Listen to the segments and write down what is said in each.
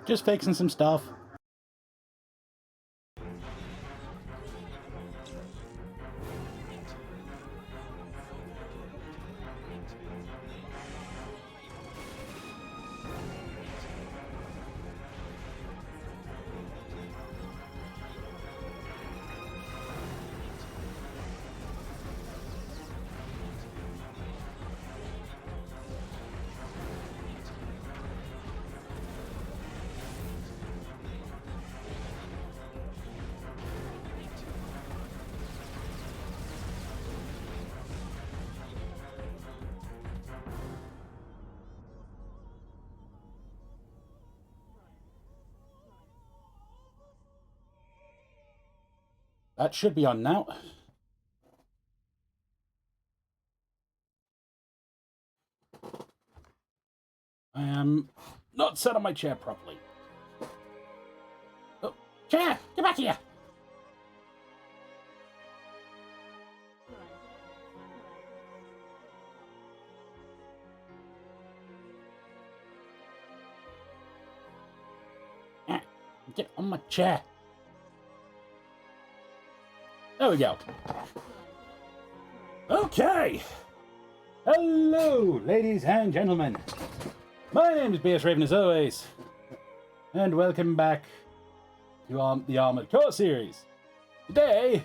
Just fixing some stuff. That should be on now. I am not set on my chair properly. Oh, chair! Get back here! Get on my chair. There we go. Okay. Hello, ladies and gentlemen. My name is BSRaven as always. And welcome back to the Armored Core series. Today,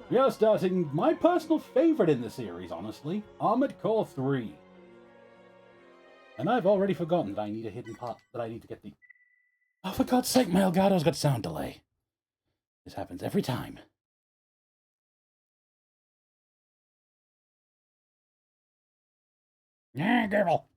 we are starting my personal favorite in the series, honestly. Armored Core 3. And I've already forgotten that I need a hidden part, that I need to get the... Oh, for God's sake, my Elgato's got sound delay. This happens every time. Yeah, girl.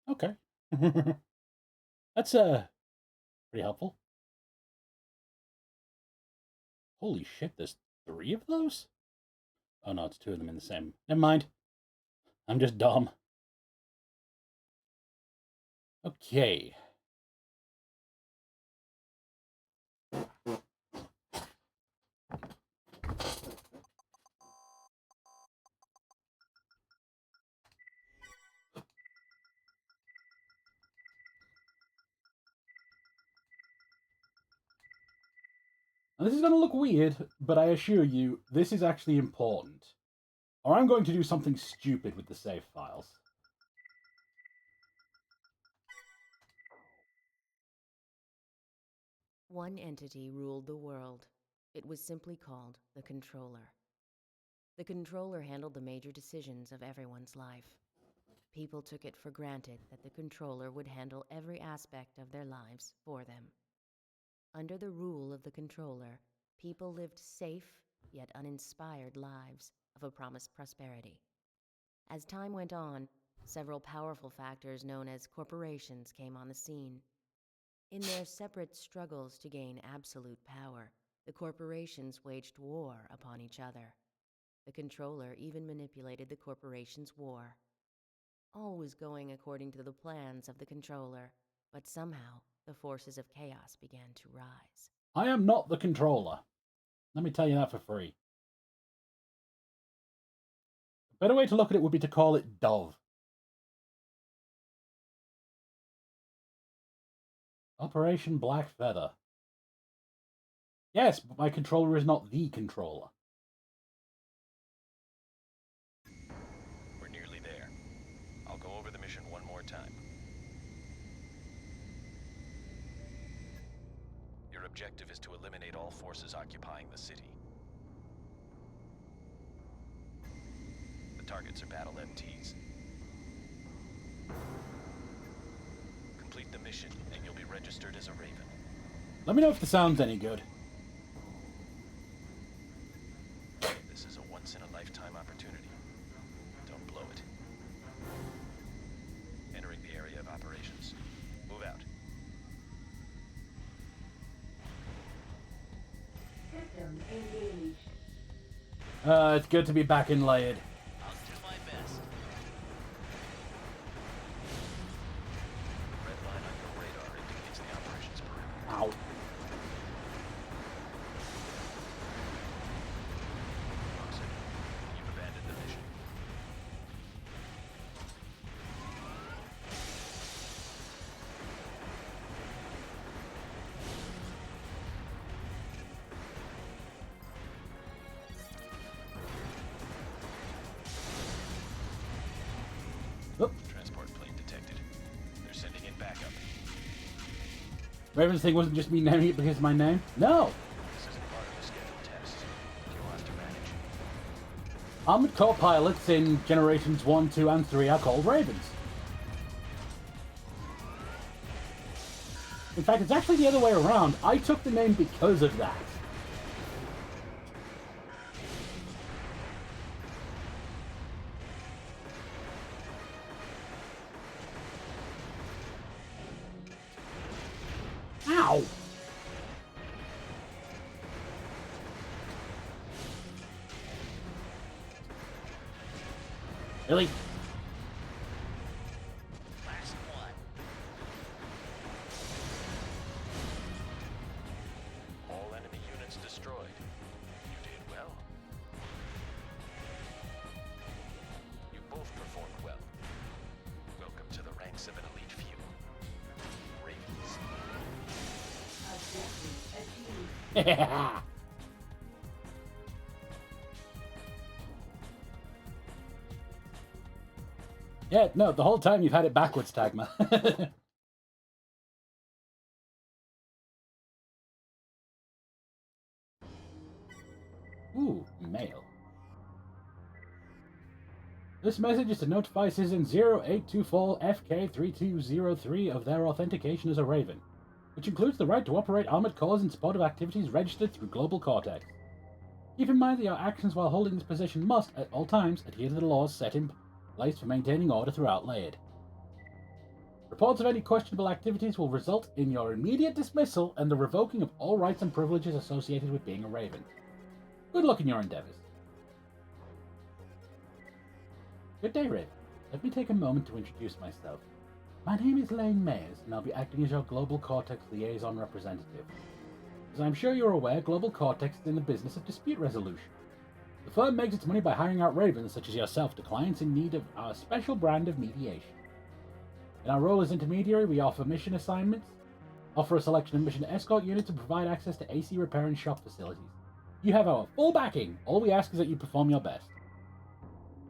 Okay. That's pretty helpful. Holy shit, there's 3 of those? Oh no, it's 2 of them in the same. Never mind. I'm just dumb. Okay. Now, this is going to look weird, but I assure you, this is actually important. Or I'm going to do something stupid with the save files. One entity ruled the world. It was simply called the Controller. The Controller handled the major decisions of everyone's life. People took it for granted that the Controller would handle every aspect of their lives for them. Under the rule of the Controller, people lived safe yet uninspired lives of a promised prosperity. As time went on, several powerful factors known as corporations came on the scene. In their separate struggles to gain absolute power, the corporations waged war upon each other. The Controller even manipulated the corporations' war. All was going according to the plans of the Controller, but somehow the forces of chaos began to rise. I am not the Controller. Let me tell you that for free. A better way to look at it would be to call it Dove. Operation Black Feather. Yes, but my Controller is not the Controller. We're nearly there. I'll go over the mission one more time. Your objective is to eliminate all forces occupying the city. The targets are battle MTs. Complete the mission, and you'll be registered as a Raven. Let me know if the sound's any good. This is a once-in-a-lifetime opportunity. Don't blow it. Entering the area of operations. Move out. System engaged. It's good to be back in Layered. I'll do my best. Oop. Transport plane detected. They're sending in backup. Raven's thing wasn't just me naming it because of my name. No! This isn't part of the scheduled test. You'll have to manage. Armored Core pilots in Generations 1, 2, and 3 are called Ravens. In fact, it's actually the other way around. I took the name because of that. Ow! Really? Last one. All enemy units destroyed. You did well. You both performed well. Welcome to the ranks of an elite few. Ravens. Yeah, no, the whole time you've had it backwards, Tagma. Ooh, mail. This message is to notify citizen 0824FK3203 of their authentication as a Raven, which includes the right to operate armored cores in support of activities registered through Global Cortex. Keep in mind that your actions while holding this position must, at all times, adhere to the laws set in place for maintaining order throughout Laird. Reports of any questionable activities will result in your immediate dismissal and the revoking of all rights and privileges associated with being a Raven. Good luck in your endeavors. Good day, Raven. Let me take a moment to introduce myself. My name is Lane Mayers, and I'll be acting as your Global Cortex liaison representative. As I'm sure you're aware, Global Cortex is in the business of dispute resolution. The firm makes its money by hiring out Ravens such as yourself to clients in need of our special brand of mediation. In our role as intermediary, we offer mission assignments, offer a selection of mission escort units, and provide access to AC repair and shop facilities. You have our full backing. All we ask is that you perform your best.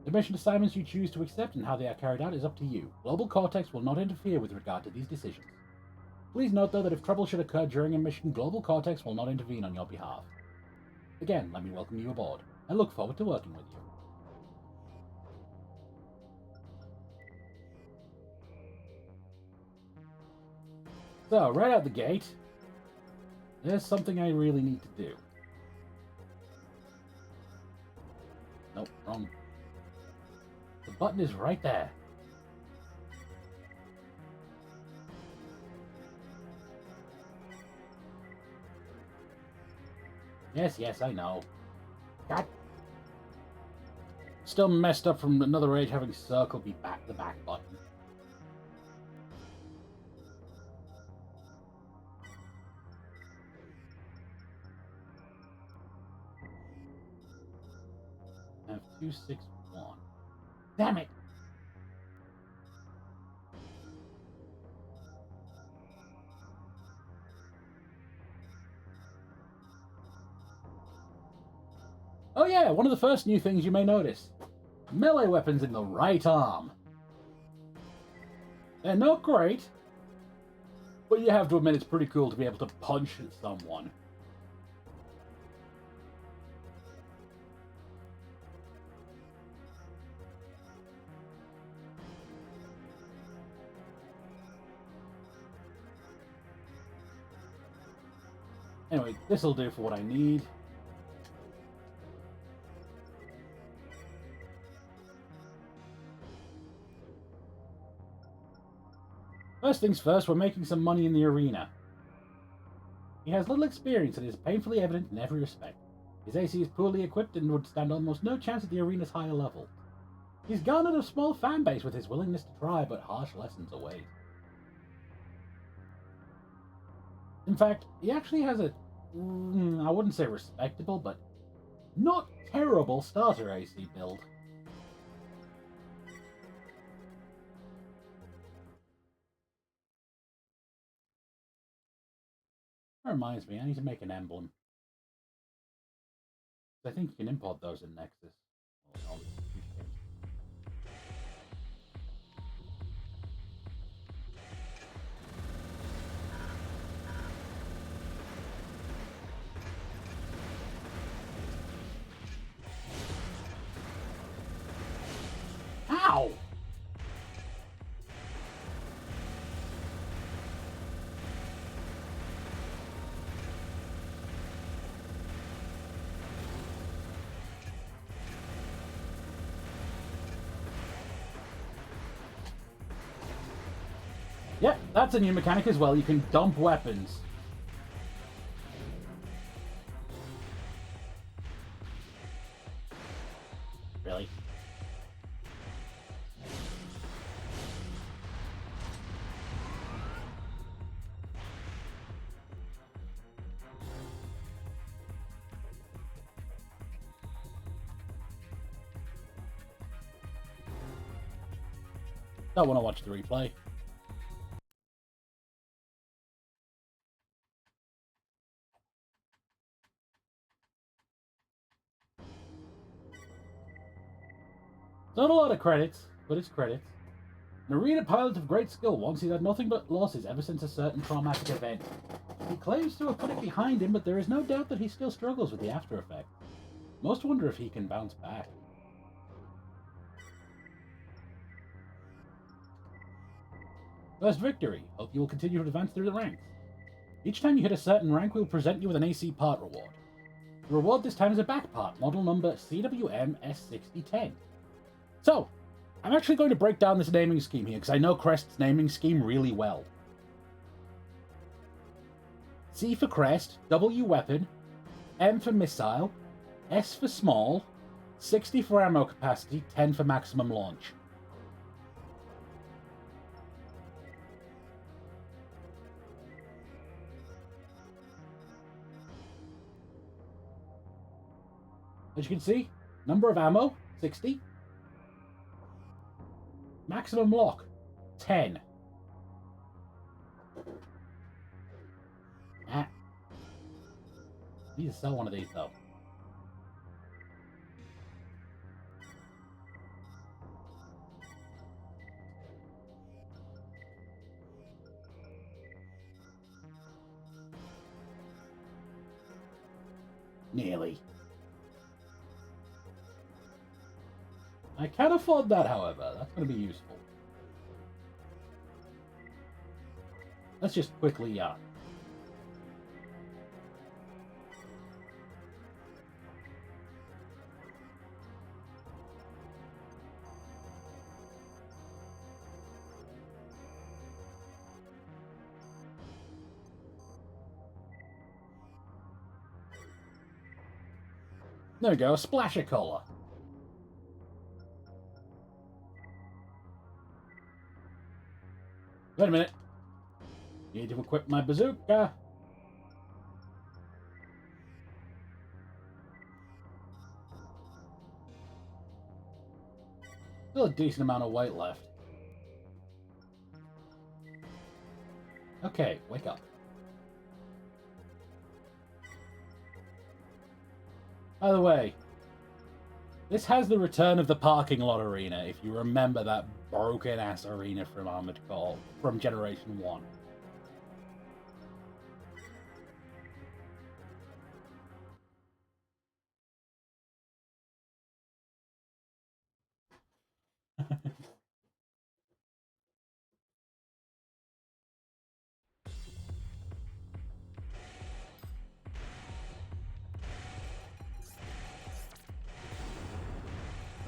The mission assignments you choose to accept and how they are carried out is up to you. Global Cortex will not interfere with regard to these decisions. Please note, though, that if trouble should occur during a mission, Global Cortex will not intervene on your behalf. Again, let me welcome you aboard. I look forward to working with you. So, right out the gate, there's something I really need to do. Nope, wrong. The button is right there. Yes, I know. God. Still messed up from another age having circled me back the back button. I have 261. Damn it! Oh yeah, one of the first new things you may notice. Melee weapons in the right arm. They're not great, but you have to admit it's pretty cool to be able to punch someone. Anyway, this'll do for what I need. First things first, we're making some money in the arena. He has little experience and is painfully evident in every respect. His AC is poorly equipped and would stand almost no chance at the arena's higher level. He's garnered a small fan base with his willingness to try, but harsh lessons await. In fact, he actually has a, I wouldn't say respectable, but not terrible starter AC build. That reminds me, I need to make an emblem. I think you can import those in Nexus. Ow! Yeah, that's a new mechanic as well. You can dump weapons. Really? Don't want to watch the replay. Not a lot of credits, but it's credits. An arena pilot of great skill once he's had nothing but losses ever since a certain traumatic event. He claims to have put it behind him, but there is no doubt that he still struggles with the after effect. Most wonder if he can bounce back. First victory. Hope you will continue to advance through the ranks. Each time you hit a certain rank, we will present you with an AC part reward. The reward this time is a back part, model number CWM S6010. So, I'm actually going to break down this naming scheme here, because I know Crest's naming scheme really well. C for Crest, W weapon, M for missile, S for small, 60 for ammo capacity, 10 for maximum launch. As you can see, number of ammo, 60. Maximum lock, 10. Ah. I need to sell one of these, though. Nearly. I can afford that, however. That's going to be useful. Let's just quickly, There we go, a splash of colour. Wait a minute. Need to equip my bazooka. Still a decent amount of weight left. Okay, wake up. By the way, this has the return of the parking lot arena, if you remember that broken-ass arena from Armored Core, from Generation 1.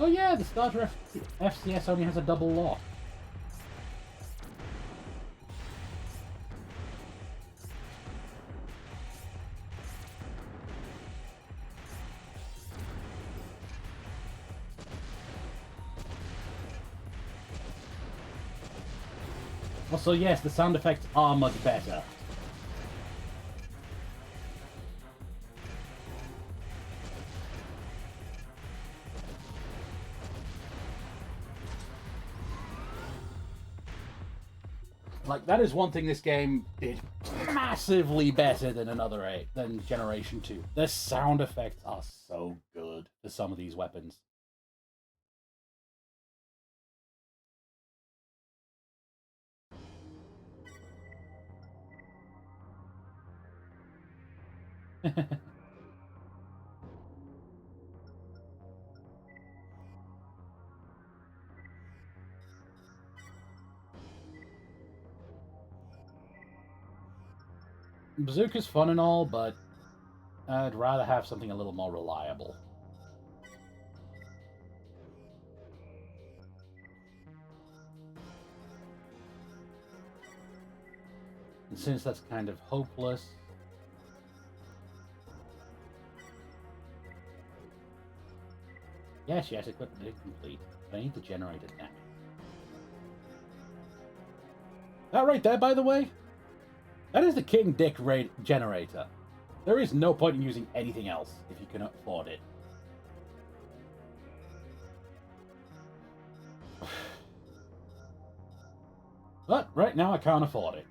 Oh yeah, the starter FCS only has a double lock. Also, yes, the sound effects are much better. Like, that is one thing this game did massively better than than Generation 2. The sound effects are so good for some of these weapons. Bazooka's fun and all, but I'd rather have something a little more reliable. And since that's kind of hopeless... Yes, equipment incomplete. But I need to generate it now. That right there, by the way, that is the King Dick generator. There is no point in using anything else if you can afford it. But right now I can't afford it.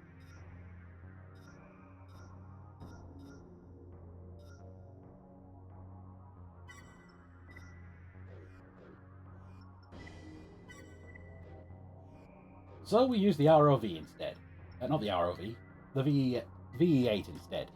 So we use the ROV instead. Not the ROV, the VE8 instead.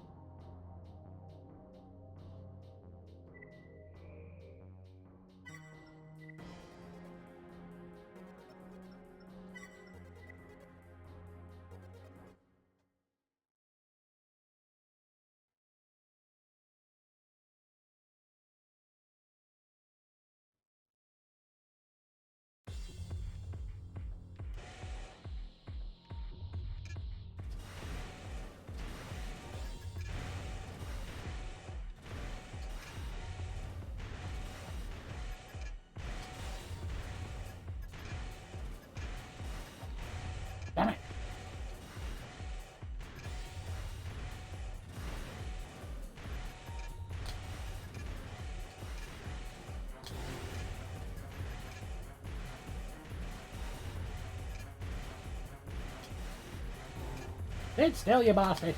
Damn it! Sit still, you bastard!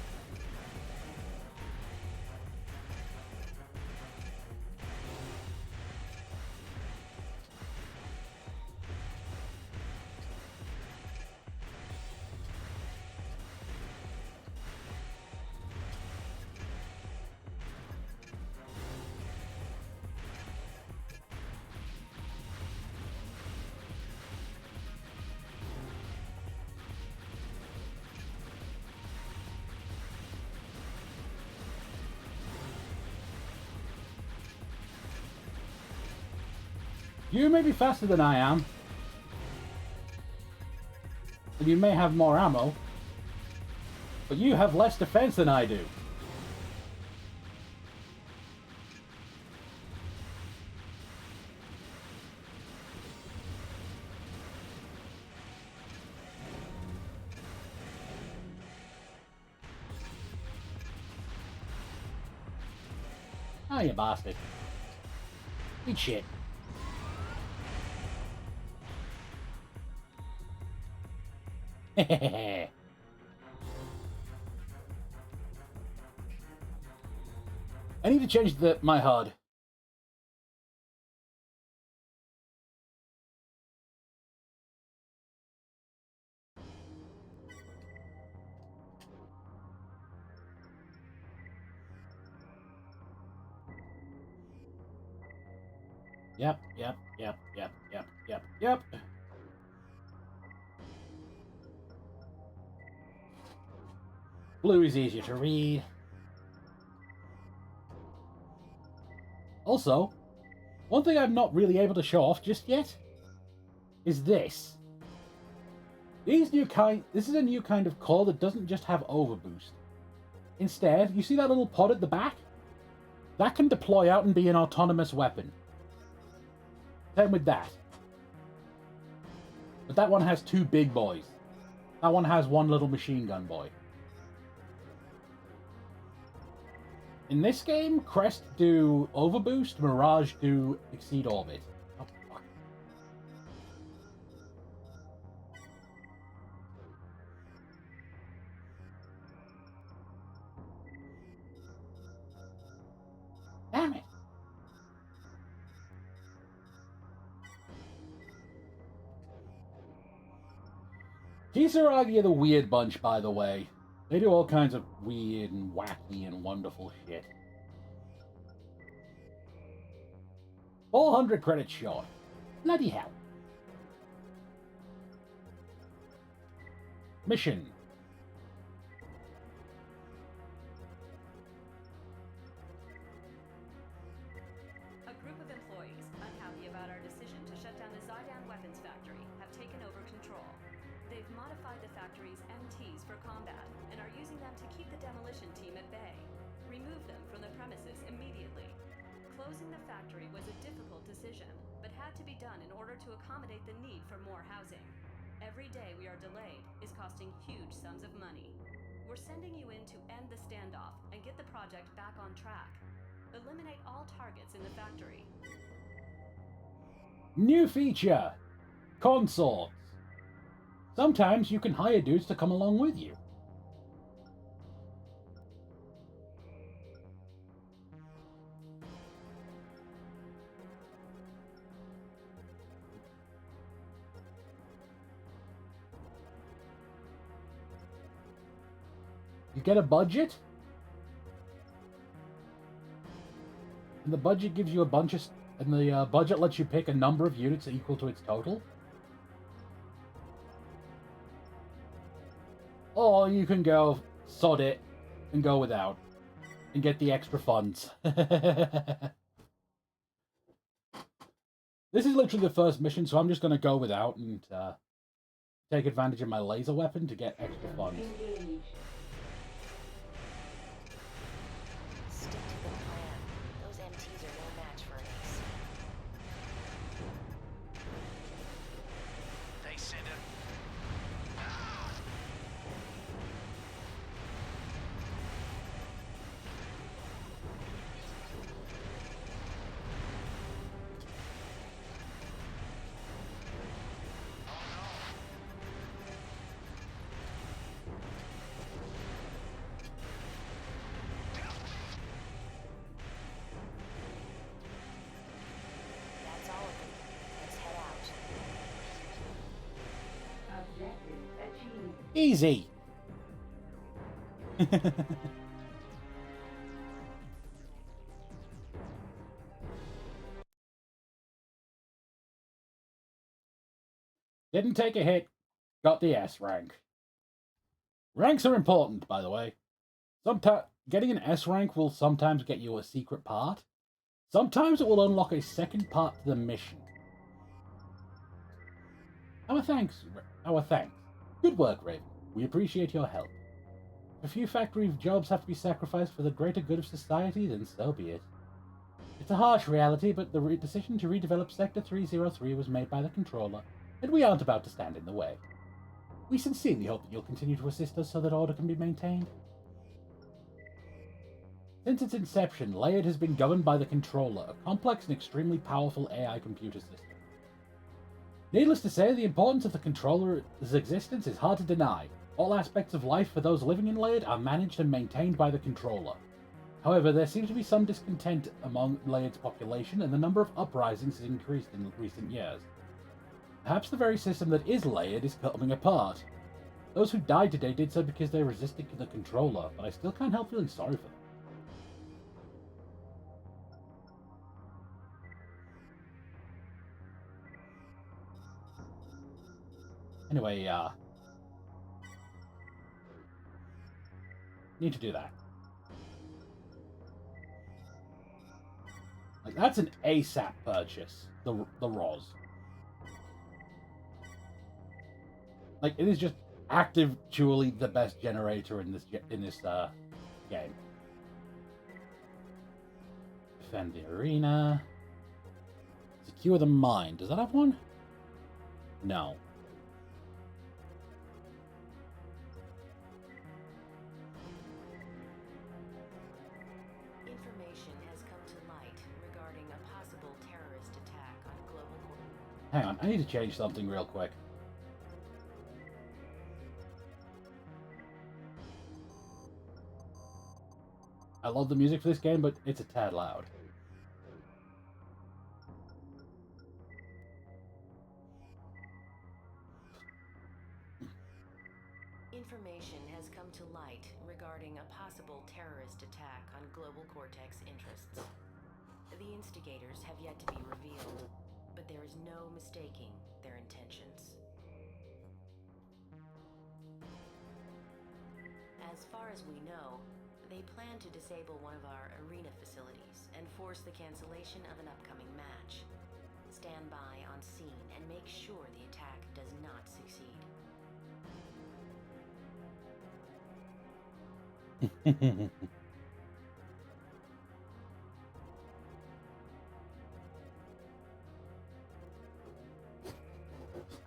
You may be faster than I am, and you may have more ammo, but you have less defense than I do. Ah, you bastard. Eat shit. I need to change my HUD. Yep. Blue is easier to read. Also, one thing I'm not really able to show off just yet is this. This is a new kind of core that doesn't just have overboost. Instead, you see that little pod at the back? That can deploy out and be an autonomous weapon. Same with that. But that one has two big boys. That one has one little machine gun boy. In this game, Crest do overboost, Mirage do exceed orbit. Oh, fuck. Damn it. Kisaragi are the weird bunch, by the way. They do all kinds of weird and wacky and wonderful shit. 400 credits short. Bloody hell. Mission. BSRaven's factory have taken over control. They've modified the factory's MTs for combat and are using them to keep the demolition team at bay. Remove them from the premises immediately. Closing the factory was a difficult decision, but had to be done in order to accommodate the need for more housing. Every day we are delayed is costing huge sums of money. We're sending you in to end the standoff and get the project back on track. Eliminate all targets in the factory. New feature! Consorts. Sometimes you can hire dudes to come along with you. You get a budget, and the budget gives you a bunch of, and the budget lets you pick a number of units equal to its total. Or you can go sod it and go without and get the extra funds. This is literally the first mission, so I'm just going to go without and take advantage of my laser weapon to get extra funds. Stick to the plan. Those MTs are no match for an ace. They send him. That's all of them. Let's head out. Easy! Didn't take a hit, got the S rank. Ranks are important, by the way. Sometimes getting an S rank will sometimes get you a secret part. Sometimes it will unlock a second part to the mission. Our thanks. Good work, Raven. We appreciate your help. If a few factory jobs have to be sacrificed for the greater good of society, then so be it. It's a harsh reality, but the decision to redevelop Sector 303 was made by the controller, and we aren't about to stand in the way. We sincerely hope that you'll continue to assist us so that order can be maintained. Since its inception, Laird has been governed by the controller, a complex and extremely powerful AI computer system. Needless to say, the importance of the controller's existence is hard to deny. All aspects of life for those living in Laird are managed and maintained by the controller. However, there seems to be some discontent among Laird's population, and the number of uprisings has increased in recent years. Perhaps the very system that is Laird is coming apart. Those who died today did so because they resisted the controller, but I still can't help feeling sorry for them. Anyway, need to do that. Like, that's an ASAP purchase, the ROS. Like, it is just actually the best generator in this game. Defend the arena. Secure the mine. Does that have one? No. Information has come to light regarding a possible terrorist attack on global. Hang on, I need to change something real quick. I love the music for this game, but it's a tad loud. Information has come to light regarding a possible terrorist attack on Global Cortex interests. The instigators have yet to be revealed, but there is no mistaking their intentions. As far as we know, they plan to disable one of our arena facilities and force the cancellation of an upcoming match. Stand by on scene and make sure the attack does not succeed.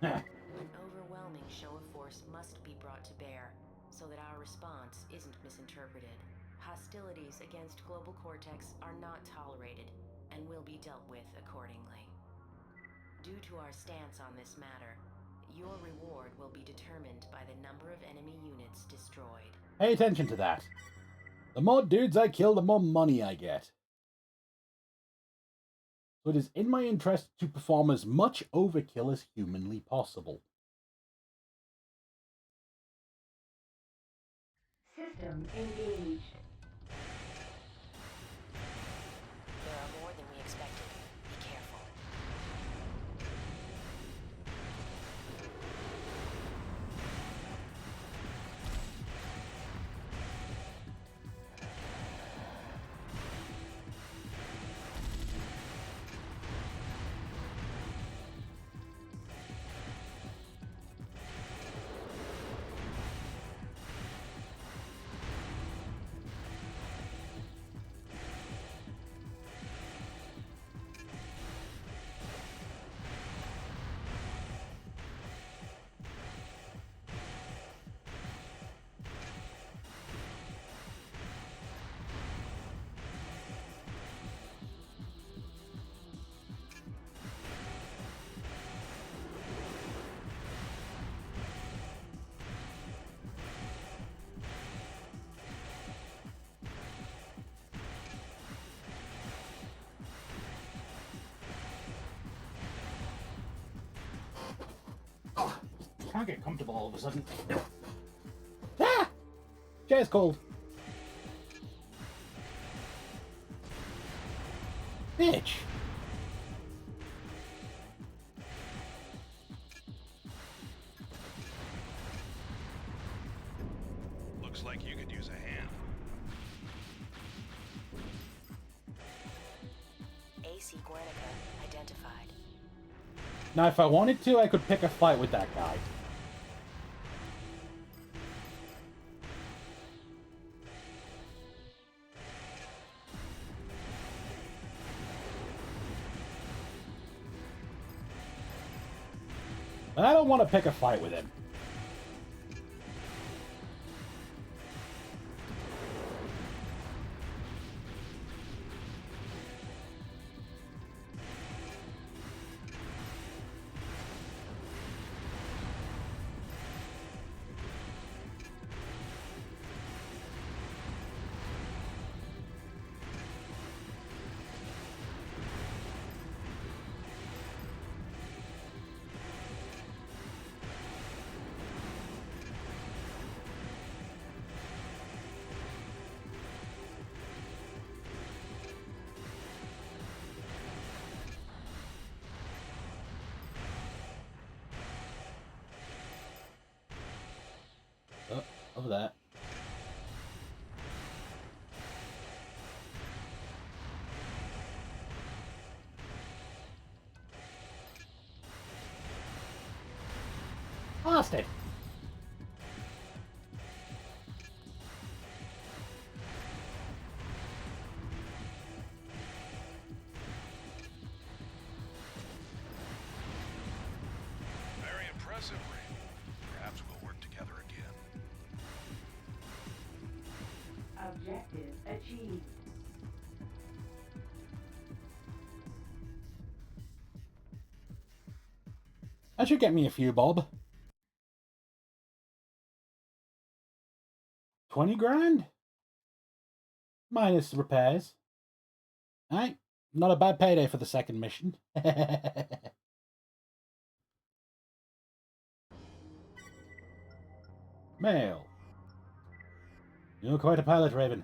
An overwhelming show of force must be brought to bear so that our response isn't misinterpreted. Hostilities against Global Cortex are not tolerated and will be dealt with accordingly. Due to our stance on this matter, your reward will be determined by the number of enemy units destroyed. Pay attention to that. The more dudes I kill, the more money I get. So it is in my interest to perform as much overkill as humanly possible. System engaged. There are more than we expected. Be careful. Can't get comfortable all of a sudden. Ah! Chair's cold. Bitch. Looks like you could use a hand. AC Guernica identified. Now, if I wanted to, I could pick a fight with that guy. But I don't want to pick a fight with him. Oh, over there. Bastard! Very impressive, Raven. Perhaps we'll work together again. Objective achieved. That should get me a few bob. 20 grand? Minus repairs. Alright, not a bad payday for the second mission. Mail. You're quite a pilot, Raven.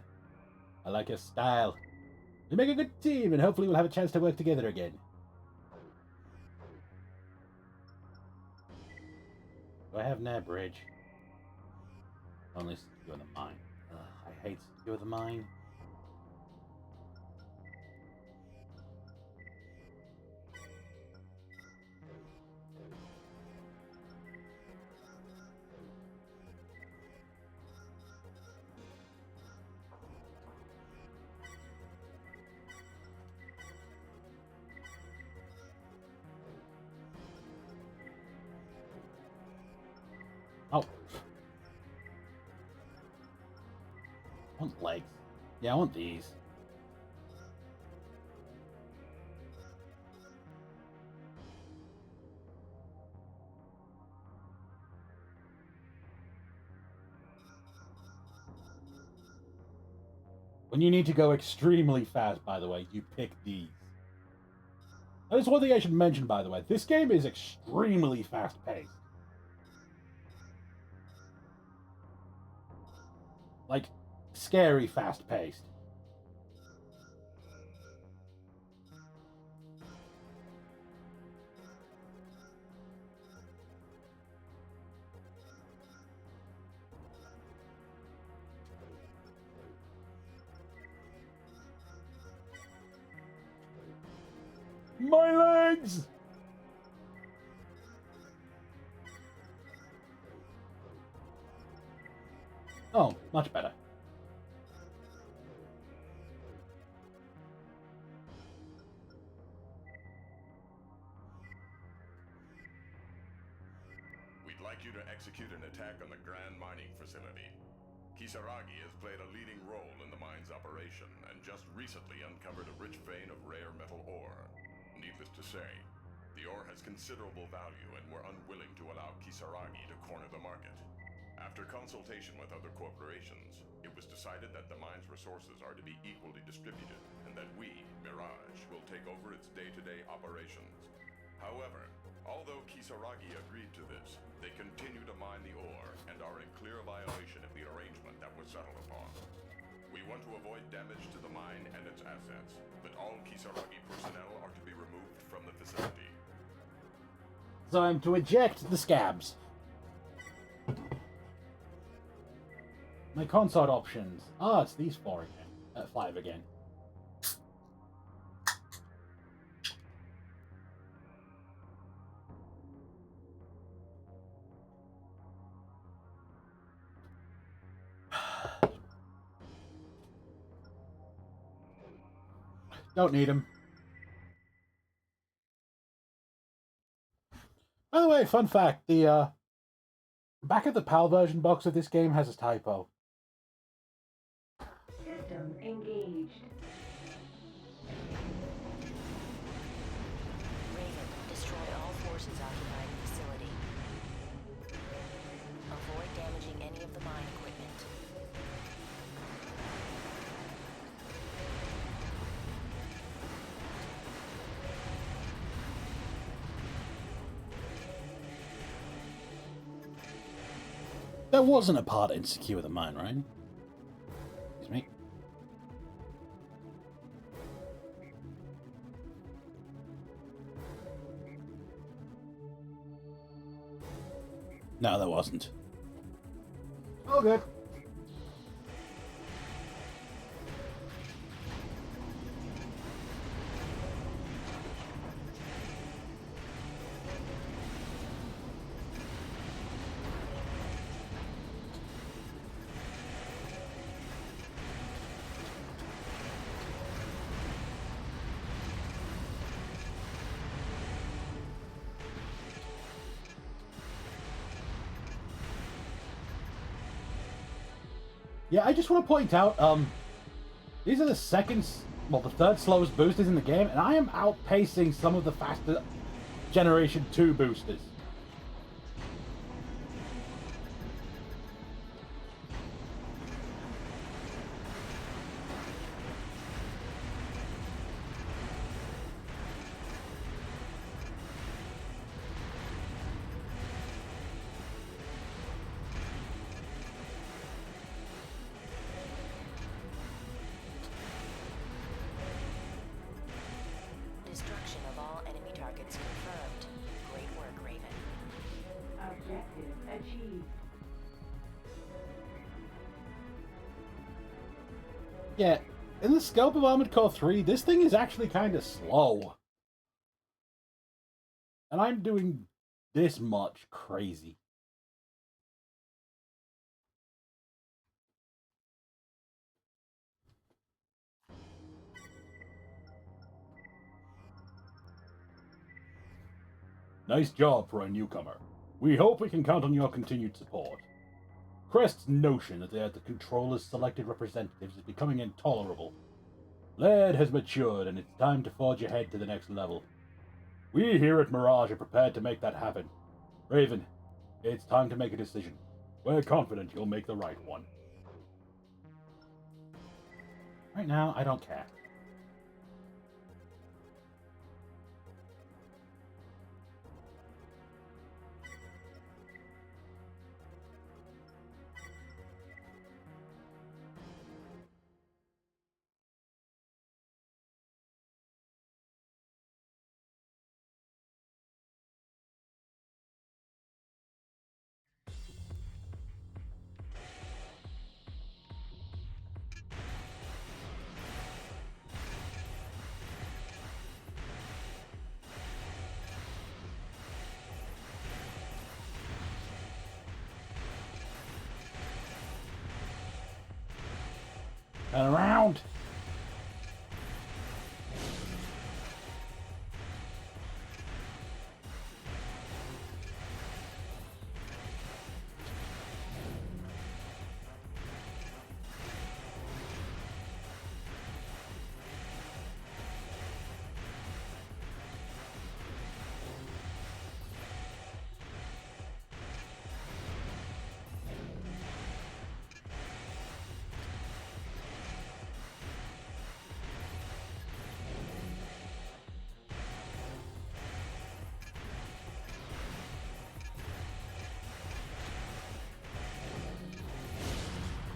I like your style. We make a good team, and hopefully we'll have a chance to work together again. Do I have an air bridge? Only secure the mine. Ugh, I hate secure the mine. Oh. I want legs. Yeah, I want these. When you need to go extremely fast, by the way, you pick these. That's one thing I should mention, by the way. This game is extremely fast-paced. Like, scary fast-paced. My legs! Oh, much better. We'd like you to execute an attack on the Grand Mining Facility. Kisaragi has played a leading role in the mine's operation and just recently uncovered a rich vein of rare metal ore. Needless to say, the ore has considerable value and we're unwilling to allow Kisaragi to corner the market. After consultation with other corporations, it was decided that the mine's resources are to be equally distributed and that we, Mirage, will take over its day-to-day operations. However, although Kisaragi agreed to this, they continue to mine the ore and are in clear violation of the arrangement that was settled upon. We want to avoid damage to the mine and its assets, but all Kisaragi personnel are to be removed from the facility. So I'm to eject the scabs. My consort options. Ah, it's these four again. 5 again. Don't need them. By the way, fun fact, the back of the PAL version box of this game has a typo. System engaged. Raven, destroy all forces occupying the facility. Avoid damaging any of the mine equipment. There wasn't a part in Secure the Mine, right? Excuse me. No, there wasn't. Oh, good. Yeah, I just want to point out, these are the the third slowest boosters in the game, and I am outpacing some of the faster Generation 2 boosters. Destruction of all enemy targets confirmed. Great work, Raven. Objective achieved. Yeah, in the scope of Armored Core 3, this thing is actually kind of slow. And I'm doing this much crazy. Nice job for a newcomer. We hope we can count on your continued support. Crest's notion that they are the controller's selected representatives is becoming intolerable. Laird has matured, and it's time to forge ahead to the next level. We here at Mirage are prepared to make that happen. Raven, it's time to make a decision. We're confident you'll make the right one. Right now, I don't care. Turn around!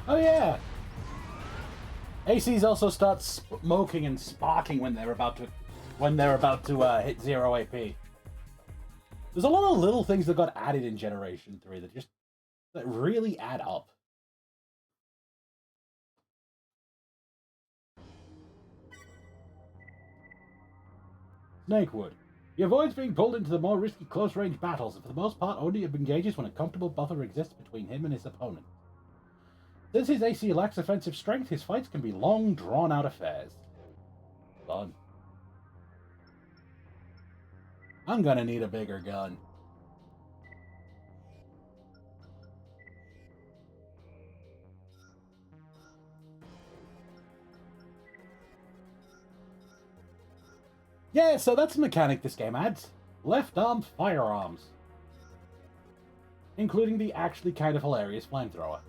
Oh yeah! ACs also start smoking and sparking when they're about to hit 0 AP. There's a lot of little things that got added in Generation 3 that really add up. Snakewood. He avoids being pulled into the more risky close-range battles, and for the most part only engages when a comfortable buffer exists between him and his opponent. Since his AC lacks offensive strength, his fights can be long, drawn-out affairs. Fun. I'm gonna need a bigger gun. Yeah, so that's the mechanic this game adds. Left arm firearms. Including the actually kind of hilarious flamethrower.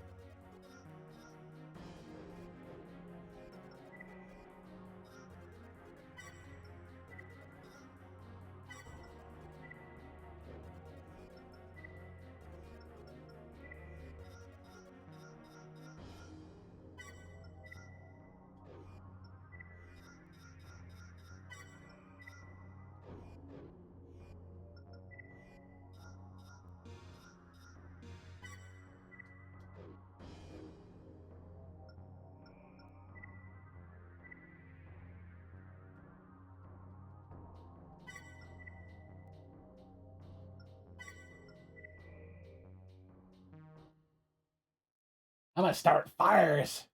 I'm gonna start fires.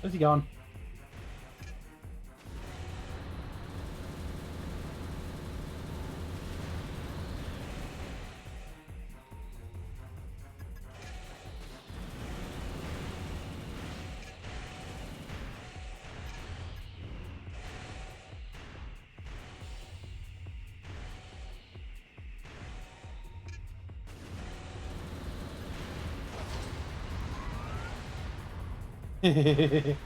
Where's he gone? Being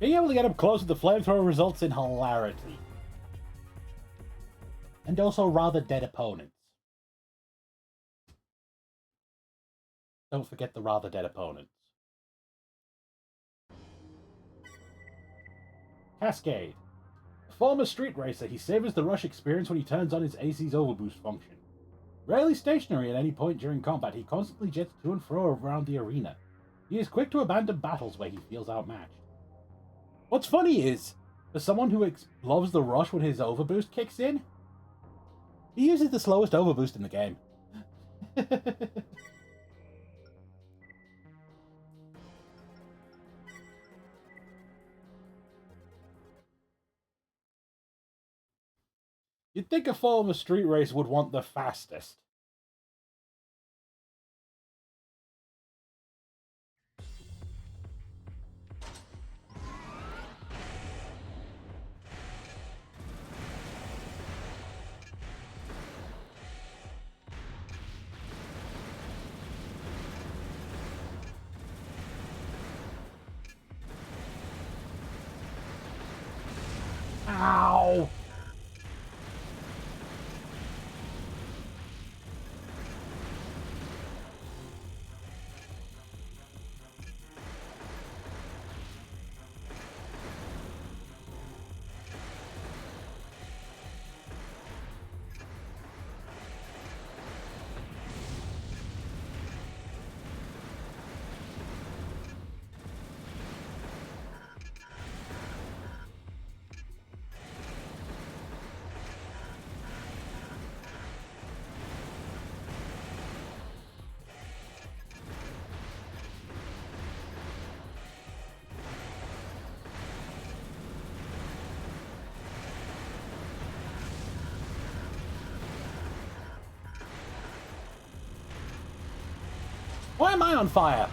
able to get up close with the flamethrower results in hilarity. And also rather dead opponents. Don't forget the rather dead opponents. Cascade. Former street racer, he savors the rush experience when he turns on his AC's overboost function. Rarely stationary at any point during combat, he constantly jets to and fro around the arena. He is quick to abandon battles where he feels outmatched. What's funny is, for someone who loves the rush when his overboost kicks in, he uses the slowest overboost in the game. You'd think a former street race would want the fastest. Ow! Why am I on fire?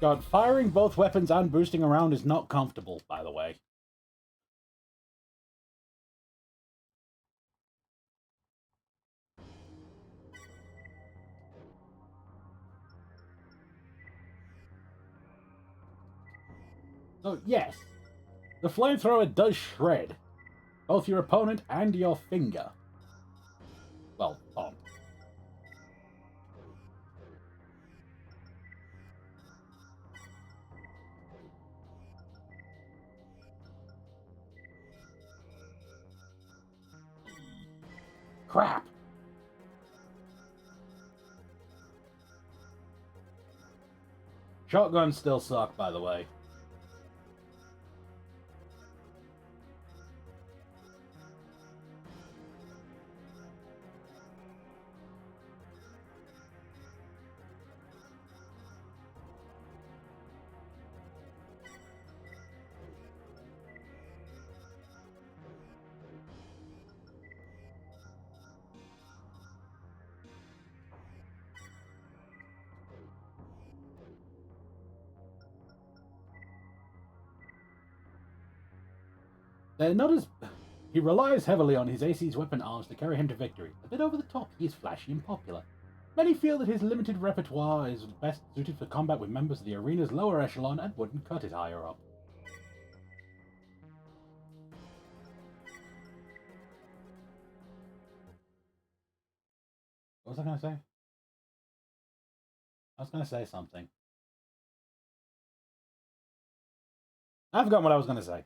God, firing both weapons and boosting around is not comfortable, by the way. So, yes, the flamethrower does shred both your opponent and your finger. Well, palm. Crap! Shotguns still suck, by the way. They're not as... He relies heavily on his AC's weapon arms to carry him to victory. A bit over the top, he is flashy and popular. Many feel that his limited repertoire is best suited for combat with members of the arena's lower echelon and wouldn't cut it higher up. What was I going to say? I was going to say something. I forgot what I was going to say.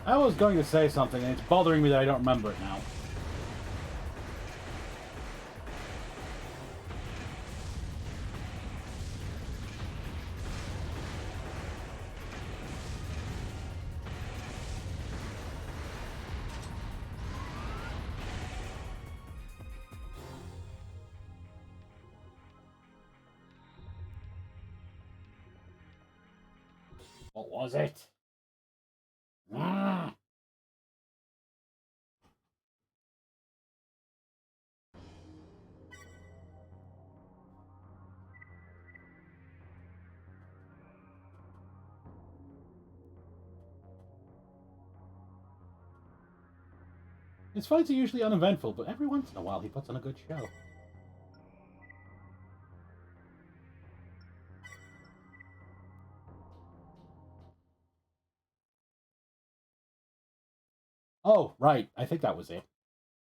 I was going to say something, and it's bothering me that I don't remember it now. What was it? Ah. His fights are usually uneventful, but every once in a while he puts on a good show. Oh, right. I think that was it.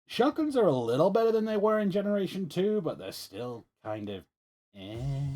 Shotguns are a little better than they were in Generation 2, but they're still kind of eh.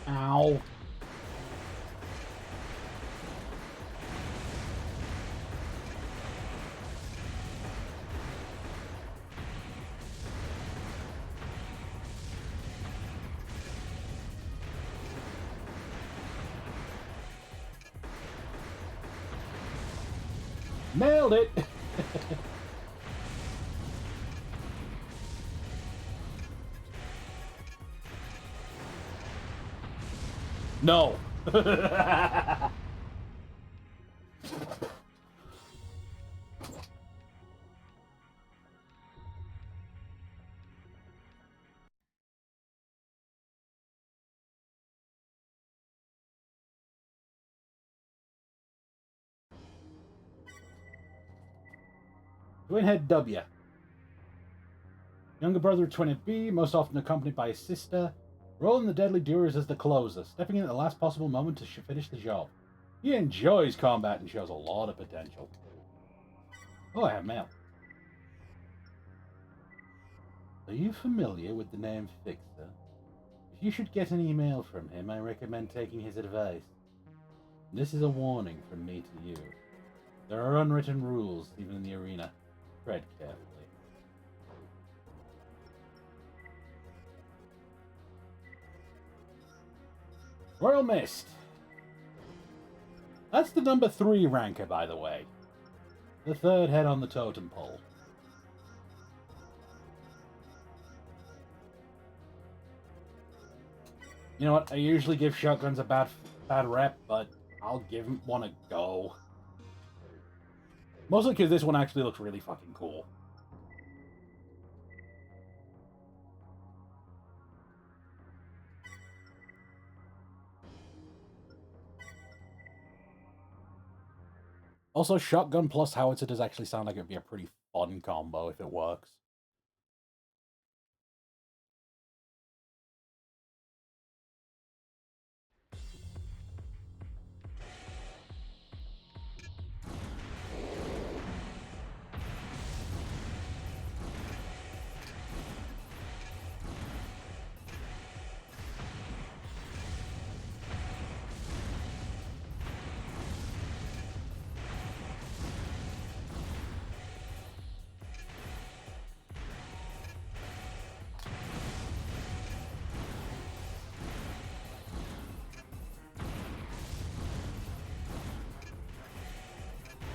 Ow. Nailed it! No! Twinhead W. Younger brother of Twinhead B, most often accompanied by his sister. Rolling the deadly doers as the closer, stepping in at the last possible moment to finish the job. He enjoys combat and shows a lot of potential. Oh, I have mail. Are you familiar with the name Fixer? If you should get an email from him, I recommend taking his advice. This is a warning from me to you. There are unwritten rules, even in the arena. Tread carefully. Royal Mist. That's the number 3 ranker, by the way. The third head on the totem pole. You know what? I usually give shotguns a bad rep, but I'll give one a go. Mostly because this one actually looks really fucking cool. Also, shotgun plus howitzer does actually sound like it'd be a pretty fun combo if it works.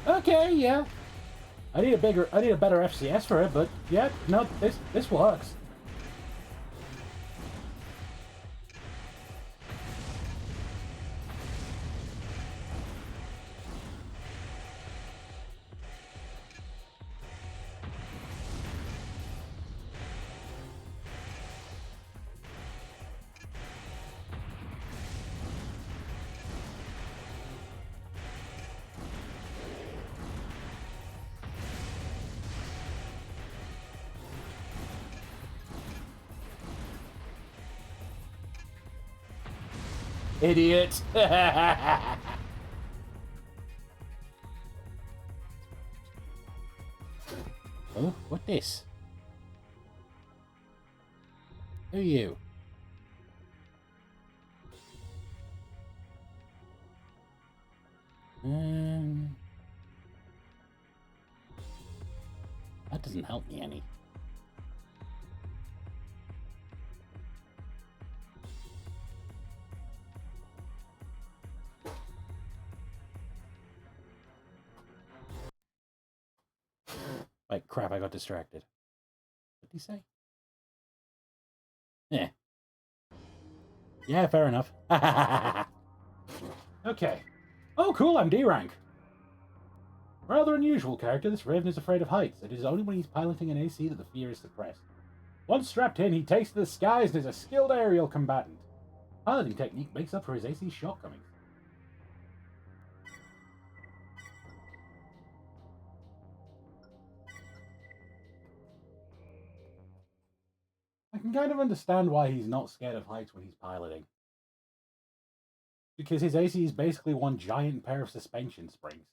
Okay, yeah. I need a better FCS for it, but yeah, no, this works. Idiot. Oh, what this? Who are you? That doesn't help me any. Like, crap, I got distracted. What did he say? Yeah. Yeah, fair enough. Okay. Oh, cool, I'm D rank. Rather unusual character, this Raven is afraid of heights. It is only when he's piloting an AC that the fear is suppressed. Once strapped in, he takes to the skies and is a skilled aerial combatant. Piloting technique makes up for his AC shortcomings. I can kind of understand why he's not scared of heights when he's piloting. Because his AC is basically one giant pair of suspension springs.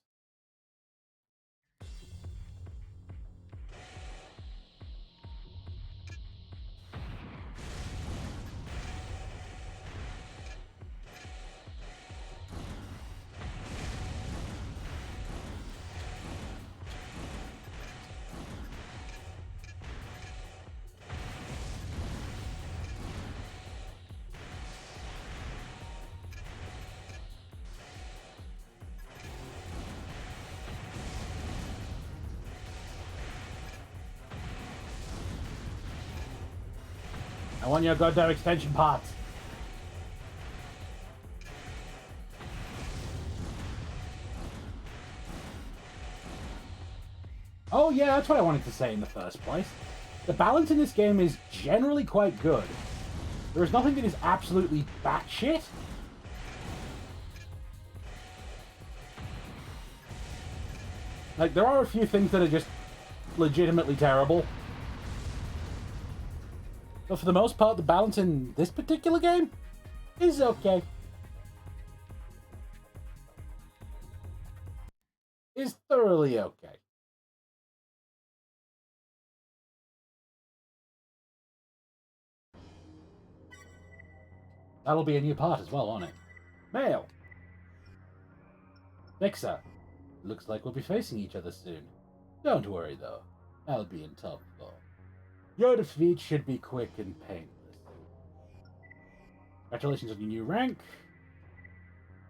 I want your goddamn extension parts. Oh yeah, that's what I wanted to say in the first place. The balance in this game is generally quite good. There is nothing that is absolutely batshit. Like, there are a few things that are just legitimately terrible. But for the most part, the balance in this particular game is okay. Is thoroughly okay. That'll be a new part as well, won't it? Mail. Mixer. Looks like we'll be facing each other soon. Don't worry, though. I'll be in top form. Your defeat should be quick and painless. Congratulations on your new rank.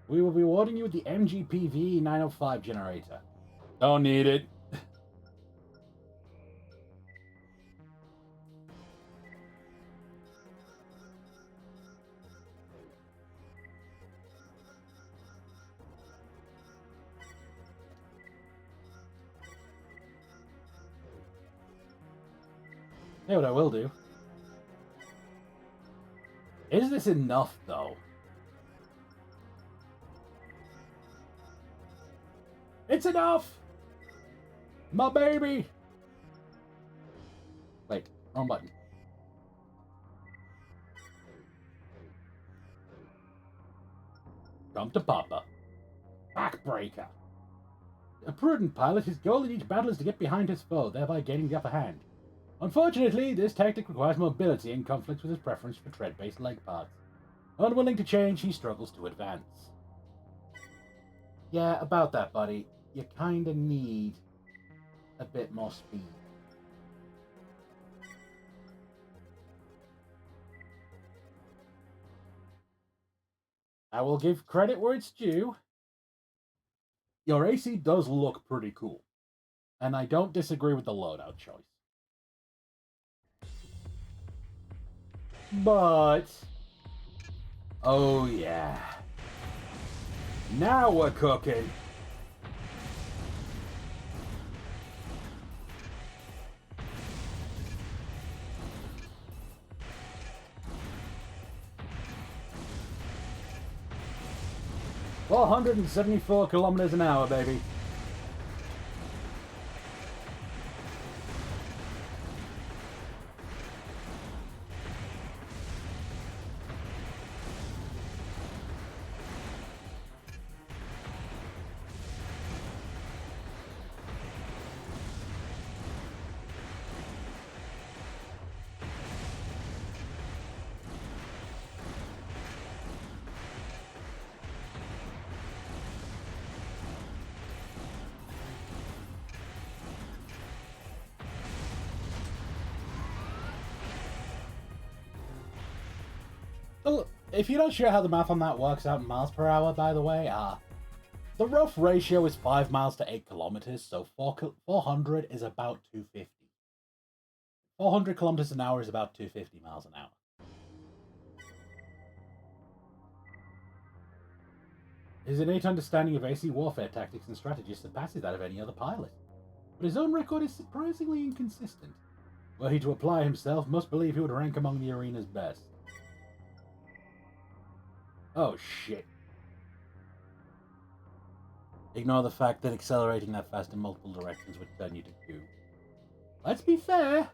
We will be rewarding you with the MGPV 905 generator. Don't need it. You know what I will do? Is this enough, though? It's enough! My baby! Wait, wrong button. Jump to Papa. Backbreaker. A prudent pilot, his goal in each battle is to get behind his foe, thereby gaining the upper hand. Unfortunately, this tactic requires mobility and conflicts with his preference for tread-based leg parts. Unwilling to change, he struggles to advance. Yeah, about that, buddy. You kinda need a bit more speed. I will give credit where it's due. Your AC does look pretty cool. And I don't disagree with the loadout choice. But... oh yeah. Now we're cooking. "474 kilometers an hour, baby." if you're not sure how the math on that works out in miles per hour, by the way, the rough ratio is 5 miles to 8 kilometers, so 400 is about 250. 400 kilometers an hour is about 250 miles an hour. His innate understanding of AC warfare tactics and strategies surpasses that of any other pilot, but his own record is surprisingly inconsistent. Were he to apply himself, must believe he would rank among the arena's best. Oh shit. Ignore the fact that accelerating that fast in multiple directions would turn you to goo. Let's be fair.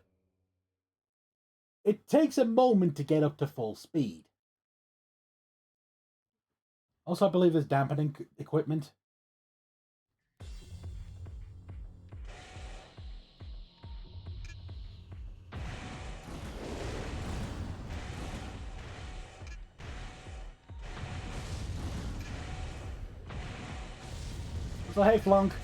It takes a moment to get up to full speed. Also, I believe there's dampening equipment. So hey, Flunk.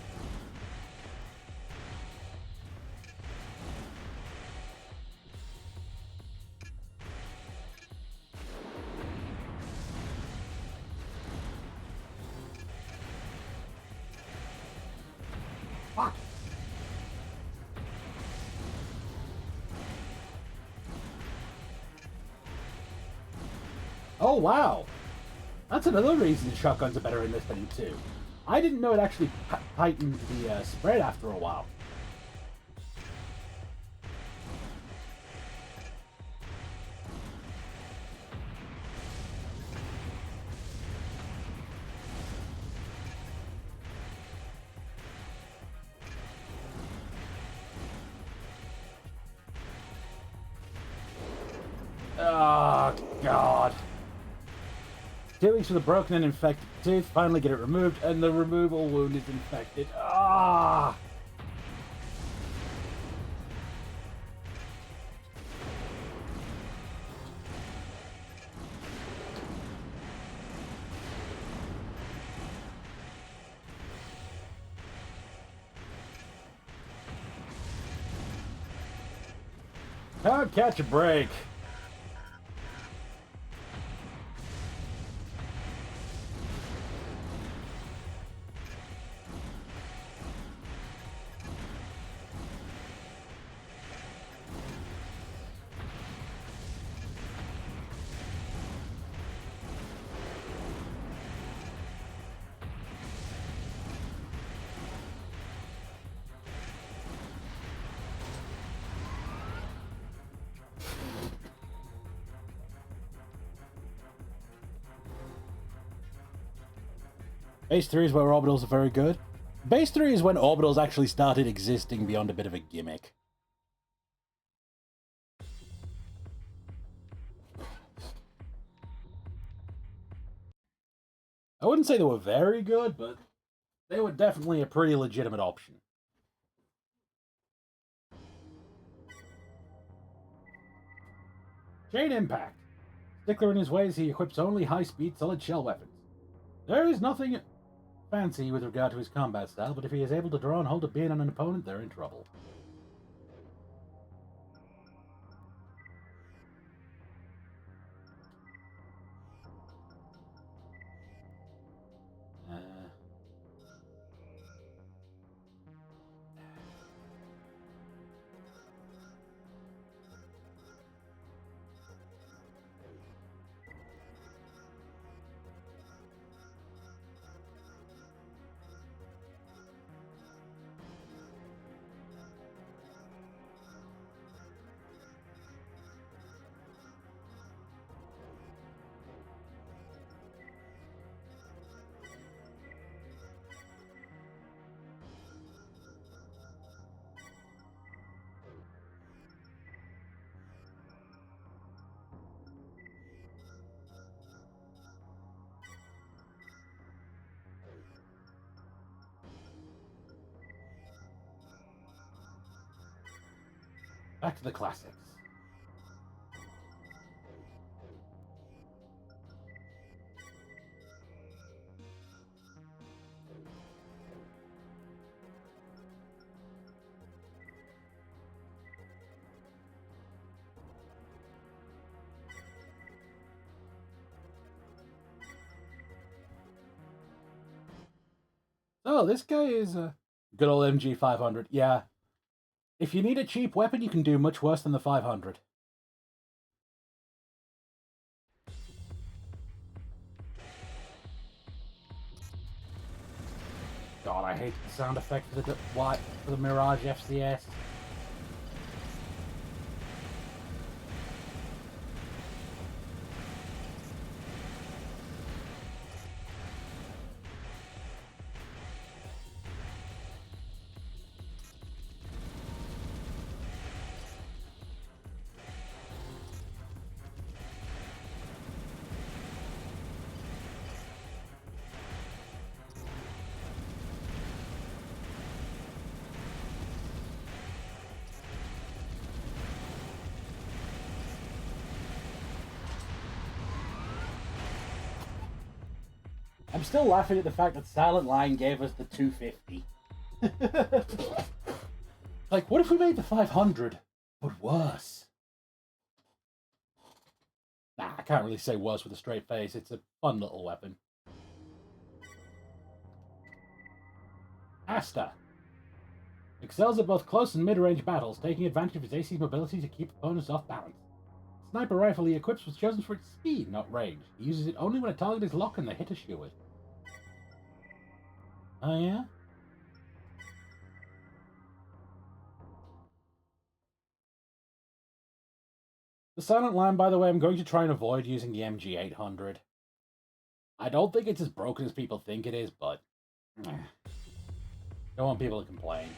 Fuck. Oh wow. That's another reason shotguns are better in this thing too. I didn't know it actually tightened the spread after a while. Oh, God. 2 weeks for the broken and infected tooth. Finally get it removed, and the removal wound is infected. Ah! Can't catch a break. Base 3 is where orbitals are very good. Base 3 is when orbitals actually started existing beyond a bit of a gimmick. I wouldn't say they were very good, but they were definitely a pretty legitimate option. Chain Impact. Stickler in his ways, he equips only high-speed solid shell weapons. There is nothing fancy with regard to his combat style, but if he is able to draw and hold a beam on an opponent, they're in trouble. Back to the classics. Oh, this guy is a good old MG 500. Yeah. If you need a cheap weapon, you can do much worse than the 500. God, I hate the sound effect for the Mirage FCS. I'm still laughing at the fact that Silent Line gave us the 250. Like, what if we made the 500, but worse? Nah, I can't really say worse with a straight face. It's a fun little weapon. Asta excels at both close and mid-range battles, taking advantage of his AC's mobility to keep opponents off balance. Sniper rifle he equips was chosen for its speed, not range. He uses it only when a target is locked and the hit assured. Oh yeah? The Silent Line, by the way, I'm going to try and avoid using the MG800. I don't think it's as broken as people think it is, but don't want people to complain.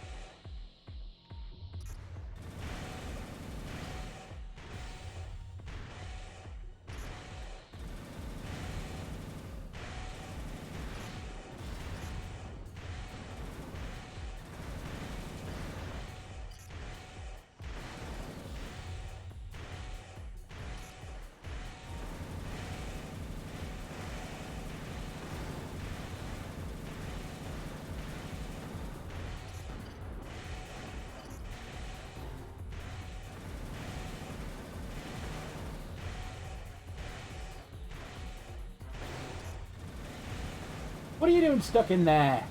What are you doing stuck in there?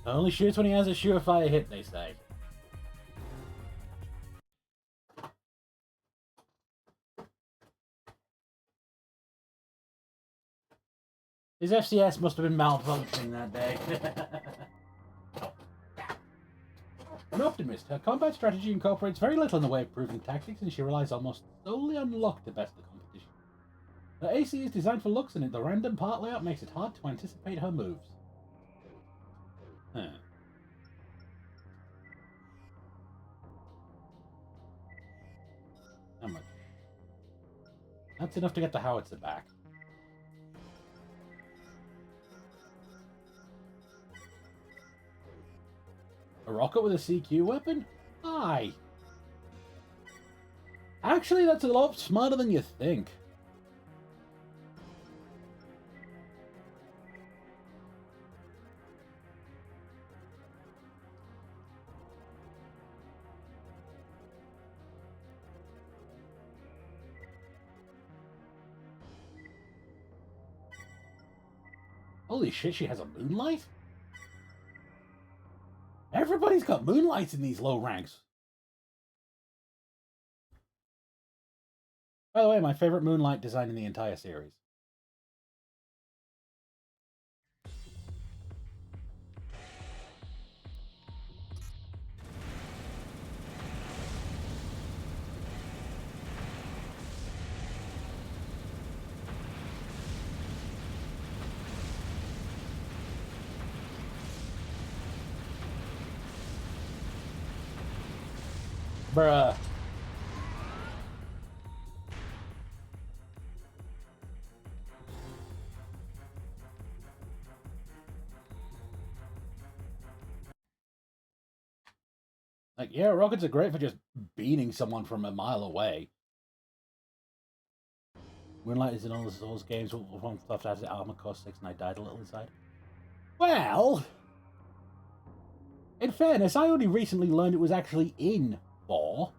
Only shoots when he has a surefire hit, they say. His FCS must have been malfunctioning that day. An optimist, her combat strategy incorporates very little in the way of proven tactics, and she relies almost solely on luck to best the competition. Her AC is designed for looks, and the random part layout makes it hard to anticipate her moves. Huh. How much? That's enough to get the howitzer back. A rocket with a CQ weapon? Aye. Actually, that's a lot smarter than you think. Holy shit, she has a moonlight? Everybody's got moonlights in these low ranks. By the way, my favorite moonlight design in the entire series. Bruh. Like, yeah, rockets are great for just beating someone from a mile away. Moonlight is in all the Souls games. One stuff has the armor cost 6 and I died a little inside. Well... In fairness, I only recently learned it was actually in 4.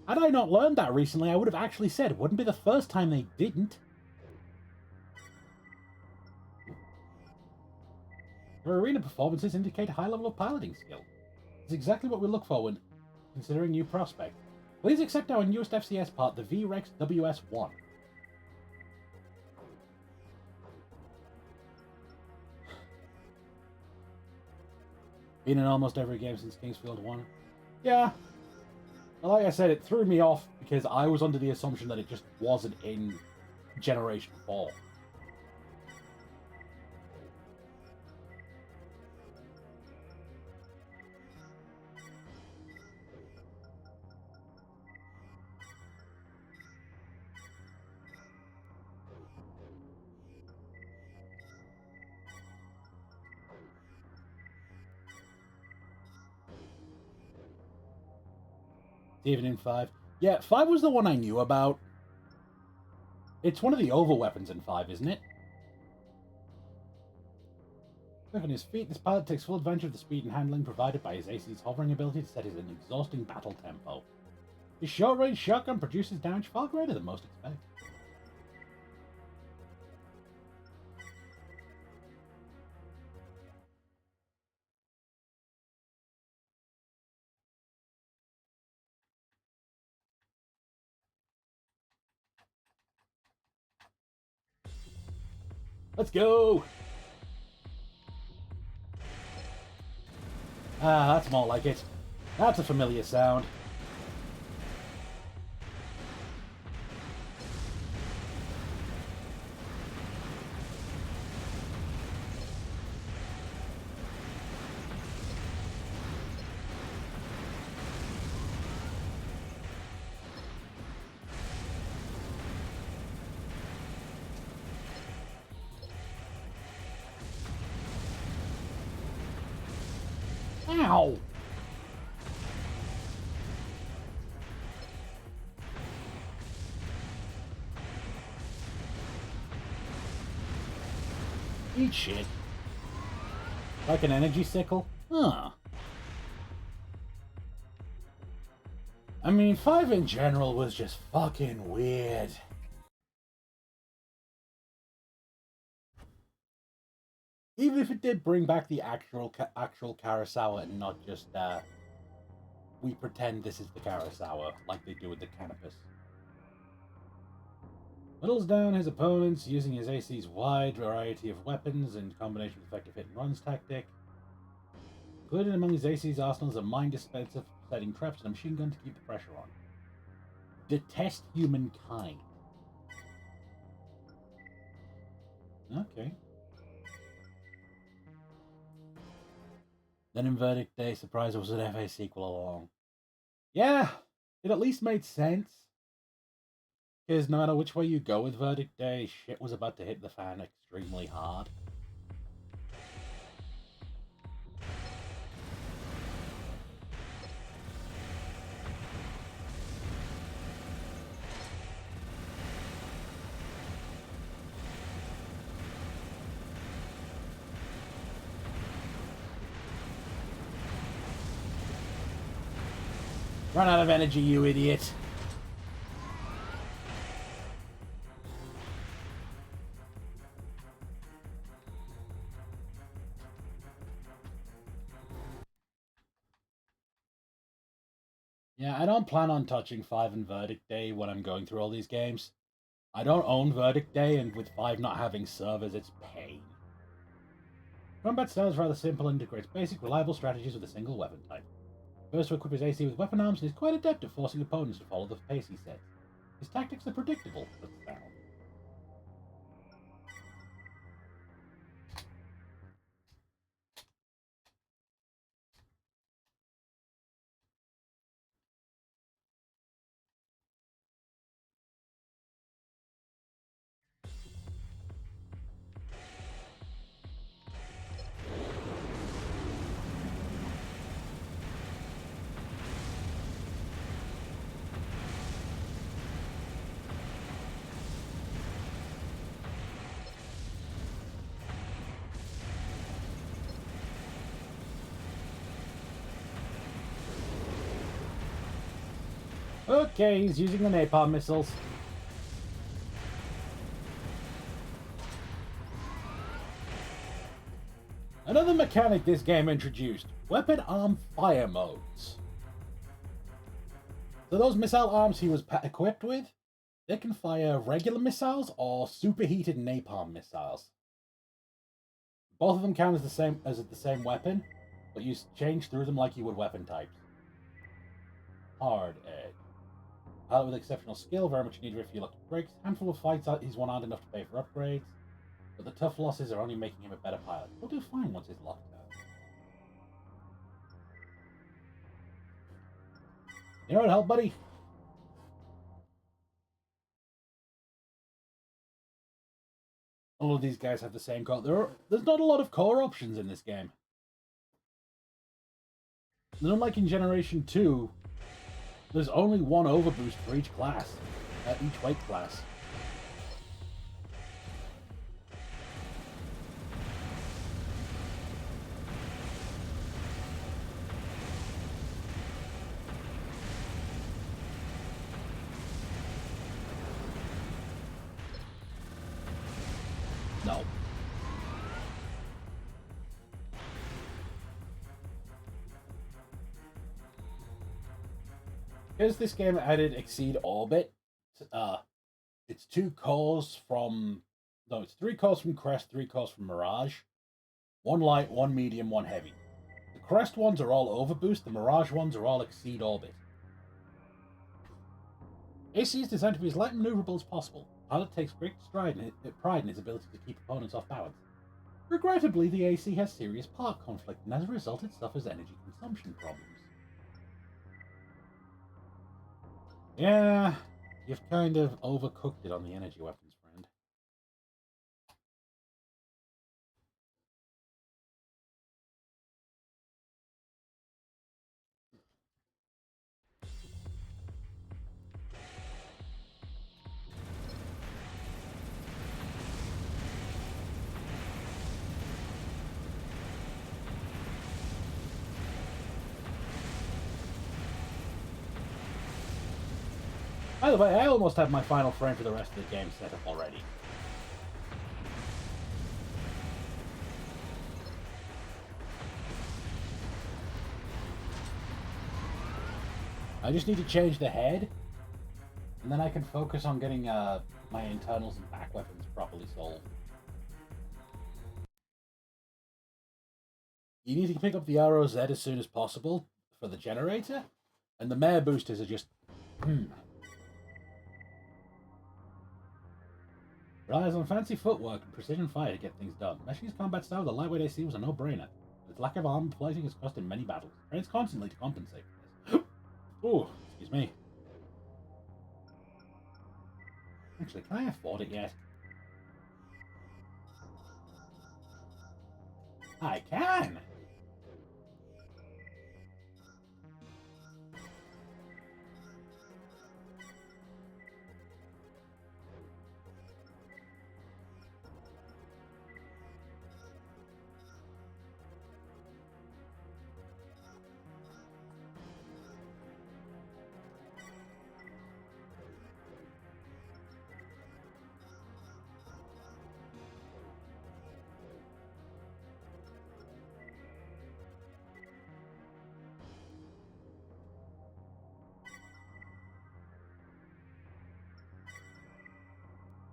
Had I not learned that recently, I would have actually said it wouldn't be the first time they didn't. Your arena performances indicate a high level of piloting skill. It's exactly what we look for when considering new prospects. Please accept our newest FCS part, the VREX WS1. Been in almost every game since Kingsfield 1. Yeah. But like I said, it threw me off because I was under the assumption that it just wasn't in Generation 4. Even in 5. Yeah, 5 was the one I knew about. It's one of the over weapons in 5, isn't it? Quick on his feet, this pilot takes full advantage of the speed and handling provided by his AC's hovering ability to set his an exhausting battle tempo. His short-range shotgun produces damage far greater than most expect. Let's go! Ah, that's more like it. That's a familiar sound. Ow! Eat shit. Like an energy sickle? Huh. I mean, 5 in general was just fucking weird. Even if it did bring back the actual Kurosawa and not just, we pretend this is the Kurosawa, like they do with the Canopus. Whittles down his opponents using his AC's wide variety of weapons in combination with effective hit and runs tactic. Included among his AC's arsenal is a mine dispenser for setting traps and a machine gun to keep the pressure on. Detest humankind. Okay. Then in Verdict Day, surprise was an FA sequel along. Yeah, it at least made sense. Because no matter which way you go with Verdict Day, shit was about to hit the fan extremely hard. Run out of energy, you idiot. Yeah, I don't plan on touching 5 and Verdict Day when I'm going through all these games. I don't own Verdict Day, and with 5 not having servers, it's pain. Combat style is rather simple and integrates basic, reliable strategies with a single weapon type. First to equip his AC with weapon arms, and is quite adept at forcing opponents to follow the pace he sets. His tactics are predictable, but sound. Okay, he's using the napalm missiles. Another mechanic this game introduced, weapon arm fire modes. So those missile arms he was equipped with, they can fire regular missiles or superheated napalm missiles. Both of them count as the same weapon, but you change through them like you would weapon types. Hard edge. Pilot with exceptional skill, very much needed if you look at breaks. Handful of fights he's won aren't enough to pay for upgrades, but the tough losses are only making him a better pilot. He'll do fine once he's locked out. You know what, help, buddy? All of these guys have the same core. There's not a lot of core options in this game. And unlike in Generation 2, there's only one overboost for each class, each weight class. No. Because this game added Exceed Orbit, it's 2 cores from... No, it's 3 cores from Crest, 3 cores from Mirage. 1 light, 1 medium, 1 heavy. The Crest ones are all overboost, the Mirage ones are all Exceed Orbit. AC is designed to be as light and maneuverable as possible. The pilot takes great pride in his ability to keep opponents off balance. Regrettably, the AC has serious part conflict, and as a result it suffers energy consumption problems. Yeah, you've kind of overcooked it on the energy weapons, friend. By the way, I almost have my final frame for the rest of the game set up already. I just need to change the head, and then I can focus on getting my internals and back weapons properly solved. You need to pick up the ROZ as soon as possible for the generator, and the mare boosters are just... Relies on fancy footwork and precision fire to get things done. Meshing his combat style with a lightweight AC was a no-brainer. Its lack of armor plating has cost him many battles. Trains constantly to compensate for this. Oh, excuse me. Actually, can I afford it yet? I can!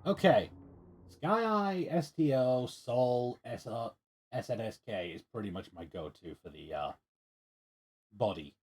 Okay. Sky Eye, STO, Soul, SNSK is pretty much my go-to for the body.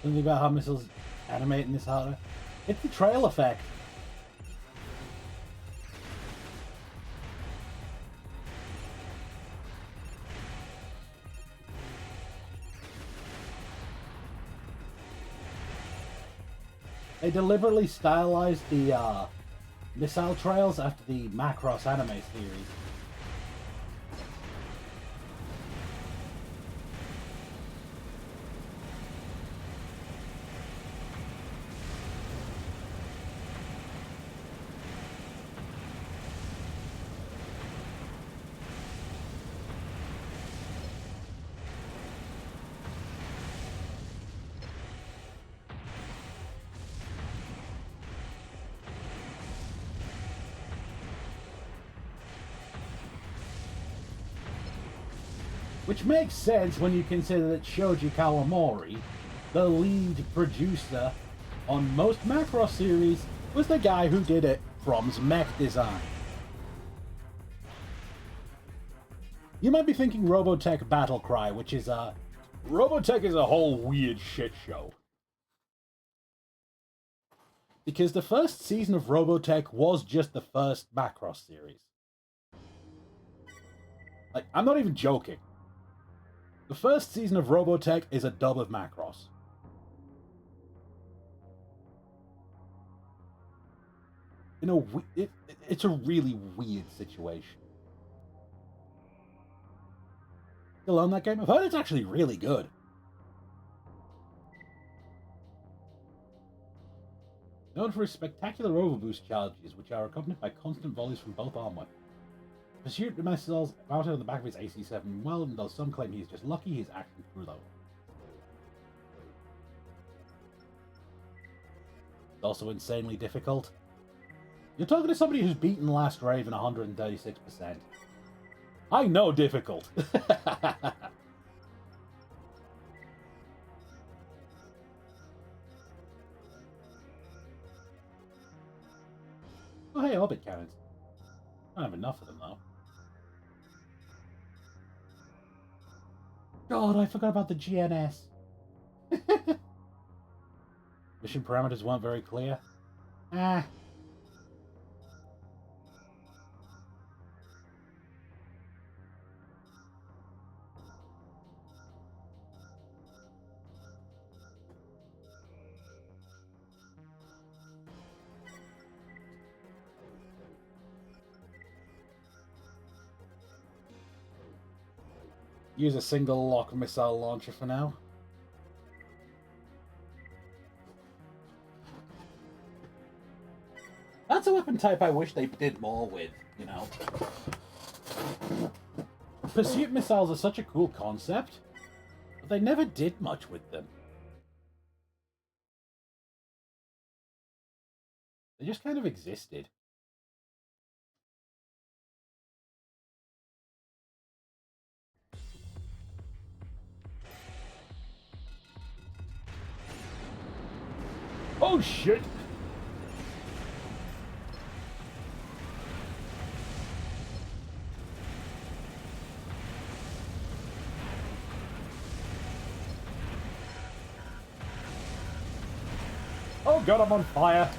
Something about how missiles animate in this harder. It's the trail effect. They deliberately stylized the missile trails after the Macross anime series. Which makes sense when you consider that Shoji Kawamori, the lead producer on most Macross series, was the guy who did it from's mech design. You might be thinking Robotech Battle Cry, which is Robotech is a whole weird shit show. Because the first season of Robotech was just the first Macross series. Like, I'm not even joking. The first season of Robotech is a dub of Macross. You know, it's a really weird situation. Still own that game? I've heard it's actually really good. Known for his spectacular overboost charges, which are accompanied by constant volleys from both armor. Pursuit missiles mounted on the back of his AC-7 well, and though some claim he's just lucky, he's actually true though. It's also insanely difficult. You're talking to somebody who's beaten Last Raven 136%. I know difficult. Oh hey, orbit cannons. I don't have enough of them though. God, I forgot about the GNS. Mission parameters weren't very clear. Ah. Use a single lock missile launcher for now. That's a weapon type I wish they did more with, you know. Pursuit missiles are such a cool concept, but they never did much with them. They just kind of existed. Oh shit! Oh god, I'm on fire!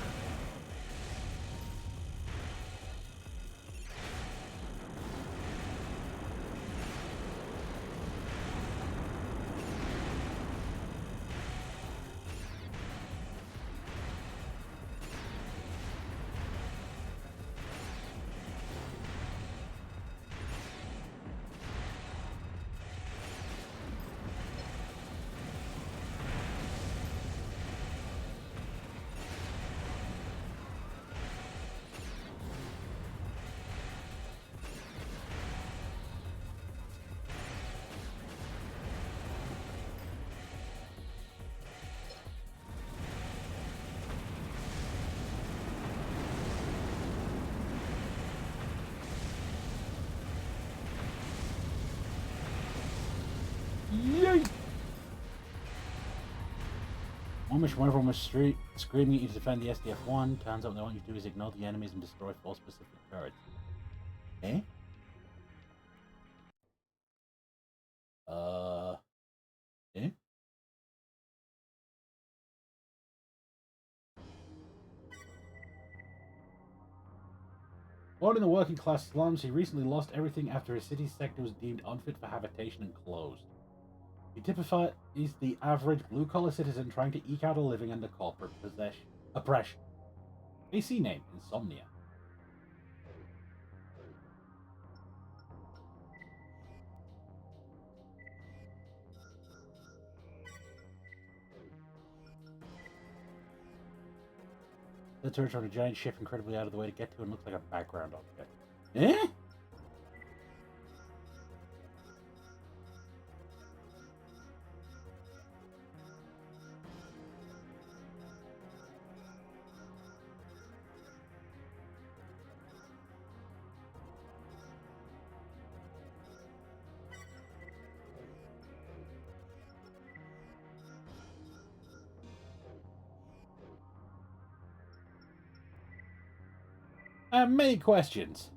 Yay! When everyone was screaming at you to defend the SDF-1, turns out what they want you to do is ignore the enemies and destroy 4 specific turrets. Eh? Eh? Born in the working class slums, he recently lost everything after his city's sector was deemed unfit for habitation and closed. He typifies the average blue-collar citizen trying to eke out a living under corporate oppression. AC name, Insomnia. The turret on a giant ship incredibly out of the way to get to and looks like a background object. Eh? I have many questions.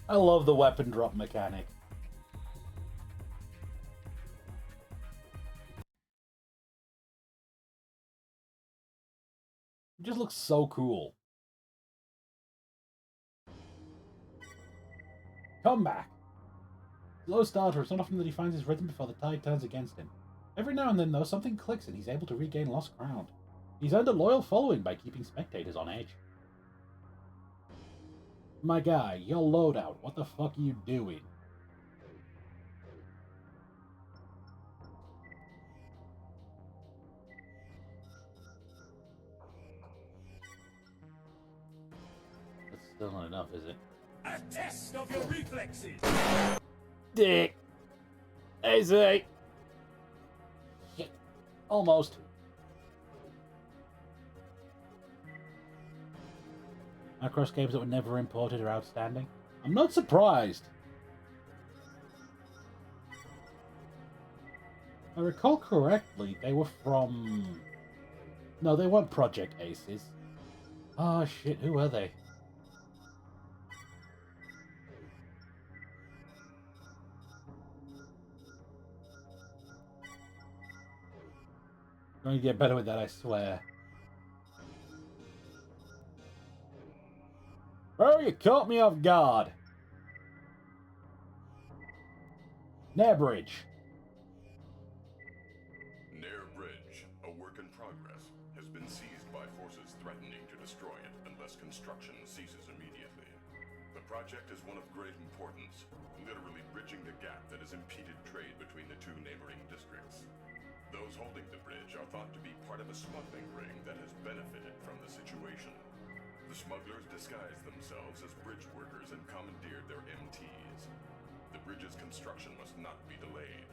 I love the weapon drop mechanic. It just looks so cool. Come back. Slow starter. It's not often that he finds his rhythm before the tide turns against him. Every now and then, though, something clicks and he's able to regain lost ground. He's earned a loyal following by keeping spectators on edge. My guy, your loadout. What the fuck are you doing? That's still not enough, is it? A test of your reflexes! Dick! Easy! Shit. Almost. Across games that were never imported are outstanding. I'm not surprised. If I recall correctly, they were from... No, they weren't Project Aces. Oh shit, who were they? I'm going to get better with that, I swear. Oh, you caught me off guard. Nair Bridge. Nair Bridge, a work in progress, has been seized by forces threatening to destroy it unless construction ceases immediately. The project is one of great importance, literally bridging the gap that has impeded trade between the two neighboring districts. Those holding the bridge are thought to be part of a smuggling ring that has benefited from the situation. The smugglers disguised themselves as bridge workers and commandeered their MTs. The bridge's construction must not be delayed.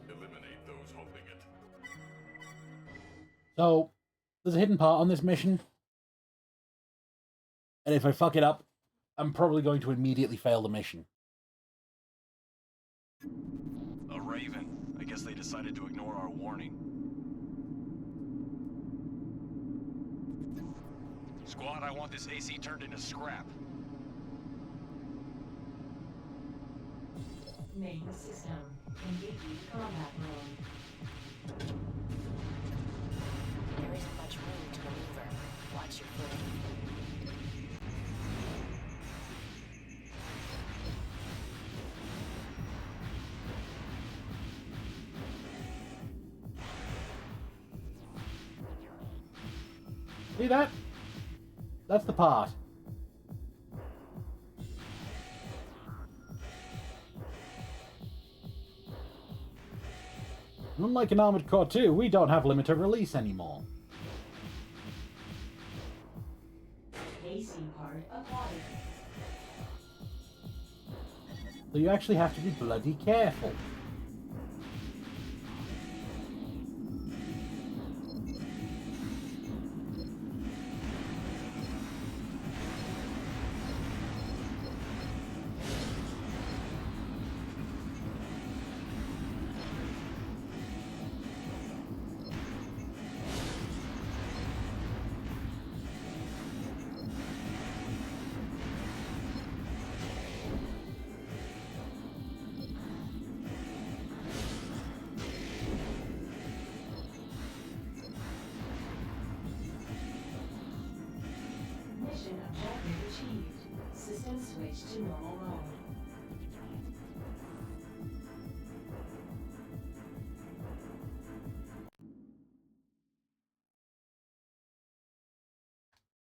Eliminate those holding it. So, there's a hidden part on this mission. And if I fuck it up, I'm probably going to immediately fail the mission. A Raven. I guess they decided to ignore our warning. Squad, I want this AC turned into scrap. Main system. Engaging combat mode. There isn't much room to maneuver. Watch your footing. See that? That's the part. Unlike in Armored Core 2, we don't have limited release anymore. AC part acquired. So you actually have to be bloody careful. Mission objective achieved. System switch to normal mode.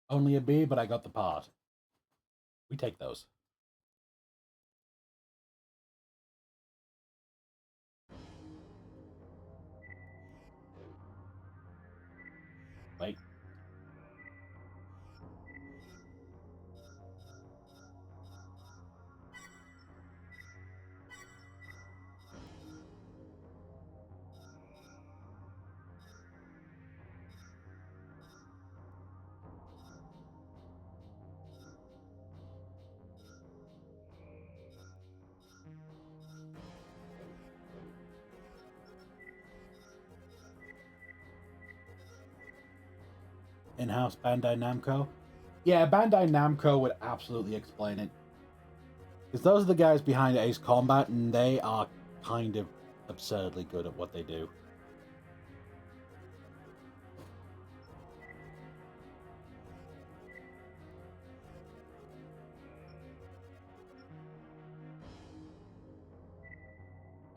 Only a B, but I got the part. We take those. Wait. In-house Bandai Namco? Yeah, Bandai Namco would absolutely explain it. Because those are the guys behind Ace Combat, and they are kind of absurdly good at what they do.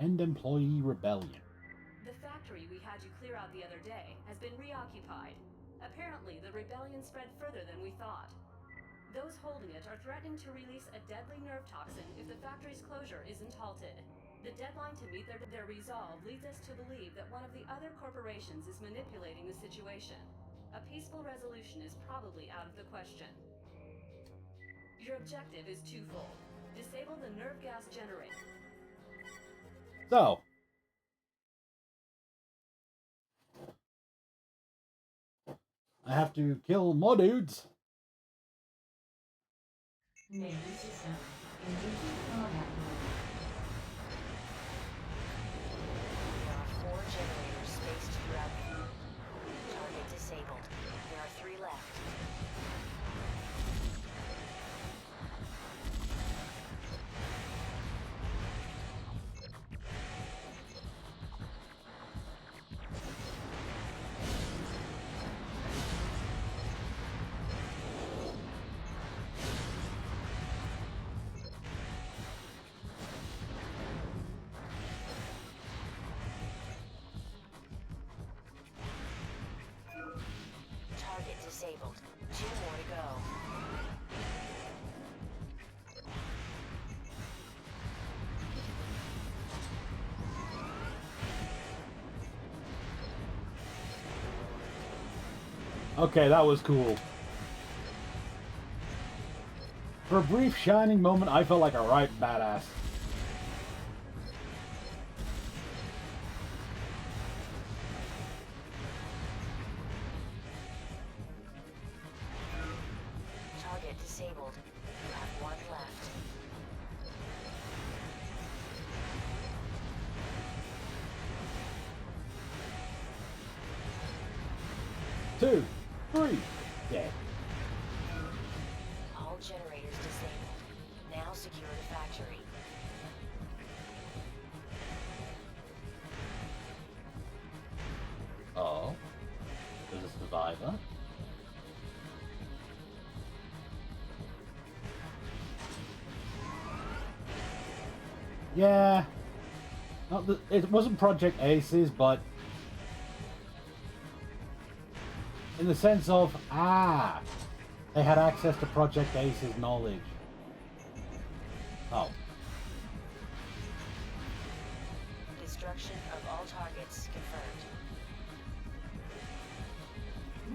End employee rebellion. The factory we had you clear out the other day has been reoccupied. Apparently, the rebellion spread further than we thought. Those holding it are threatening to release a deadly nerve toxin if the factory's closure isn't halted. The deadline to meet their resolve leads us to believe that one of the other corporations is manipulating the situation. A peaceful resolution is probably out of the question. Your objective is twofold. Disable the nerve gas generator. So, I have to kill more dudes. Main system. Engaging combat mode. There are 4 generators spaced throughout the room. Target disabled. There are 3 left. Target disabled. 2 more to go. Okay, that was cool. For a brief shining moment, I felt like a right badass. Target disabled. You have 1 left. Two, three, dead. All generators disabled. Now secure the factory. Oh, there's a survivor. Yeah, it wasn't Project Aces, but In the sense of, they had access to Project Ace's knowledge. Oh. Destruction of all targets confirmed.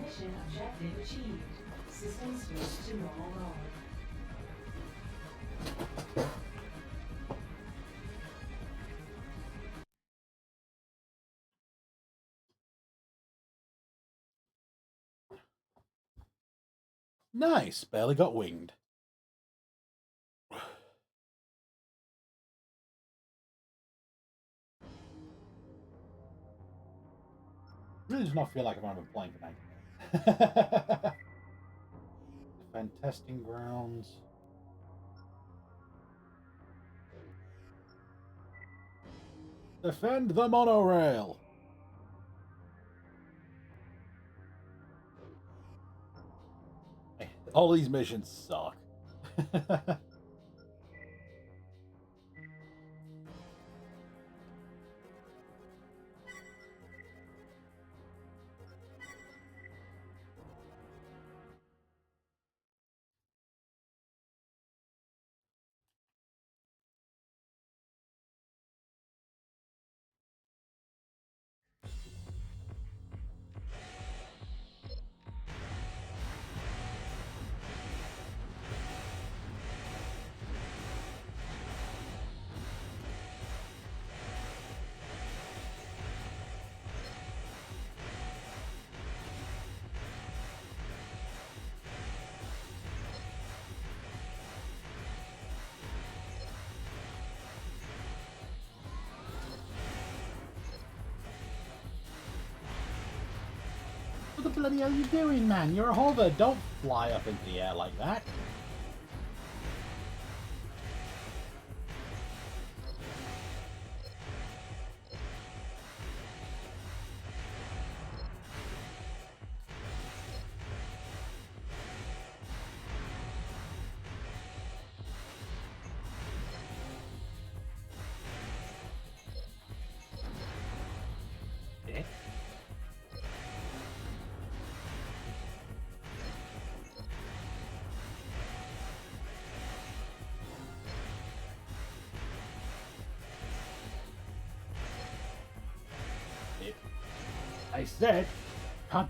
Mission objective achieved. System switch to normal role. Nice. Barely got winged. Really does not feel like I've been playing tonight. Defend testing grounds. Defend the monorail. All these missions suck. What the bloody hell are you doing, man? You're a hover. Don't fly up into the air like that. Eh? I said, can't.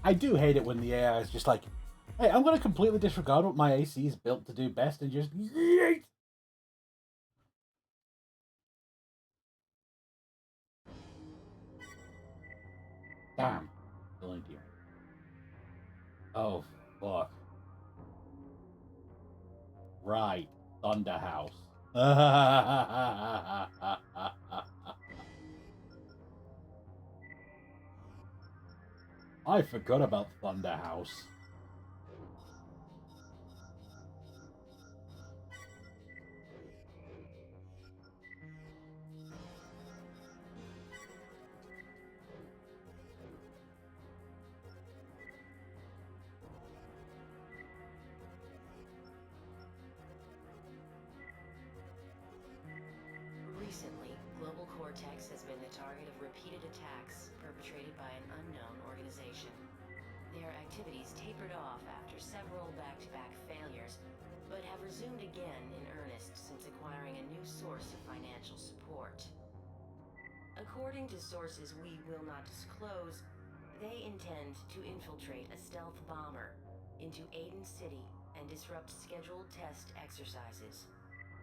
I do hate it when the AI is just like, hey, I'm going to completely disregard what my AC is built to do best and just yeet. Damn. Killing deer. Oh, fuck. Right. Thunderhouse. I forgot about Thunderhouse. Recently, Global Cortex has been the target of repeated attacks perpetrated by an unknown organization. Their activities tapered off after several back-to-back failures, but have resumed again in earnest since acquiring a new source of financial support. According to sources we will not disclose, they intend to infiltrate a stealth bomber into Aiden City and disrupt scheduled test exercises.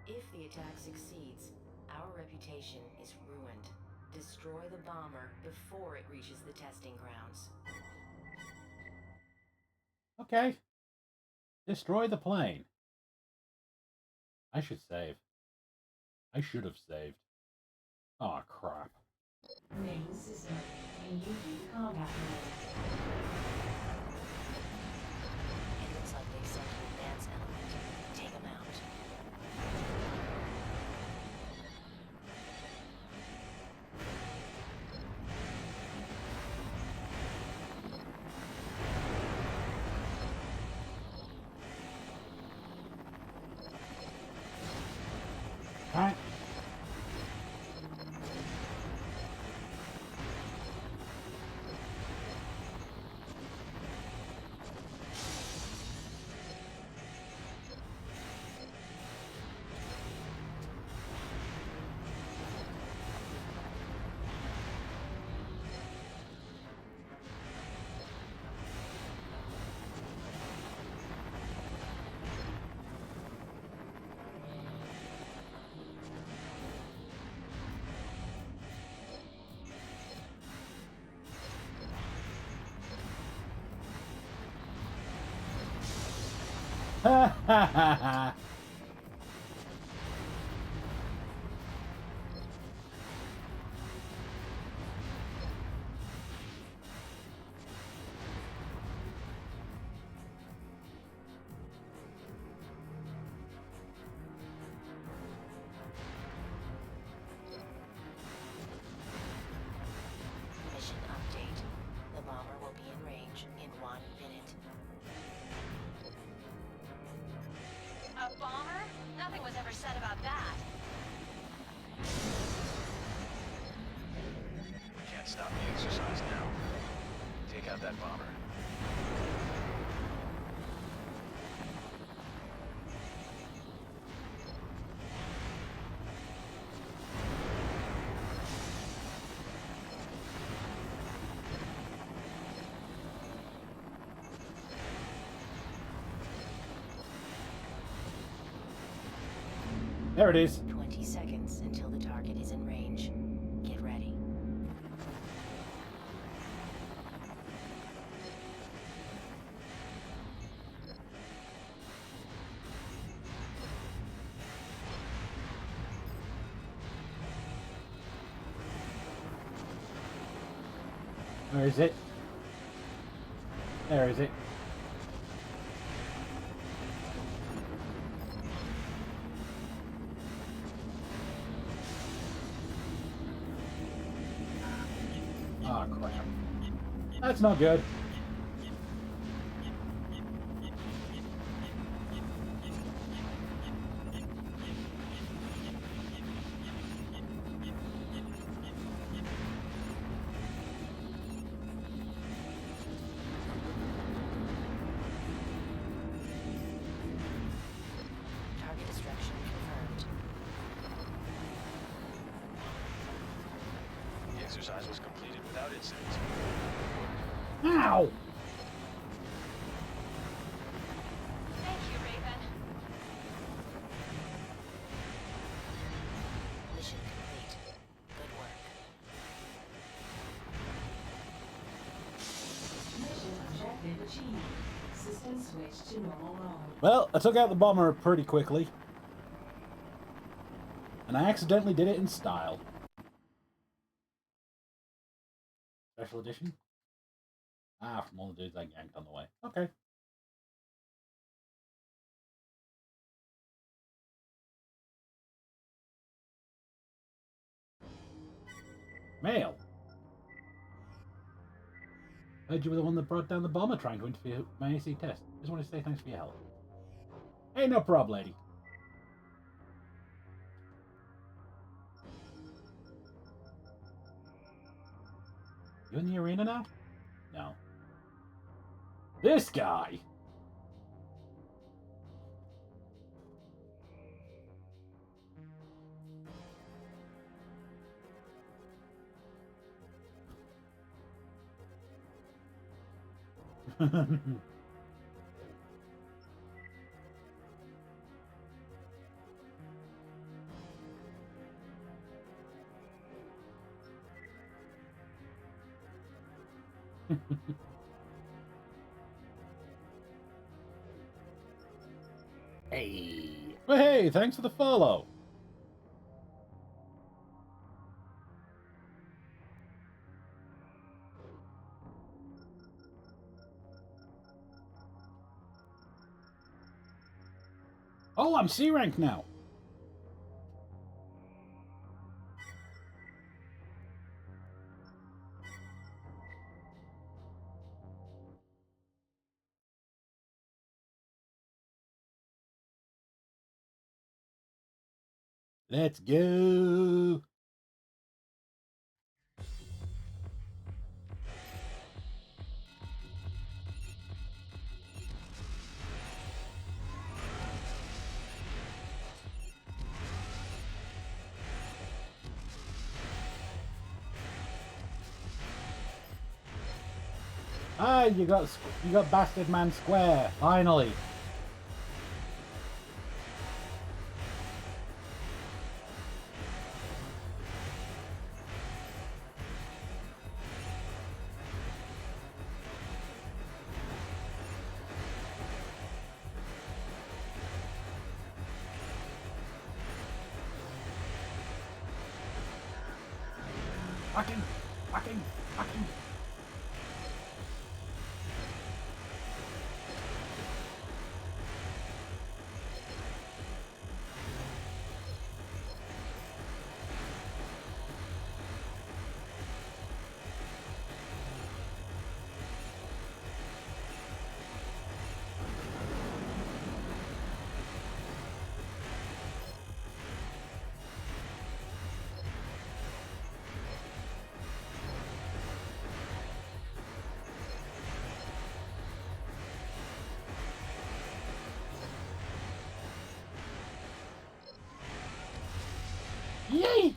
If the attack succeeds, our reputation is ruined. Destroy the bomber before it reaches the testing grounds. Okay. Destroy the plane. I should save. I should have saved. Oh, crap. Main system. Engaging combat mode. It looks like they sent an advance element. Ha ha ha ha! Mission update. The bomber will be in range in 1 minute. A bomber? Nothing was ever said about that. We can't stop the exercise now. Take out that bomber. There it is. 20 seconds until the target is in range. Get ready. Where is it? There is it. Oh crap. That's not good. Target destruction confirmed. The exercise was completed without incident. Ow! Thank you, Raven. Mission complete. Good work. Mission objective achieved. System switch to normal role. Well, I took out the bomber pretty quickly. And I accidentally did it in style. Special edition? Ah, from all the dudes I yanked on the way. Okay. Mail. Heard you were the one that brought down the bomber trying to interfere with my AC test. Just want to say thanks for your help. Hey, no prob, lady. You in the arena now? No. This guy! Hey. Well, hey, thanks for the follow. Oh, I'm C rank now. Let's go. Ah, you got Bastard Man Square, finally. Fucking. Yay!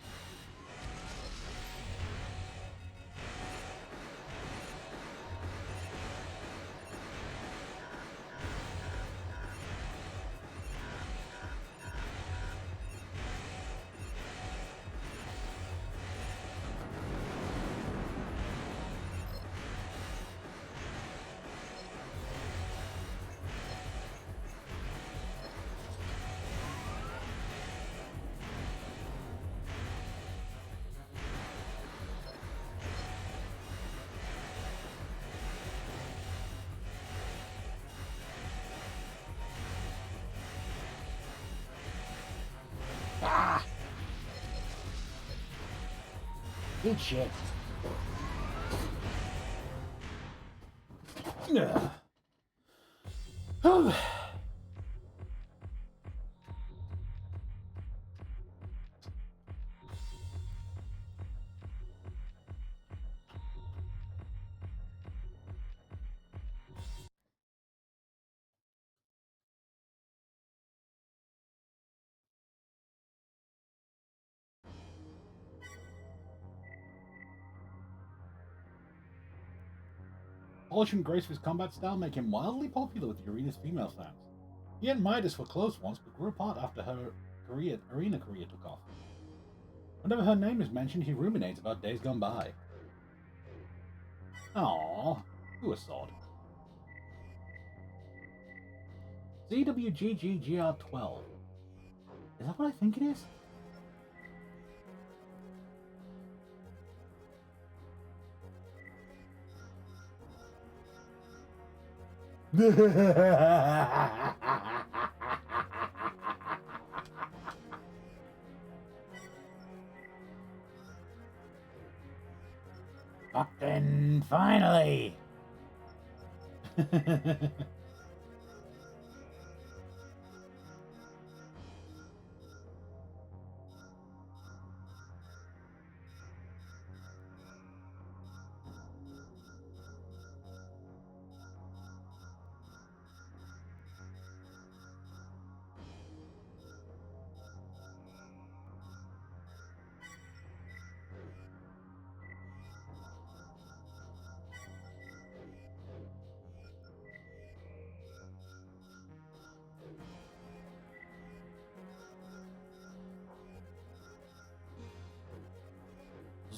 Ah! Good shit. Ugh. Polish and grace of his combat style make him wildly popular with the arena's female fans. He and Midas were close once, but grew apart after her arena career took off. Whenever her name is mentioned, he ruminates about days gone by. Aww, who a sod. ZWGGGR12. Is that what I think it is? Fucking finally!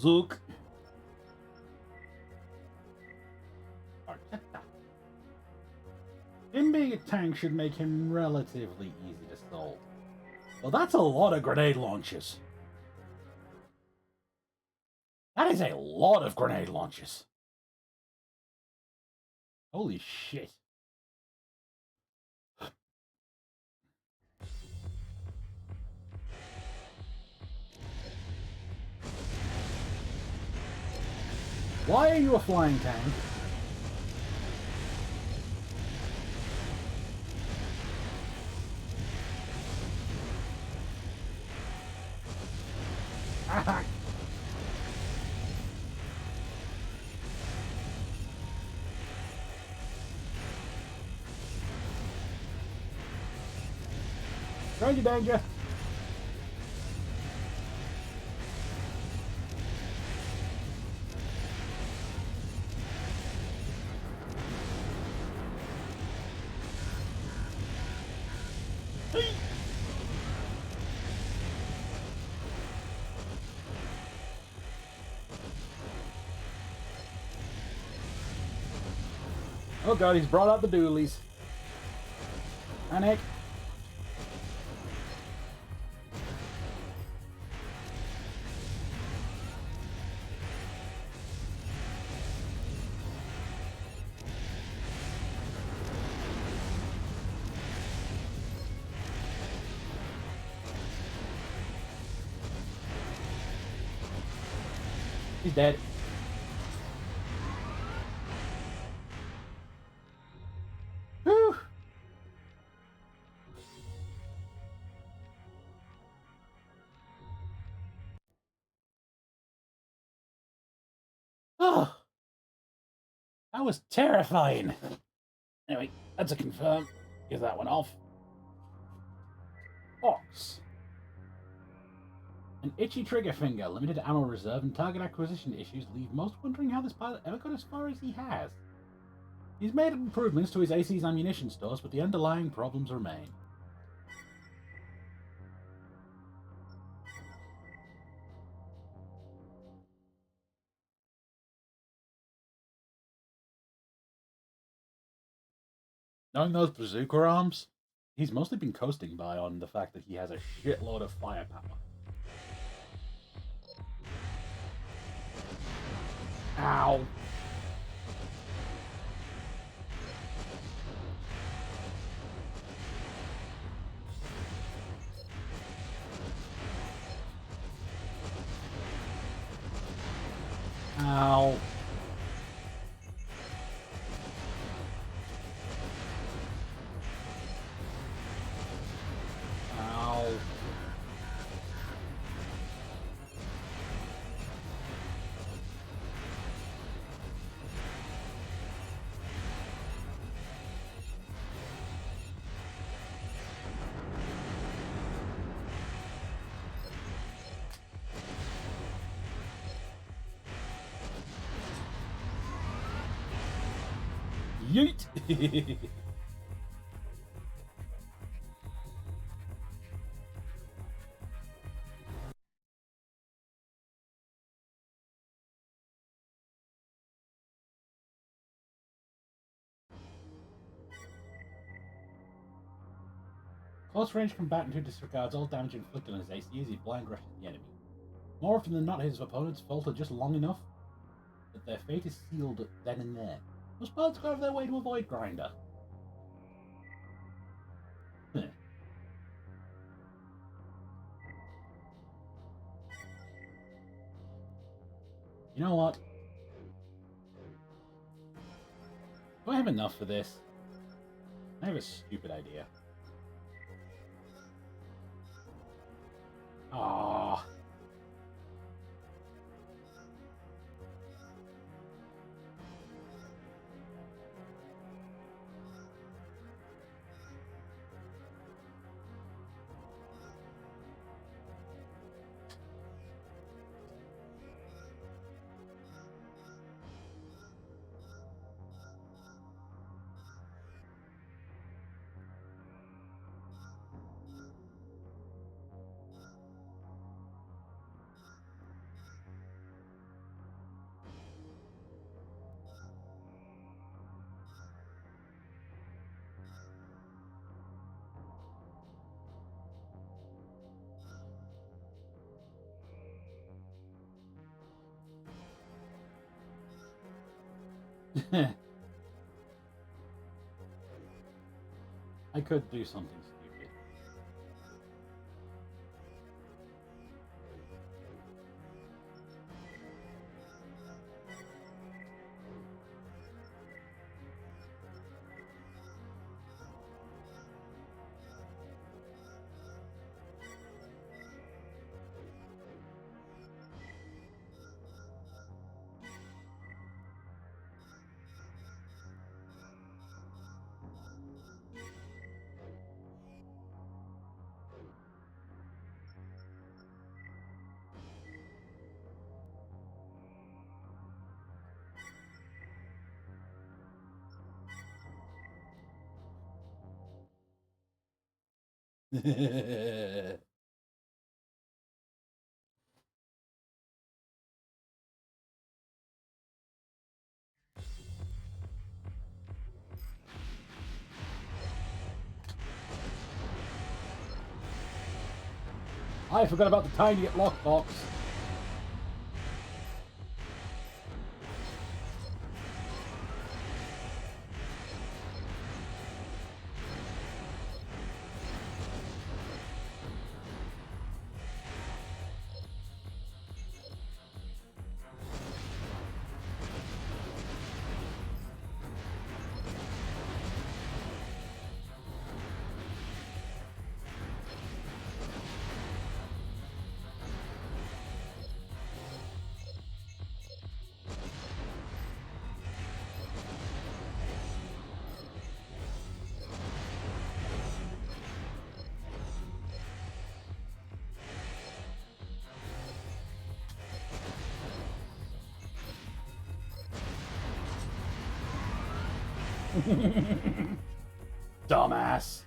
Zook. Arteta. Him being a tank should make him relatively easy to solve. Well, that's a lot of grenade launches. That is a lot of grenade launches. Holy shit. Why are you a flying tank? Ah. Danger, danger. Oh god, he's brought out the doolies. Panic. He's dead. Whew. Oh, that was terrifying. Anyway, that's a confirm. Get that one off. Ox. An itchy trigger finger, limited ammo reserve, and target acquisition issues leave most wondering how this pilot ever got as far as he has. He's made improvements to his AC's ammunition stores, but the underlying problems remain. Knowing those bazooka arms, he's mostly been coasting by on the fact that he has a shitload of firepower. Ow. Ow. Ow. Yeet! Close range combatant who disregards all damage inflicted on his AC as he blind rushes the enemy. More often than not, his opponents falter just long enough that their fate is sealed then and there. Most pilots go out of their way to avoid Grinder. Huh. You know what? Do I have enough for this? I have a stupid idea. Ah. I could do something stupid. I forgot about the tiny lockbox. Dumbass.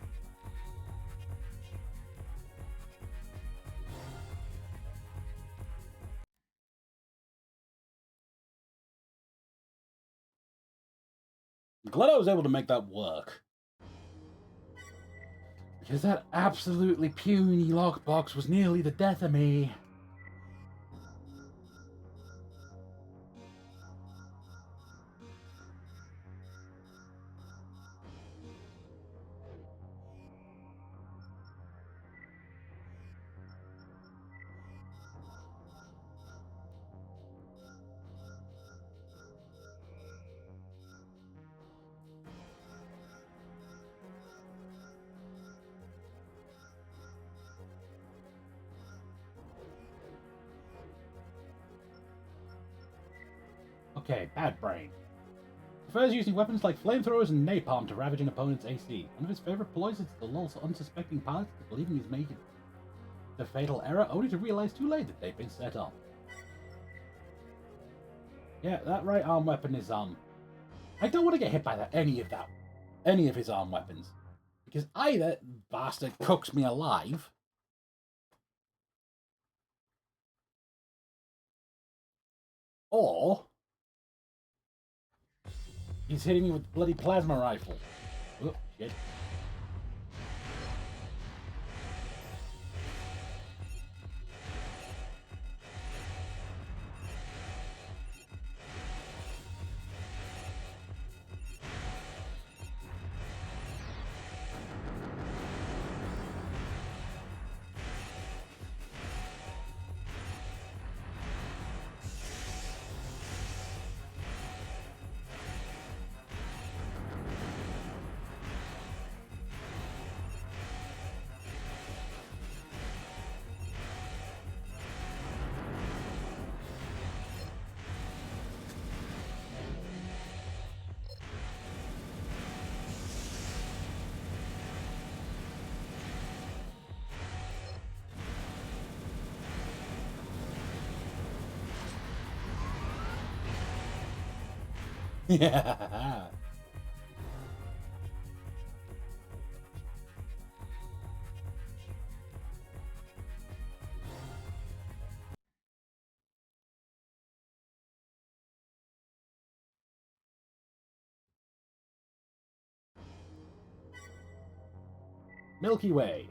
Glad I was able to make that work. Because that absolutely puny lockbox was nearly the death of me. Okay, bad brain. Prefers using weapons like flamethrowers and napalm to ravage an opponent's AC. One of his favorite ploys is to lull unsuspecting pilots into believing he's making the fatal error, only to realize too late that they've been set up. Yeah, that right arm weapon is I don't want to get hit by any of his arm weapons, because either bastard cooks me alive, or he's hitting me with the bloody plasma rifle. Oh, shit. Yeah. Milky Way.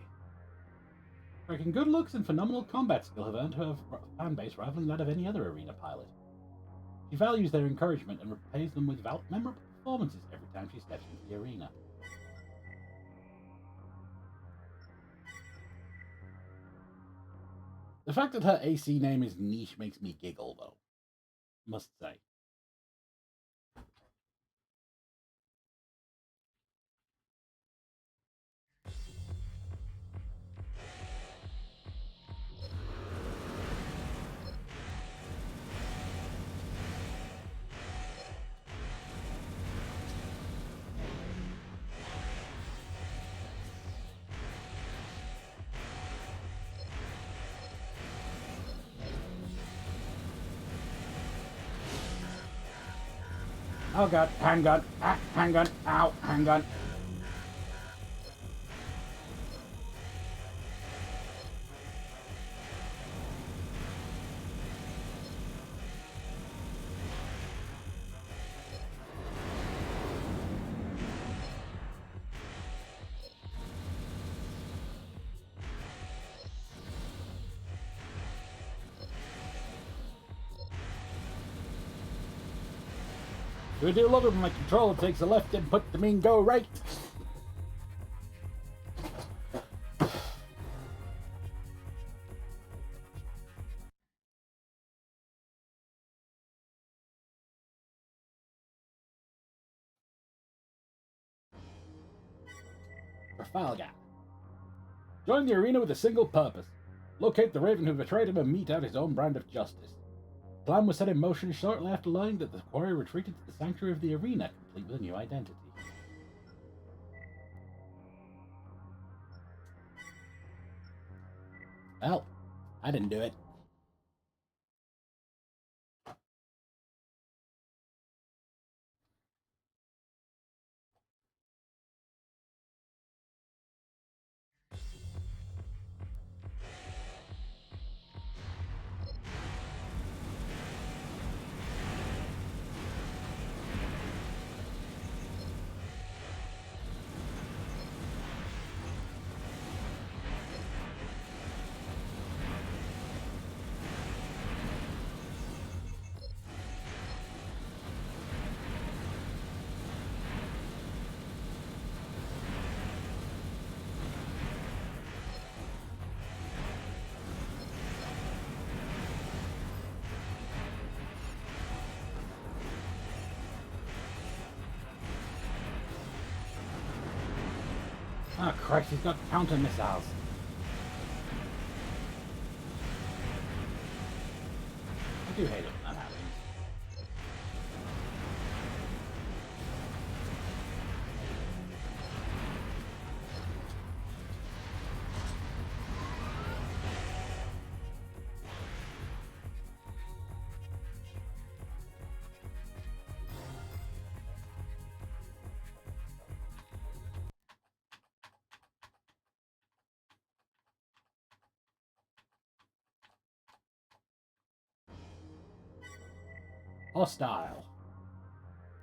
Freaking good looks and phenomenal combat skill have earned her a fan base rivaling that of any other arena pilot. She values their encouragement and repays them with memorable performances every time she steps into the arena. The fact that her AC name is Niche makes me giggle, though. Must say. Oh god, handgun, handgun, ow, handgun. I do love it when my controller takes a left and put the mean go right. Trafalgar. Join the arena with a single purpose. Locate the Raven who betrayed him and mete out his own brand of justice. The plan was set in motion shortly after learning that the quarry retreated to the sanctuary of the arena, complete with a new identity. Well, I didn't do it. Oh Christ, he's got counter missiles. I do hate it when that happens. Hostile.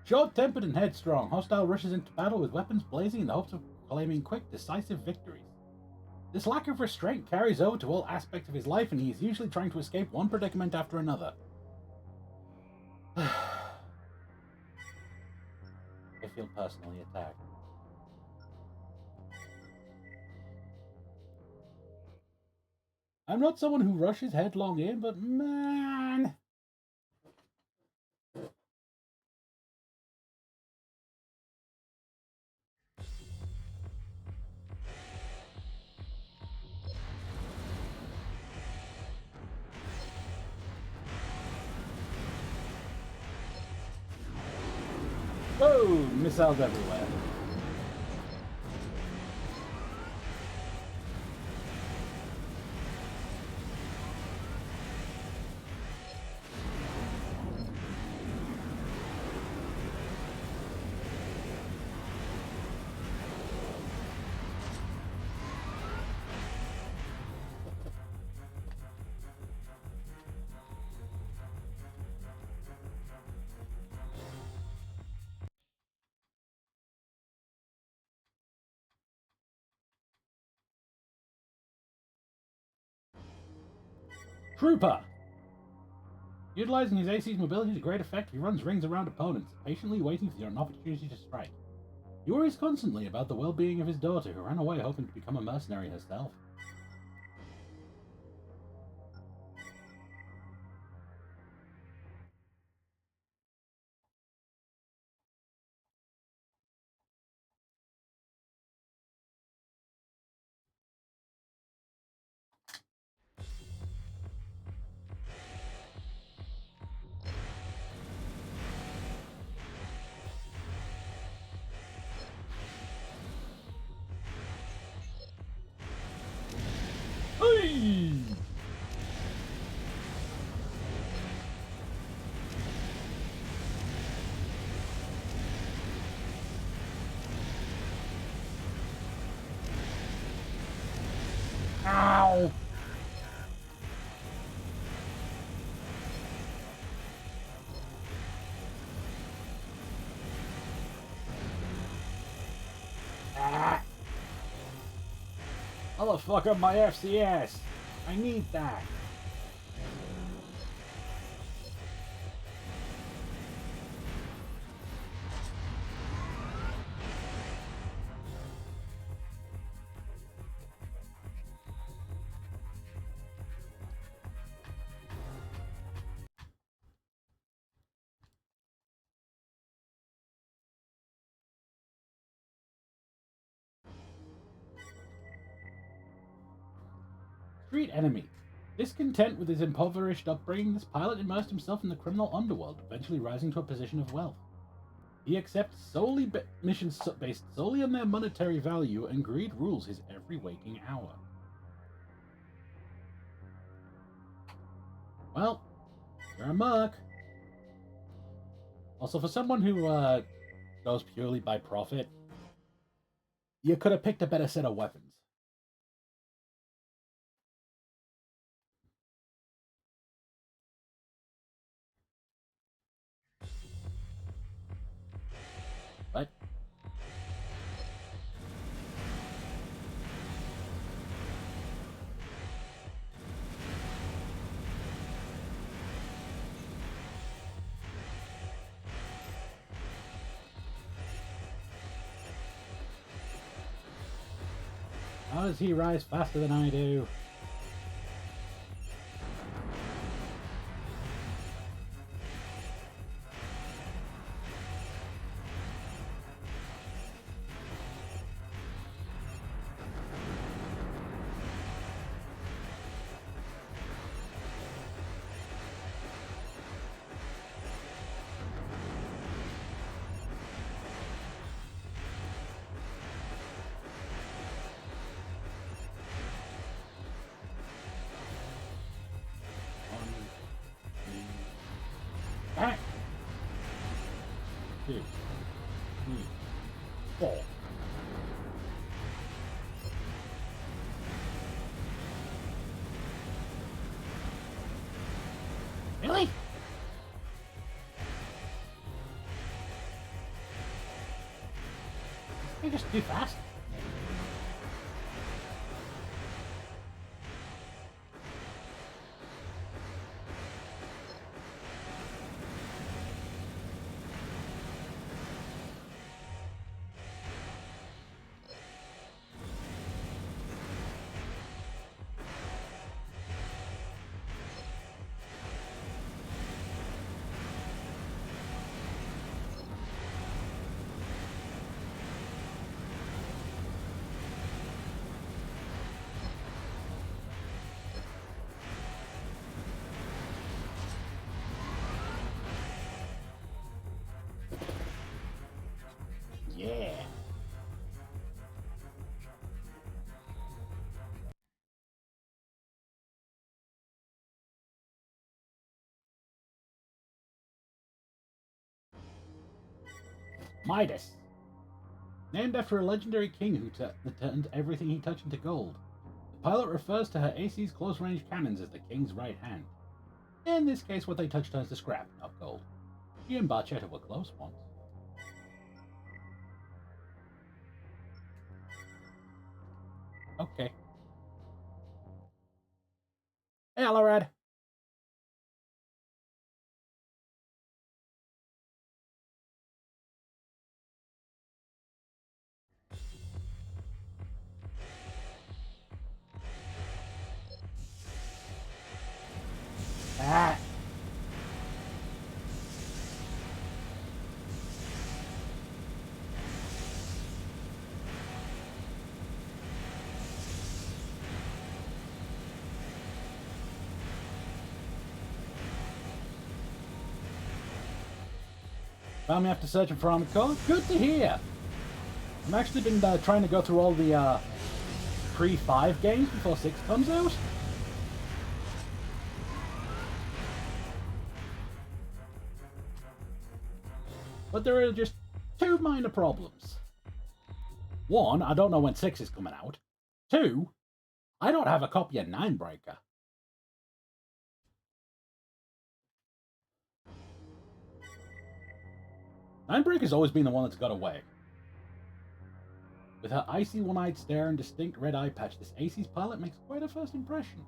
Short-tempered and headstrong, Hostile rushes into battle with weapons blazing in the hopes of claiming quick, decisive victories. This lack of restraint carries over to all aspects of his life, and he is usually trying to escape one predicament after another. I feel personally attacked. I'm not someone who rushes headlong in, but man... Whoa! Missiles everywhere. Trooper! Utilizing his AC's mobility to great effect, he runs rings around opponents, patiently waiting for an opportunity to strike. He worries constantly about the well-being of his daughter, who ran away hoping to become a mercenary herself. Hey! Ow! Ah! I'll fuck up my FCS! I need that! Street enemy. Discontent with his impoverished upbringing, this pilot immersed himself in the criminal underworld, eventually rising to a position of wealth. He accepts missions based solely on their monetary value, and greed rules his every waking hour. Well, you're a merc. Also, for someone who goes purely by profit, you could have picked a better set of weapons. But how does he rise faster than I do? 2, 3, 4. Really? You're just too fast. Yeah. Midas. Named after a legendary king who turned everything he touched into gold. The pilot refers to her AC's close-range cannons as the king's right hand. In this case, what they touch turns to scrap, not gold. She and Barchetta were close once. Okay. Hey, Alorad. Ah. Found me after searching for armored core? Good to hear! I've actually been trying to go through all the pre-5 games before 6 comes out. But there are just 2 minor problems. 1, I don't know when 6 is coming out. 2, I don't have a copy of Ninebreaker. Ninebreaker's always been the one that's got away. With her icy one-eyed stare and distinct red eye patch, this AC's pilot makes quite a first impression.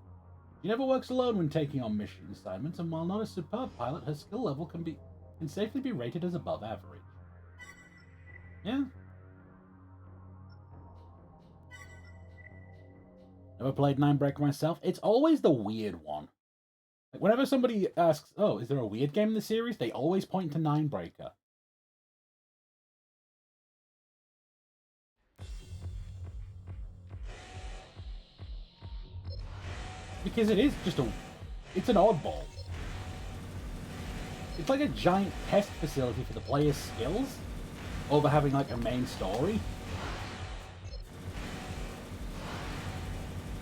She never works alone when taking on mission assignments, and while not a superb pilot, her skill level can safely be rated as above average. Yeah. Never played Ninebreaker myself. It's always the weird one. Like whenever somebody asks, oh, is there a weird game in the series? They always point to Ninebreaker. Because it is just it's an oddball. It's like a giant test facility for the player's skills over having like a main story.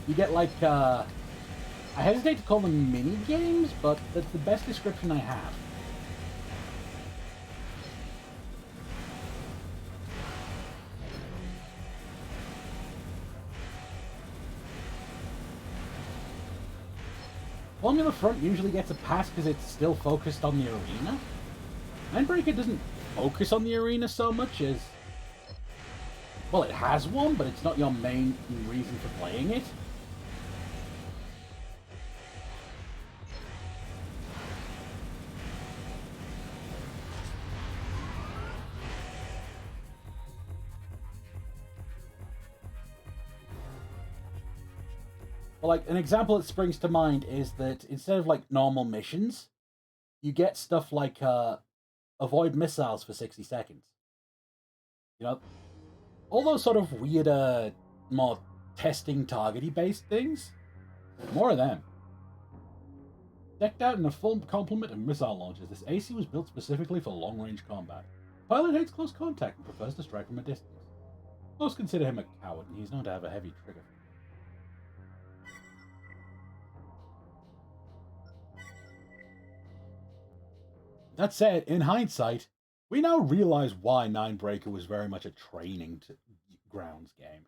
You get like, I hesitate to call them mini games, but that's the best description I have. Formula Front usually gets a pass because it's still focused on the arena. Ninebreaker doesn't focus on the arena so much as... Well, it has one, but it's not your main reason for playing it. Well, like, an example that springs to mind is that instead of, like, normal missions, you get stuff like, avoid missiles for 60 seconds. You know? All those sort of weirder, more testing, targety based things. More of them. Decked out in a full complement of missile launchers, this AC was built specifically for long-range combat. Pilot hates close contact and prefers to strike from a distance. Most consider him a coward, and he's known to have a heavy trigger. That said, in hindsight, We now realize why Ninebreaker was very much a training grounds game.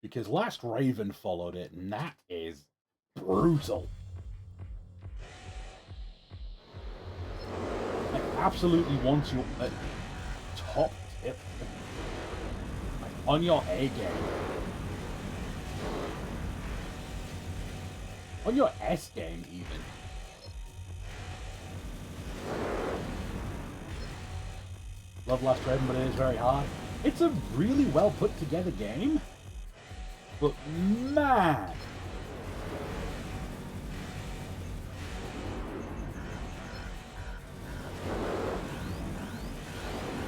Because Last Raven followed it, and that is brutal. It absolutely wants you at top tip. Like, on your A game. On your S game, even. Love Last Raven, but it is very hard. It's a really well put together game. But man,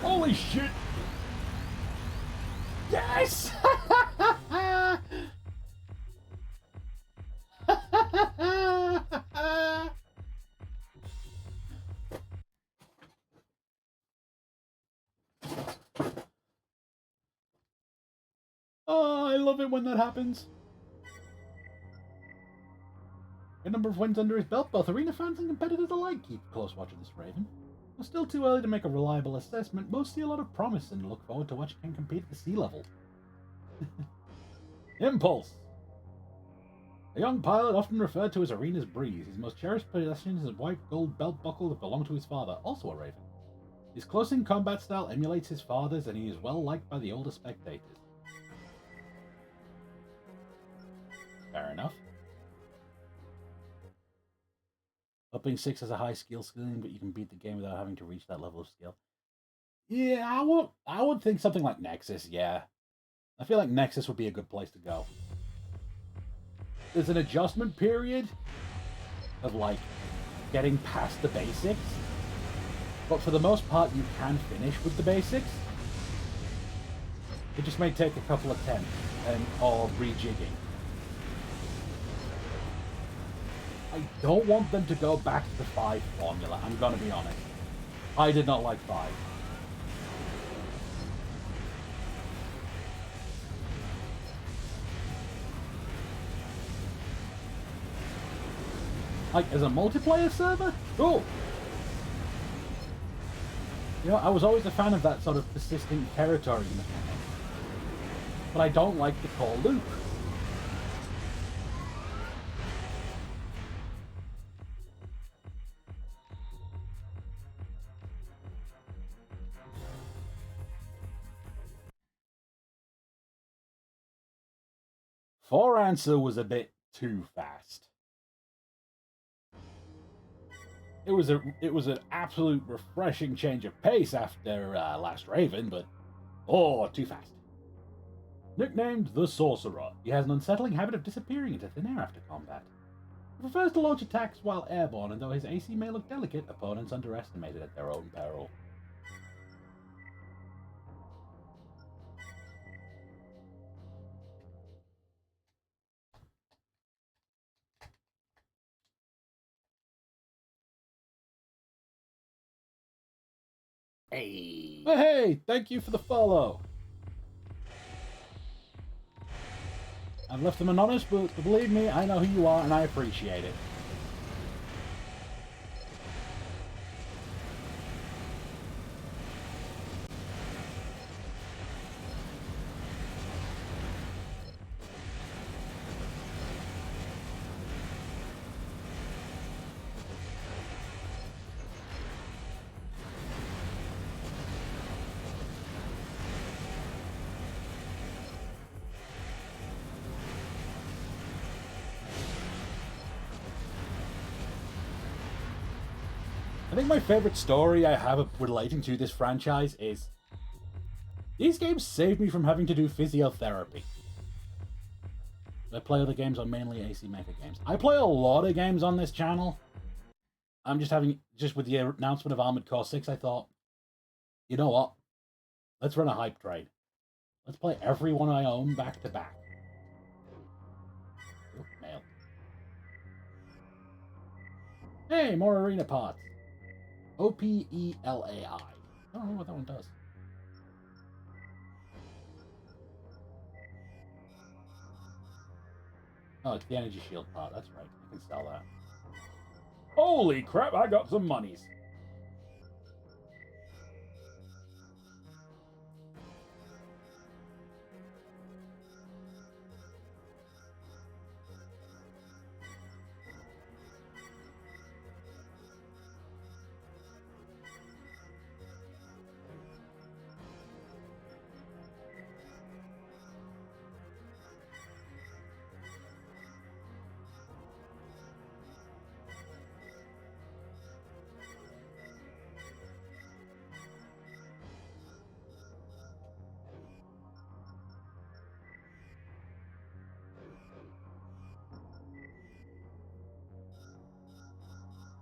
holy shit! Yes! Oh, I love it when that happens. A number of wins under his belt, both arena fans and competitors alike keep close watch of this Raven. It's still too early to make a reliable assessment. Most see a lot of promise and look forward to watching him compete at the sea level. Impulse. A young pilot often referred to as Arena's Breeze. His most cherished possession is a white gold belt buckle that belonged to his father, also a Raven. His close-in combat style emulates his father's, and he is well liked by the older spectators. Fair enough. Upping 6 has a high skill ceiling, but you can beat the game without having to reach that level of skill. Yeah, I would think something like Nexus, yeah. I feel like Nexus would be a good place to go. There's an adjustment period of, like, getting past the basics. But for the most part, you can finish with the basics. It just may take a couple attempts or rejigging. I don't want them to go back to the 5 formula, I'm gonna be honest. I did not like 5. Like, as a multiplayer server? Cool! You know, I was always a fan of that sort of persistent territory mechanic. But I don't like the core loop. Answer was a bit too fast. It was an absolute refreshing change of pace after Last Raven, but too fast. Nicknamed the Sorcerer, he has an unsettling habit of disappearing into thin air after combat. He prefers to launch attacks while airborne, and though his AC may look delicate, opponents underestimate it at their own peril. Hey, thank you for the follow. I've left them anonymous, but believe me, I know who you are and I appreciate it. I think my favorite story I have relating to this franchise is these games saved me from having to do physiotherapy. I play other games on mainly AC Mecha games. I play a lot of games on this channel. I'm just with the announcement of Armored Core 6, I thought, you know what? Let's run a hype trade. Let's play every one I own back to back. Oh, mail. Hey, more arena parts. OPELAI. I don't know what that one does. Oh, it's the energy shield part. That's right. I can sell that. Holy crap, I got some monies.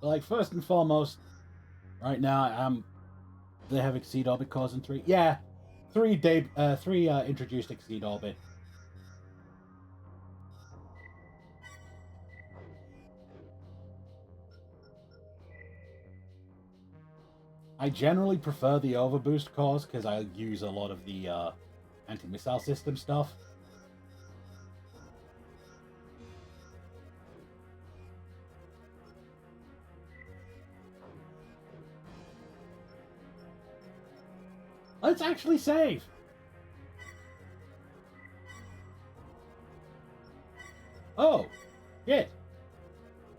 Like, first and foremost, right now, they have Exceed Orbit cores in 3. Yeah, 3 introduced Exceed Orbit. I generally prefer the Overboost cores because I use a lot of the anti-missile system stuff. Let's actually save! Oh, shit.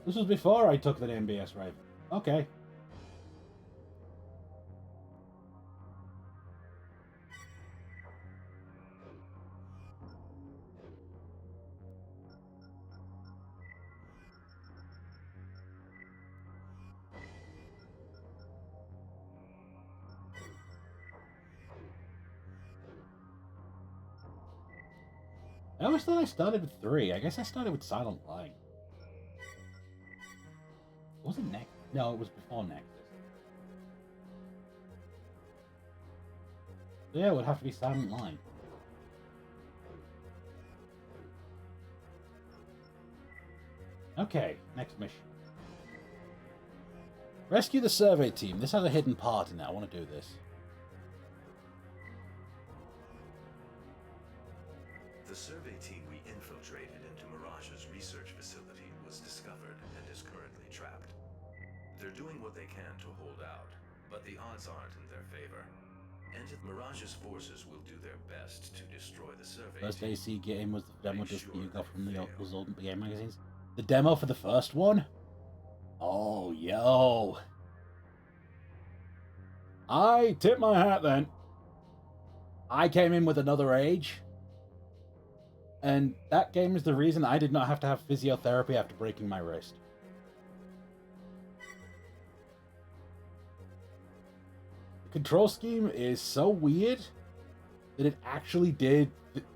This was before I took the name BSRaven. Okay. I always thought I started with 3. I guess I started with Silent Light. Was it Nexus? No, it was before Nexus. So yeah, it would have to be Silent Light. Okay, next mission. Rescue the survey team. This has a hidden part in it. I want to do this. The survey team we infiltrated into Mirage's research facility was discovered and is currently trapped. They're doing what they can to hold out, but the odds aren't in their favor. And Mirage's forces will do their best to destroy the survey First team. AC game was the demo Make disc sure you got from they the fail. old game magazines. The demo for the first one? Oh, yo. I tip my hat then. I came in with Another Age. And that game is the reason I did not have to have physiotherapy after breaking my wrist. The control scheme is so weird that it actually did.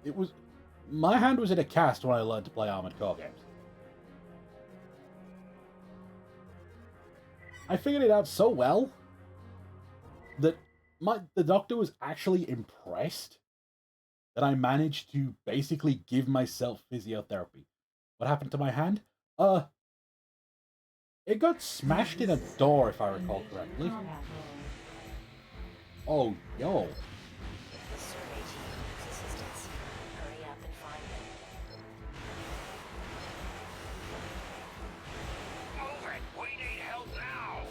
It was. My hand was in a cast when I learned to play Armored Core games. I figured it out so well that the doctor was actually impressed that I managed to basically give myself physiotherapy. What happened to my hand? It got smashed in a door, if I recall correctly. Oh, yo. The survey team needs assistance. Hurry up and find them. Move it! We need help now!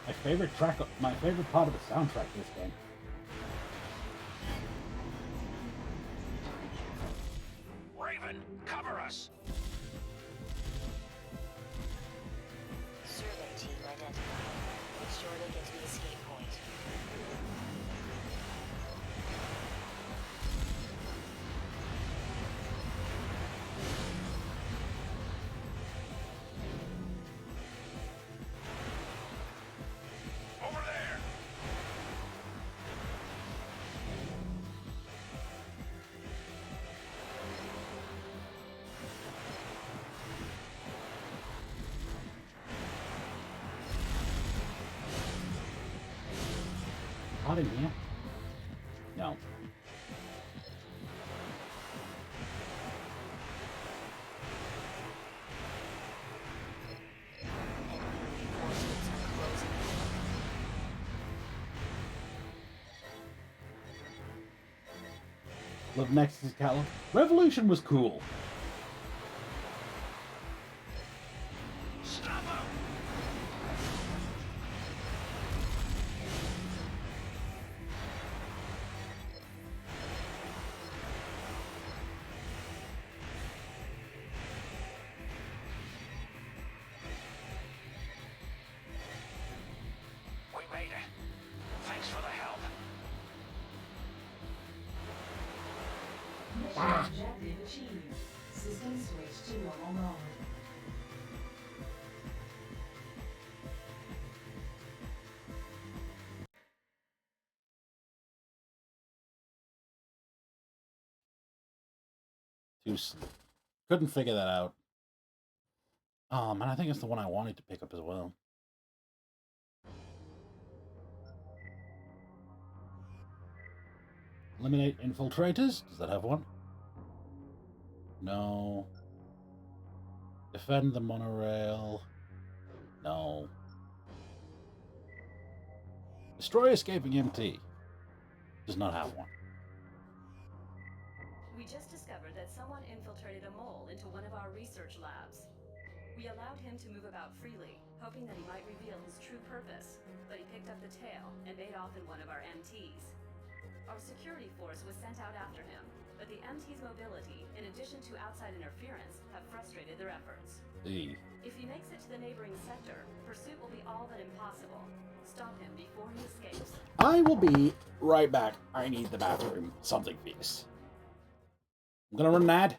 My favorite part of the soundtrack this game. Raven, cover us! Survey team identified. Make sure they get to the escape point. Over there! Hot in here? No. Reinforcements are closing in. Love Nexus catalog. Revolution was cool. Stop him! We made it. Thanks for the help. Mission objective achieved. System switch to normal mode. Too slow. Couldn't figure that out. Oh man, I think it's the one I wanted to pick up as well. Eliminate infiltrators. Does that have one? No. Defend the monorail. No. Destroy escaping MT. Does not have one. We just discovered that someone infiltrated a mole into one of our research labs. We allowed him to move about freely, hoping that he might reveal his true purpose, but he picked up the tail and made off in one of our MTs. Our security force was sent out after him, but the MT's mobility, in addition to outside interference, have frustrated their efforts. If he makes it to the neighboring sector, pursuit will be all but impossible. Stop him before he escapes. I will be right back. I need the bathroom. Something fierce. I'm gonna run mad.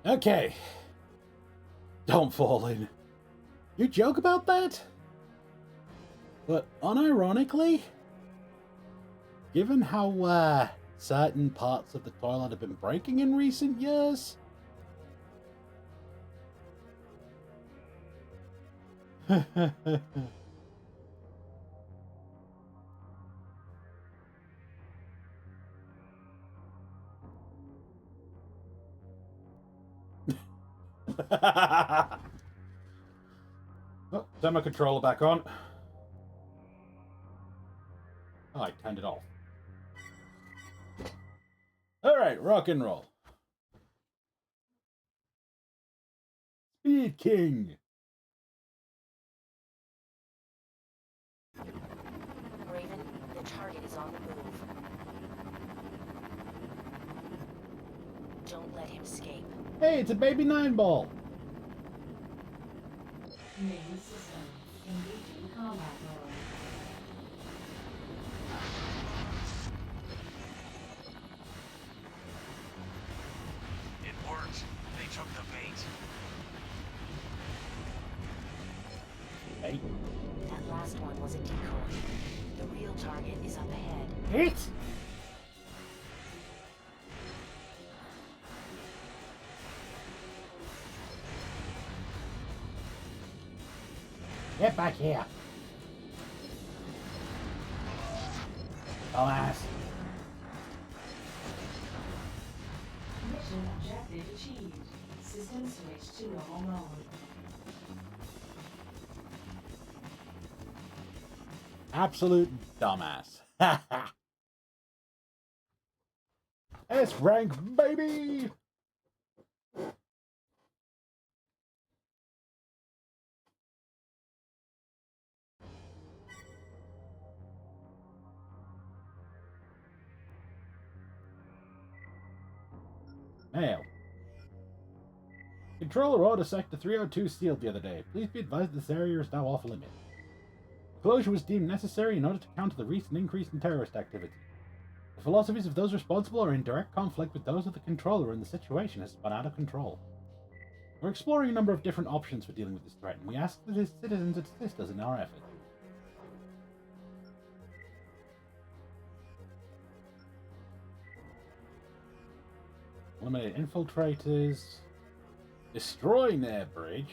Okay. Don't fall in. You joke about that? But unironically, given how certain parts of the toilet have been breaking in recent years, Oh, turn my controller back on. Oh, I turned it off. Alright, rock and roll. Speed King. Raven, the target is on the move. Don't let him escape. Hey, it's a baby 9-ball. Main system. Engaging combat mode. It worked. They took the bait. Hey. That last one was a decoy. The real target is up ahead. It. Get back here. Dumbass. Mission objective achieved. System switch to normal mode. Absolute dumbass. S rank, baby! Mail. Controller order Sector 302 sealed the other day. Please be advised this area is now off limit. Closure was deemed necessary in order to counter the recent increase in terrorist activity. The philosophies of those responsible are in direct conflict with those of the controller, and the situation has spun out of control. We're exploring a number of different options for dealing with this threat, and we ask that his citizens assist us in our efforts. Eliminate infiltrators. Destroying their bridge.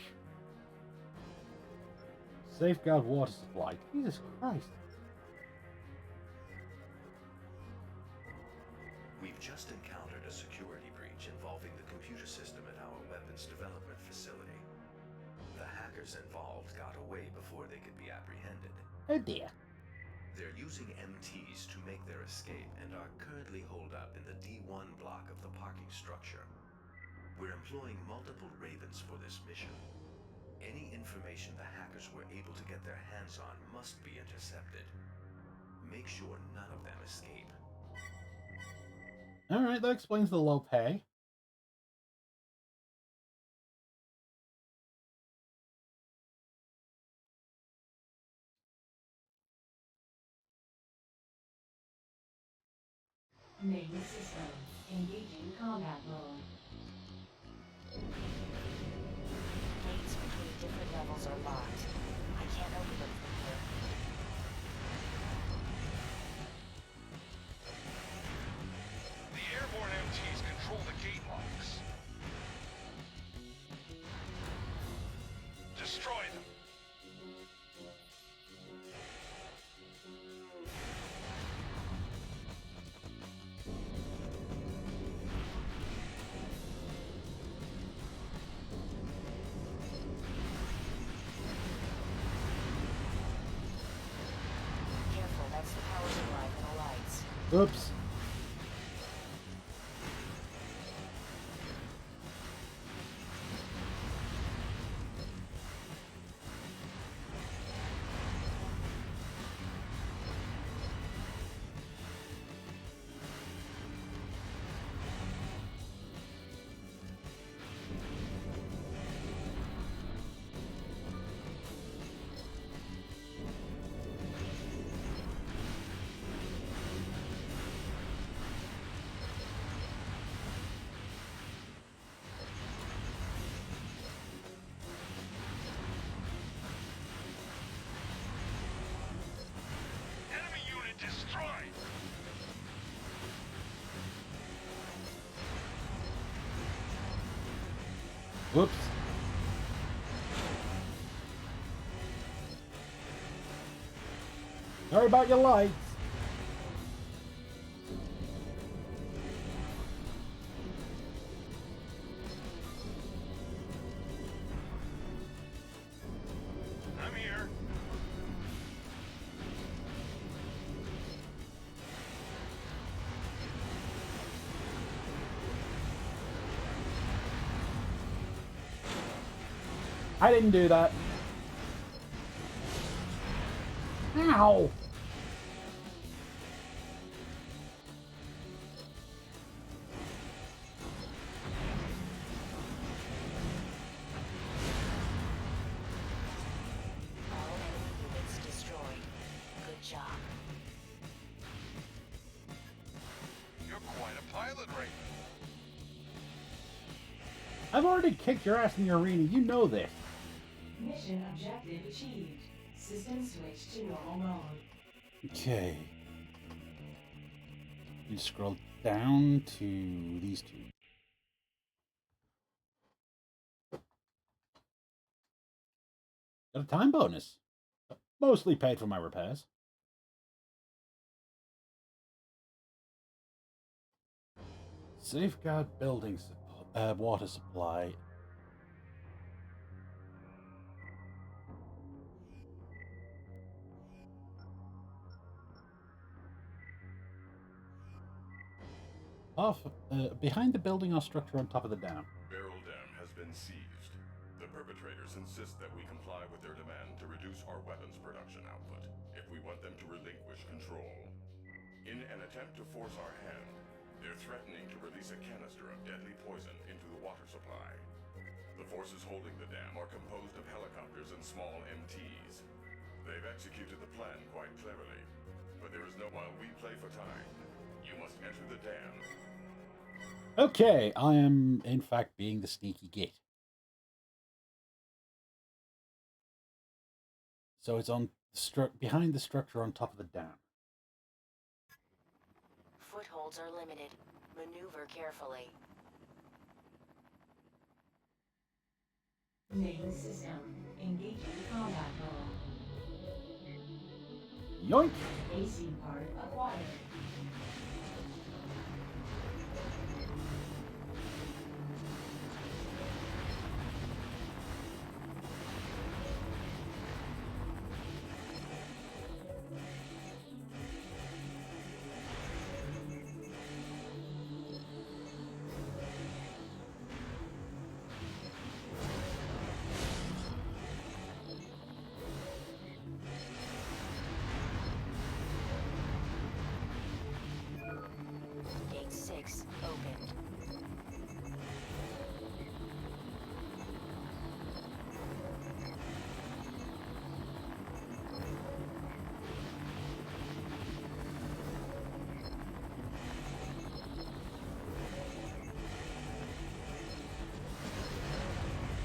Safeguard water supply. Jesus Christ. We've just encountered a security breach involving the computer system at our weapons development facility. The hackers involved got away before they could be apprehended. Oh dear. They're using MTs to make their escape and are currently holed up in the D1 block of the parking structure. We're employing multiple Ravens for this mission. Any information the hackers were able to get their hands on must be intercepted. Make sure none of them escape. Alright, that explains the low pay. Main system. Engaging combat mode. Gates between different levels are locked. I can't open them from here. The airborne MTs control the gate locks. Destroy them. Careful, that's the power supply for the lights. Oops. Enemy unit destroyed. Whoops. Sorry about your lights. I didn't do that. Ow! All enemy units destroyed. Good job. You're quite a pilot, Raven. I've already kicked your ass in the arena. You know this. Mission objective achieved. System switch to normal mode. Okay. You scroll down to these two. Got a time bonus. Mostly paid for my repairs. Safeguard building water supply. Behind the building or structure on top of the dam. Barrel Dam has been seized. The perpetrators insist that we comply with their demand to reduce our weapons production output if we want them to relinquish control. In an attempt to force our hand, they're threatening to release a canister of deadly poison into the water supply. The forces holding the dam are composed of helicopters and small MTs. They've executed the plan quite cleverly, but there is no while we play for time. You must enter the dam. Okay, I am in fact being the sneaky git. So it's on behind the structure on top of the dam. Footholds are limited. Maneuver carefully. Main system. Engaging combat mode. Yoink! AC part acquired. Gate 6 opened.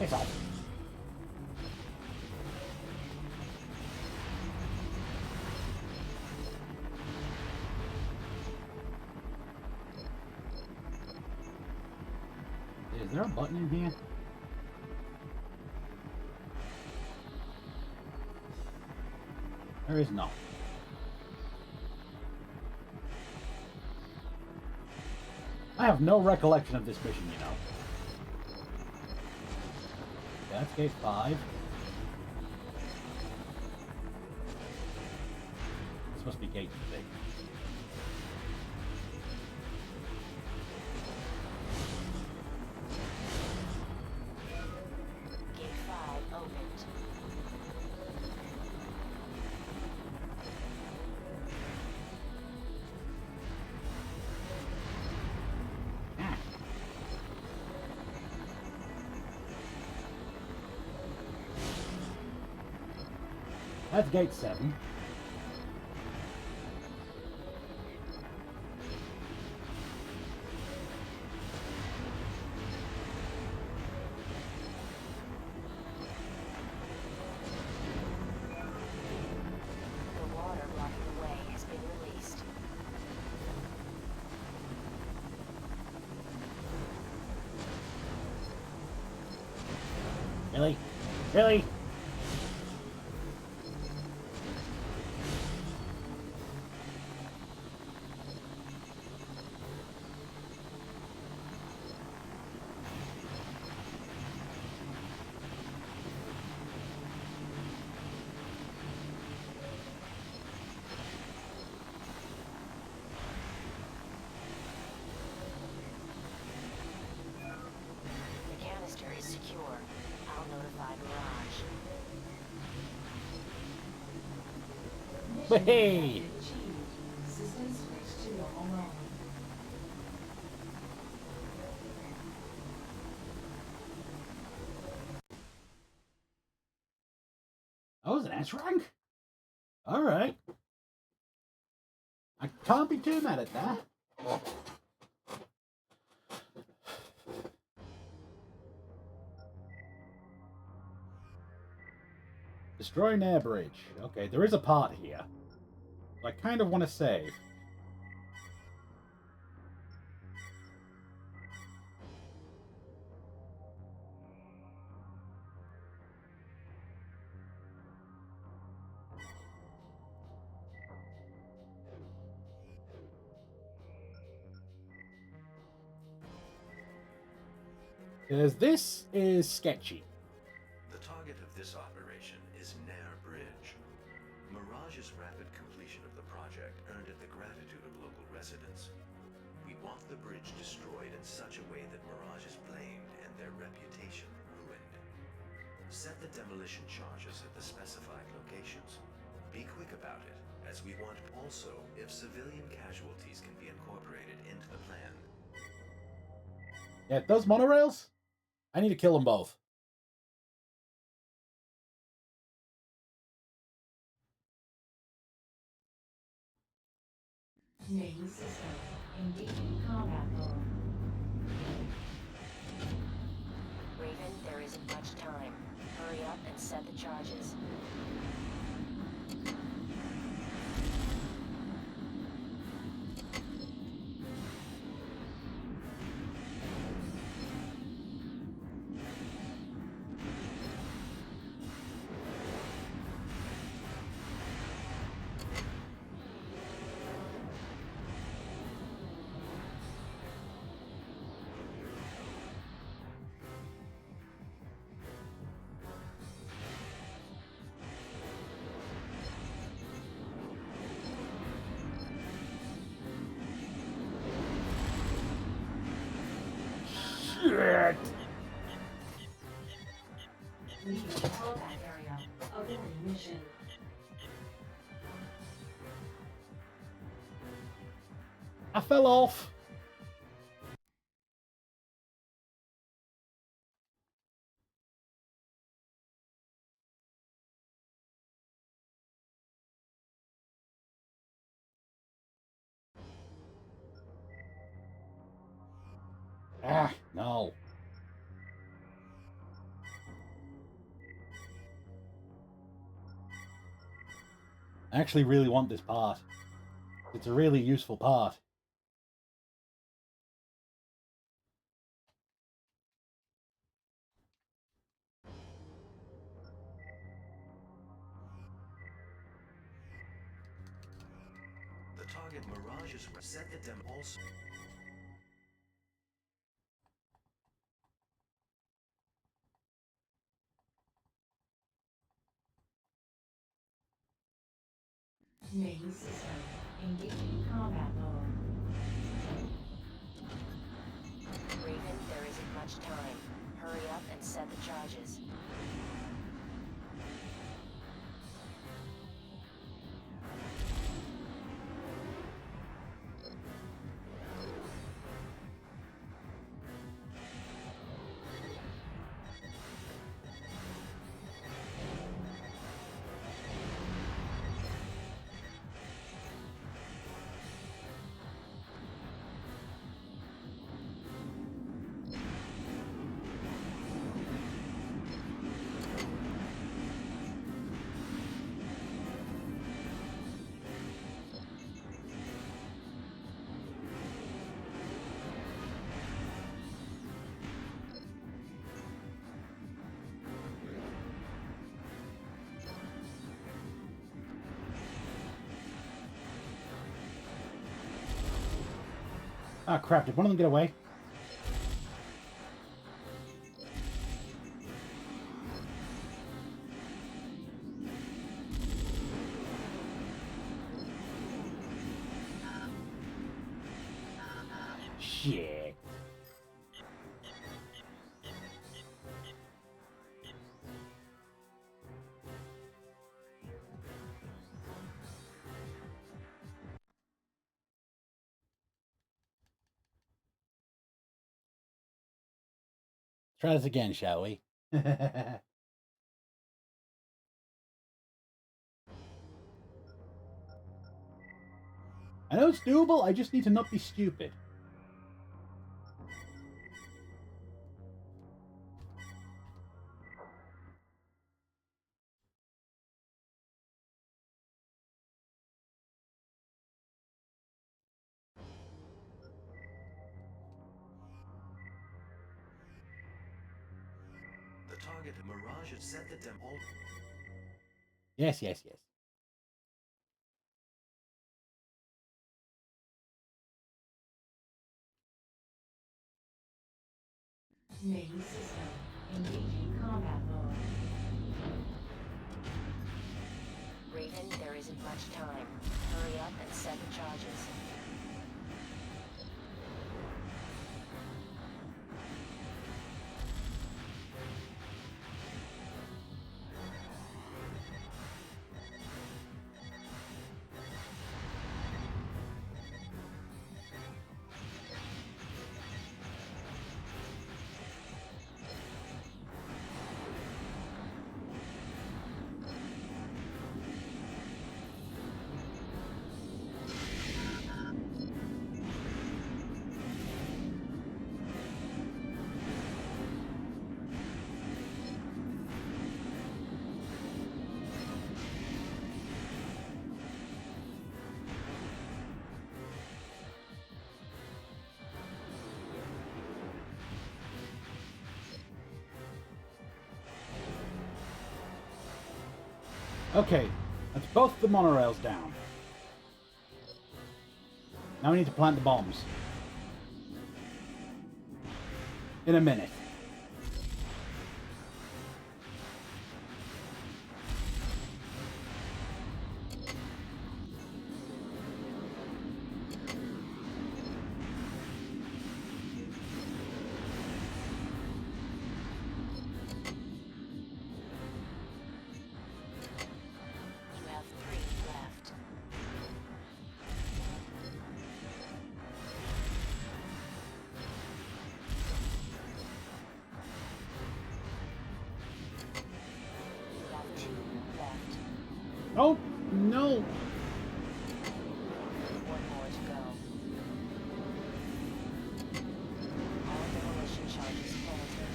It's off. Is there a button in here? There is not. I have no recollection of this mission, you know. That's gate 5. This must be gate 6. Gate 5 opened. Ah. That's gate 7. The water blocking the way has been released. Really? Really? The canister is secure. I'll notify Mirage. Hey! Achieved. System switch to normal mode. Oh, it's an S rank? Alright. I can't be too mad at that. Destroy an air bridge. Okay, there is a part here. I kind of want to save. Because this is sketchy. The target of this operation is Nair Bridge. Mirage's rapid completion of the project earned it the gratitude of local residents. We want the bridge destroyed in such a way that Mirage is blamed and their reputation ruined. Set the demolition charges at the specified locations. Be quick about it, as we want also if civilian casualties can be incorporated into the plan. Yeah, those monorails? I need to kill them both. Main system. Engaging combat mode. Raven, there isn't much time. Hurry up and set the charges. Shit! Leaving combat area. Avoid mission. I fell off. Ah, no. I actually really want this part. It's a really useful part. The target Mirage is set the dem also. Main system. Engaging combat mode. Raven, there isn't much time. Hurry up and set the charges. Ah, crap. Did one of them get away? Shit. Try this again, shall we? I know it's doable, I just need to not be stupid. The target Mirage has set the demo. Yes, yes, yes. Main system. Engaging combat mode. Raven, there isn't much time. Hurry up and set the charges. Okay, that's both the monorails down. Now we need to plant the bombs. In a minute. You have 3 left. You have 2 left. Oh, no! 1 more to go. All demolition charges planted.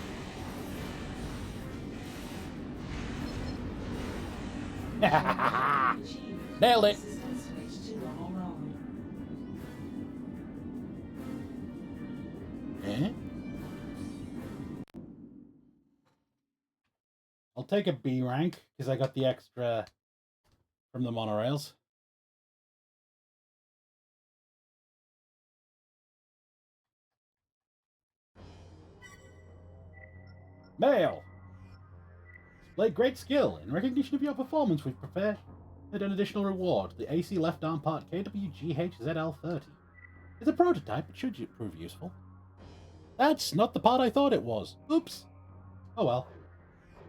Achieved. Nailed it! System switch to normal mode. Eh? I'll take a B rank, because I got the extra from the monorails. Mail! Displayed great skill. In recognition of your performance, we've prepared an additional reward. The AC left arm part KWGHZL30. It's a prototype, but should prove useful. That's not the part I thought it was. Oops. Oh well.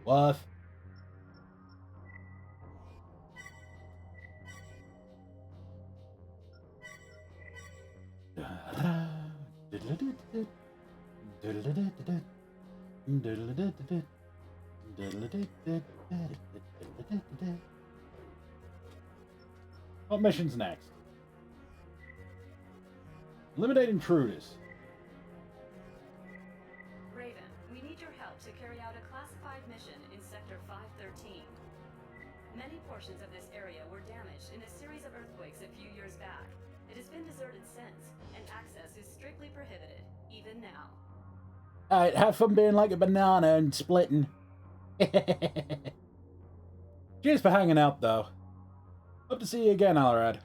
Worth. What mission's next? Eliminate intruders. Raven, we need your help to carry out a classified mission in Sector 513. Many portions of this area were damaged in a series of earthquakes a few years back. It has been deserted since, and access is strictly prohibited, even now. Alright, have fun being like a banana and splitting. Cheers for hanging out, though. Hope to see you again, Alrad.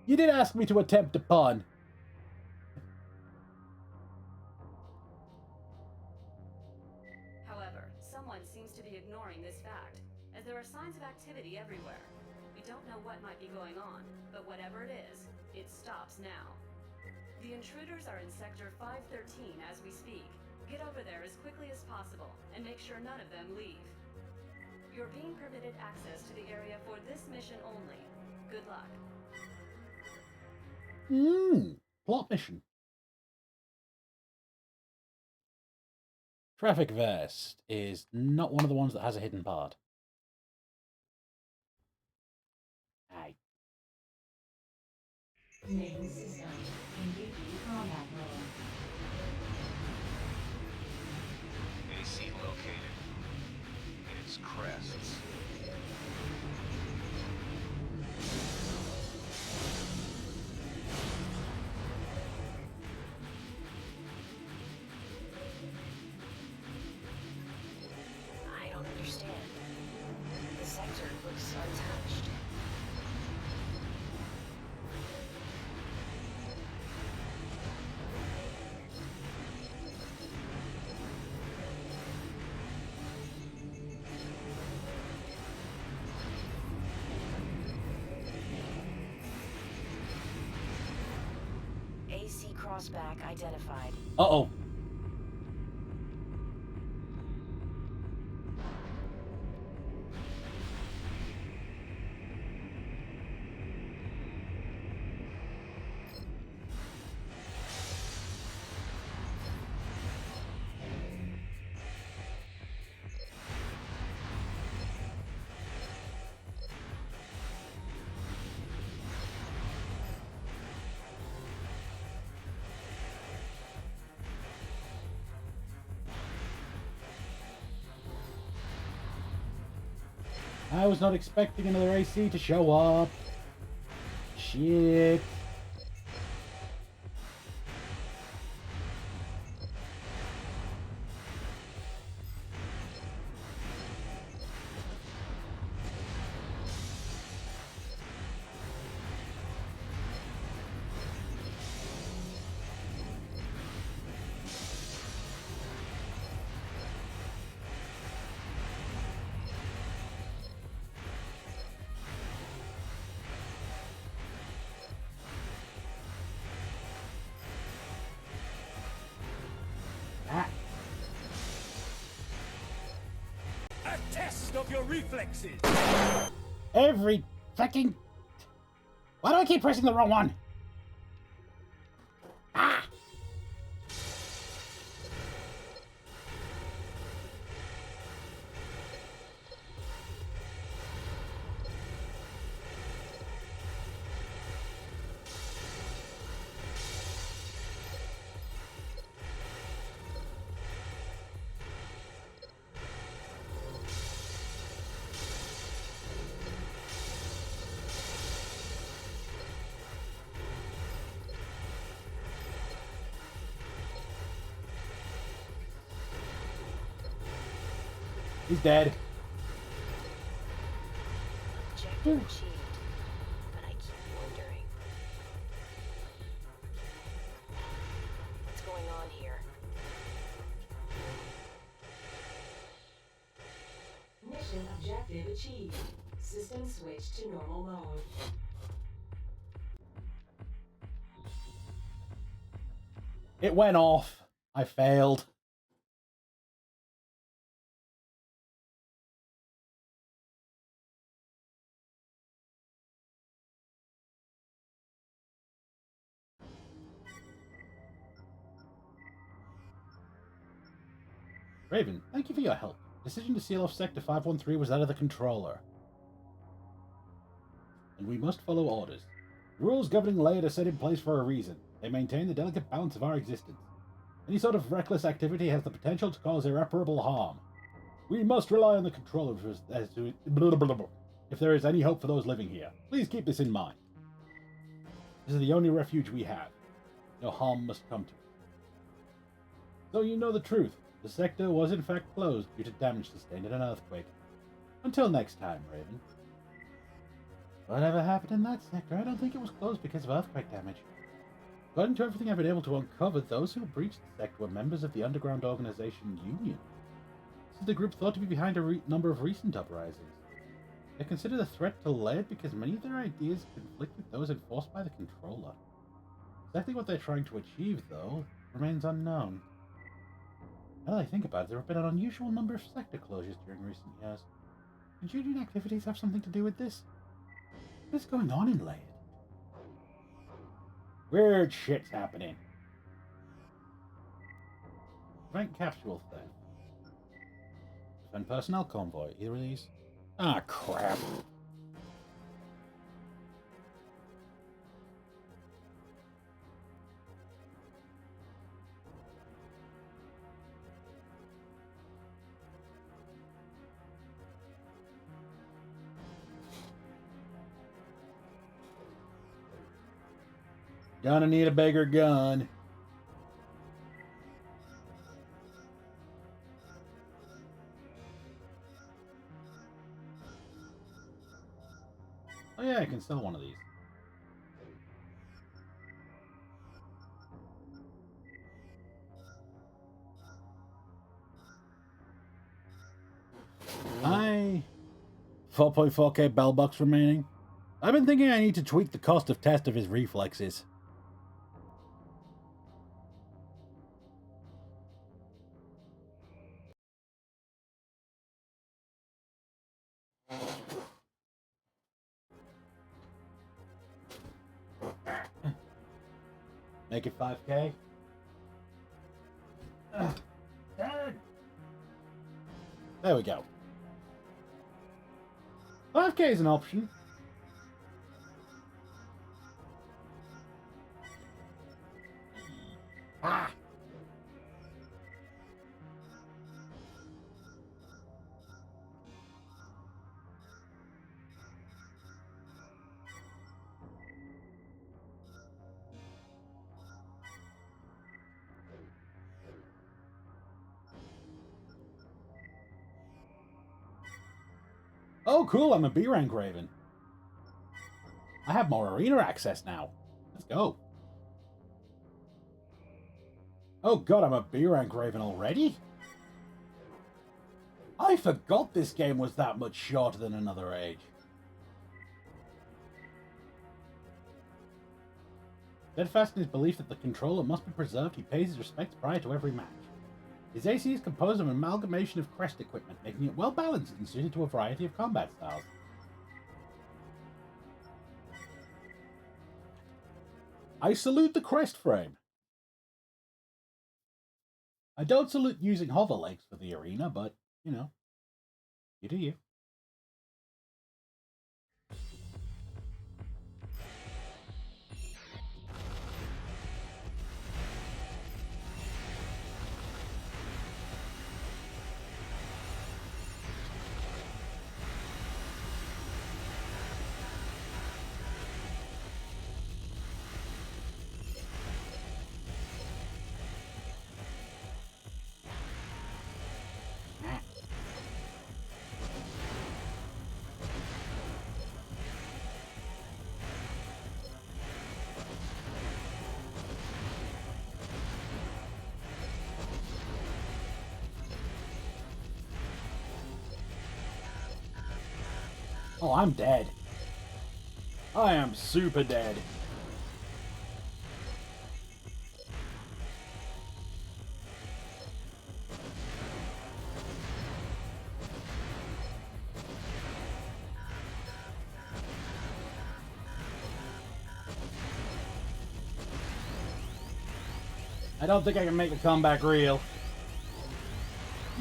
You did ask me to attempt a pun. However, someone seems to be ignoring this fact, as there are signs of activity everywhere. We don't know what might be going on, but whatever it is, it stops now. The intruders are in Sector 513 as we speak. Get over there as quickly as possible, and make sure none of them leave. You're being permitted access to the area for this mission only. Good luck. Plot mission. Traffic vest is not one of the ones that has a hidden part. Aye. Main system. Engaging combat mode. AC located. Its crests. I don't understand. The sector looks untouched. AC crossback identified. Uh-oh. I was not expecting another AC to show up. Shit. Ah. A test of your reflexes. Every fucking... Why do I keep pressing the wrong one? Ah! He's dead. Objective achieved. But I keep wondering. What's going on here? Mission objective achieved. System switch to normal mode. It went off. I failed. Raven, thank you for your help. Decision to seal off Sector 513 was that of the controller. And we must follow orders. The rules governing Laird are set in place for a reason. They maintain the delicate balance of our existence. Any sort of reckless activity has the potential to cause irreparable harm. We must rely on the controller as to if there is any hope for those living here. Please keep this in mind. This is the only refuge we have. No harm must come to it. So you know the truth. The sector was in fact closed due to damage sustained in an earthquake. Until next time, Raven. Whatever happened in that sector, I don't think it was closed because of earthquake damage. According to everything I've been able to uncover, those who breached the sector were members of the underground organization Union. This is the group thought to be behind a number of recent uprisings. They're considered a threat to Laird because many of their ideas conflict with those enforced by the controller. Exactly what they're trying to achieve, though, remains unknown. Now that I think about it, there have been an unusual number of sector closures during recent years. Could Union activities have something to do with this? What is going on in Laird? Weird shit's happening. Prevent capsule theft. Suspend personnel convoy. Either of these? Ah, crap. Gonna need a bigger gun. Oh yeah, I can sell one of these. I 4.4k bell bucks remaining. I've been thinking I need to tweak the cost of test of his reflexes. Make it 5k. There we go. 5k is an option. Ah! Oh, cool, I'm a B rank Raven. I have more arena access now. Let's go. Oh god, I'm a B rank Raven already? I forgot this game was that much shorter than Another Age. Steadfast in his belief that the controller must be preserved, he pays his respects prior to every match. His AC is composed of an amalgamation of crest equipment, making it well balanced and suited to a variety of combat styles. I salute the crest frame. I don't salute using hover legs for the arena, but, you know, you do you. Oh, I'm dead. I am super dead. I don't think I can make a comeback real.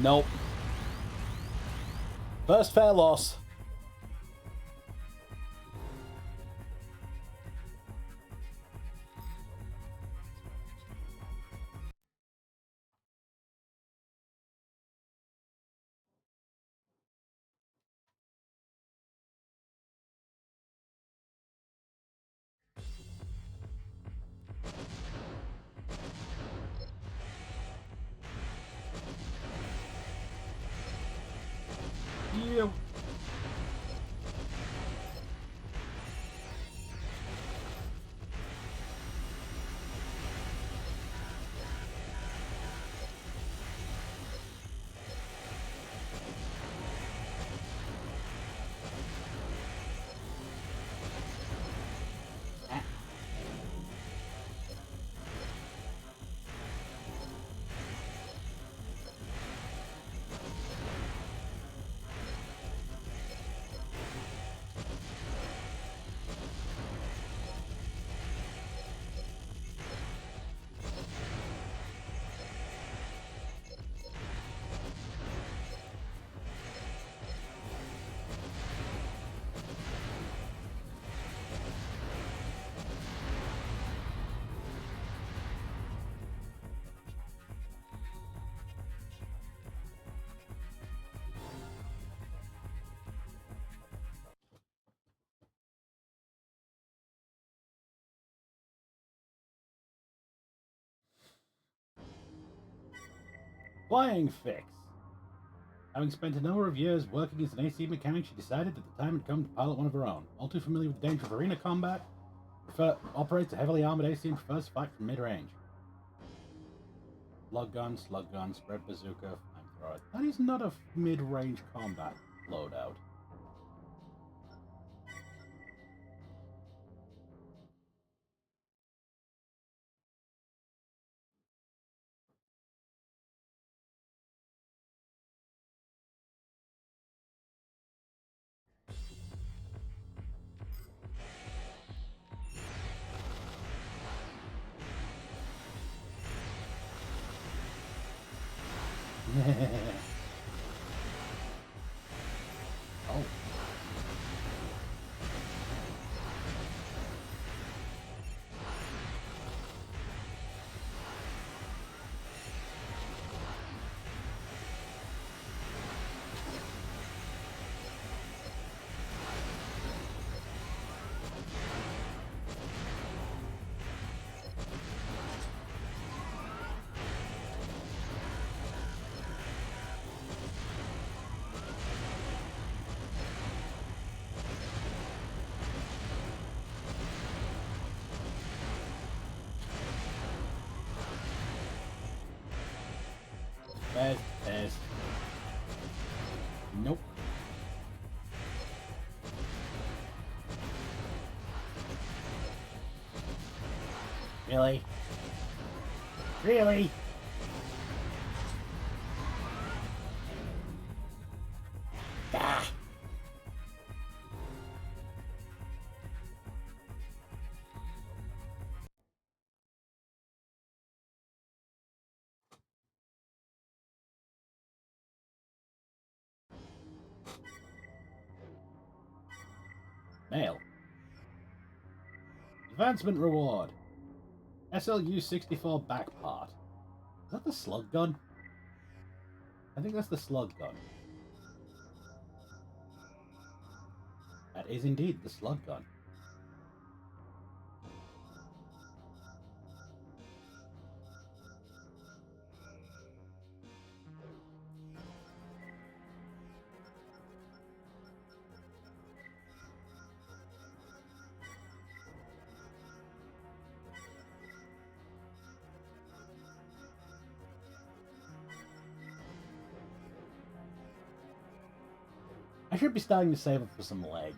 Nope. First fair loss. Yeah. Flying fix. Having spent a number of years working as an AC mechanic, she decided that the time had come to pilot one of her own. All too familiar with the danger of arena combat, operates a heavily armored AC and prefers to fight from mid-range. Slug gun, spread bazooka, flamethrower. That is not a mid-range combat loadout. Oh. Best. Nope. Really? Really? Ah. Mail. Advancement reward. SLU 64 back part. Is that the slug gun? I think that's the slug gun. That is indeed the slug gun. I should be starting to save up for some legs.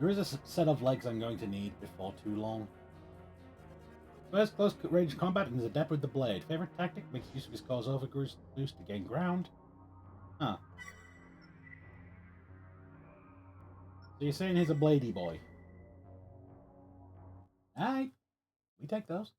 There is a set of legs I'm going to need before too long. First, close range combat and is adept with the blade. Favorite tactic, makes use of his cause overboost to gain ground. Huh. So you're saying he's a bladey boy? Alright, we take those.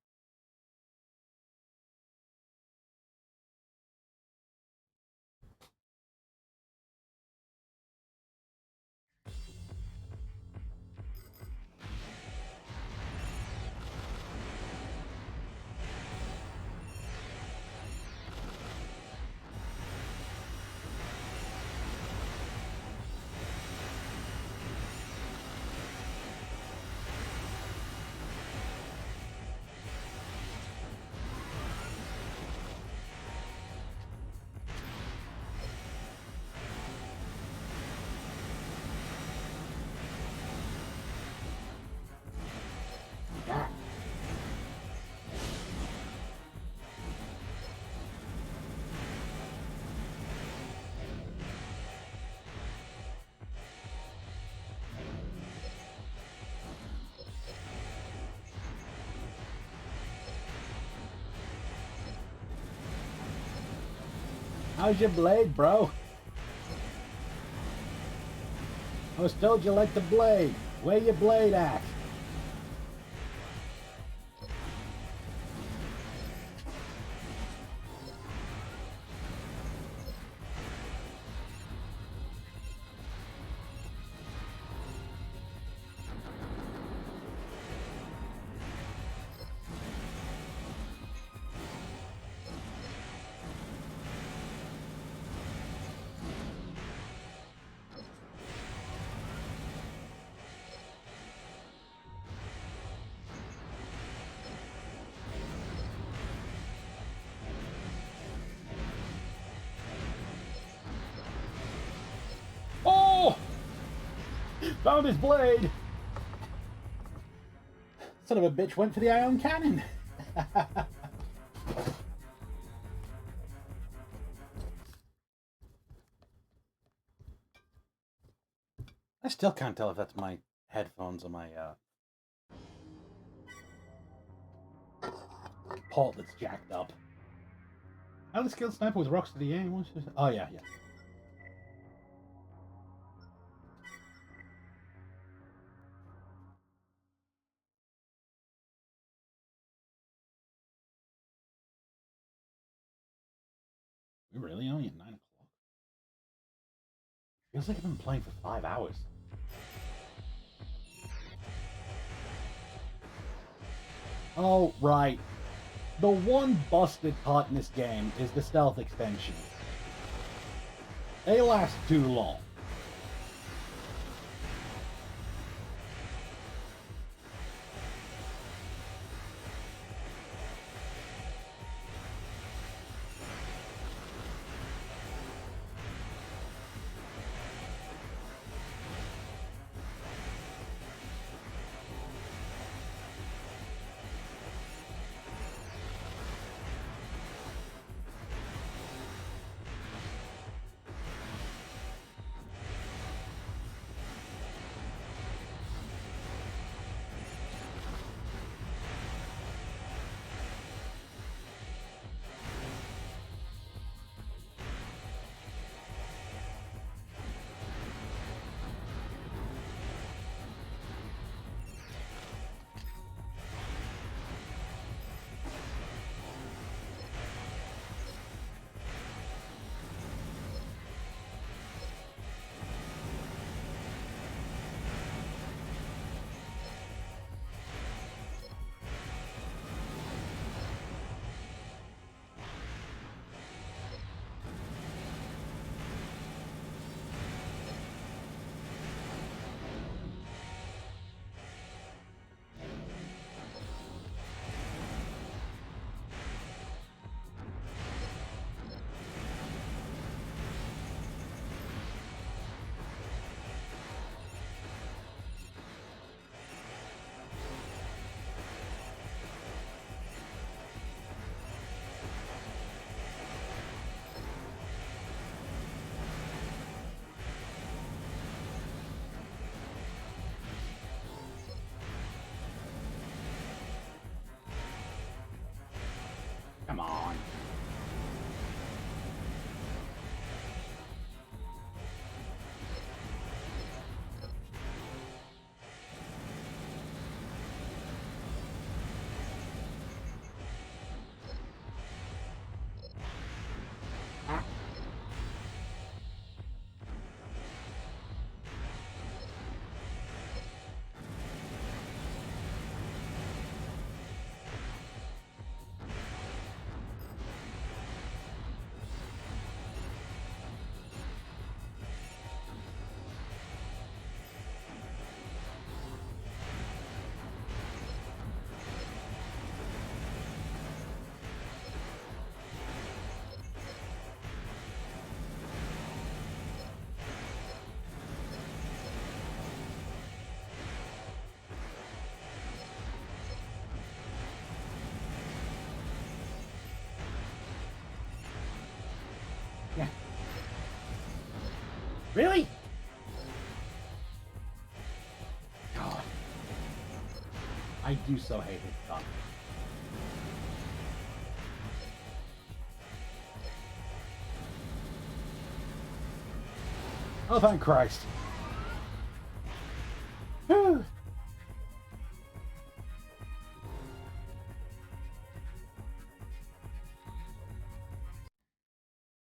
How's your blade, bro? I was told you liked the blade. Where your blade at? Found his blade! Son of a bitch went for the ion cannon! I still can't tell if that's my headphones or my port that's jacked up. Highly skilled sniper with rocks to the aim. Oh yeah. We're really only at 9 o'clock. Feels like I've been playing for 5 hours. Oh, right. The one busted part in this game is the stealth extension. They last too long. Come on. Yeah. Really? God. I do so hate this stuff. Oh, thank Christ. Whew.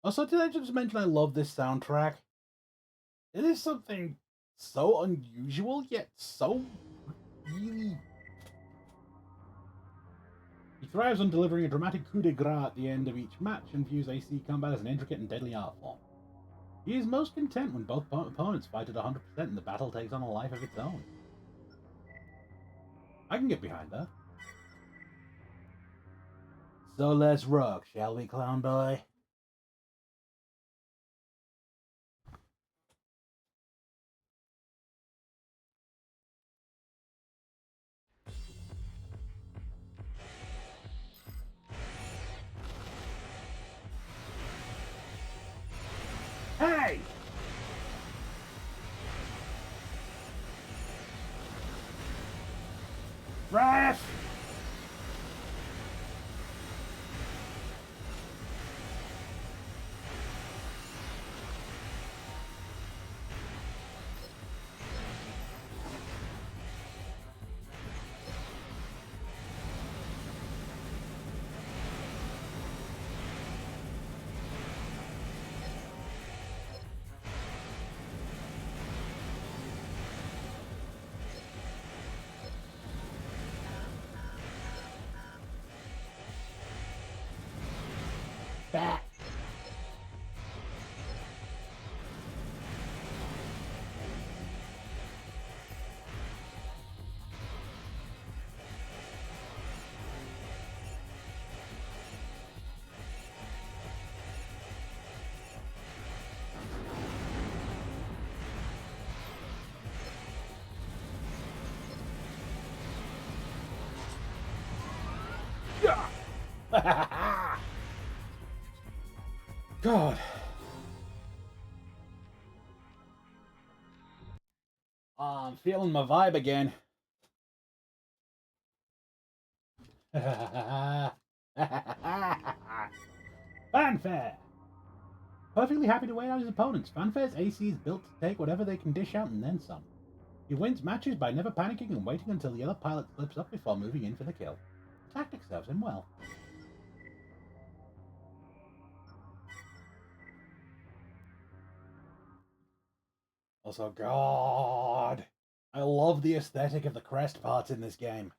Also, did I just mention I love this soundtrack? It is something so unusual, yet so really... He thrives on delivering a dramatic coup de grace at the end of each match and views AC combat as an intricate and deadly art form. He is most content when both opponents fight at 100% and the battle takes on a life of its own. I can get behind that. So let's rock, shall we, clown boy? F! Bah. God. I'm feeling my vibe again. Fanfare! Perfectly happy to wait out his opponents. Fanfare's AC is built to take whatever they can dish out and then some. He wins matches by never panicking and waiting until the other pilot slips up before moving in for the kill. The tactic serves him well. Also, God, I love the aesthetic of the crest parts in this game.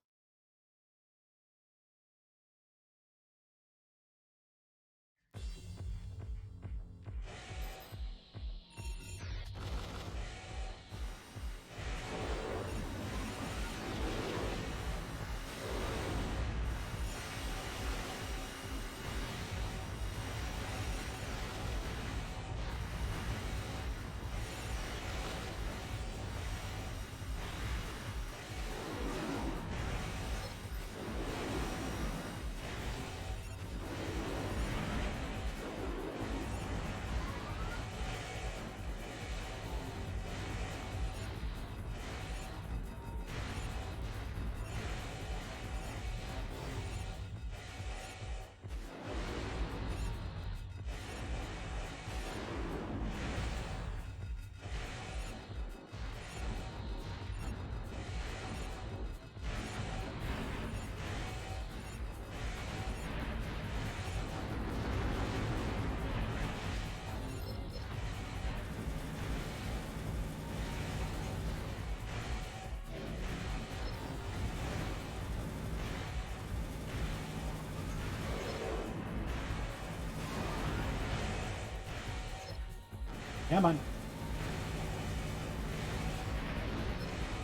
Come on.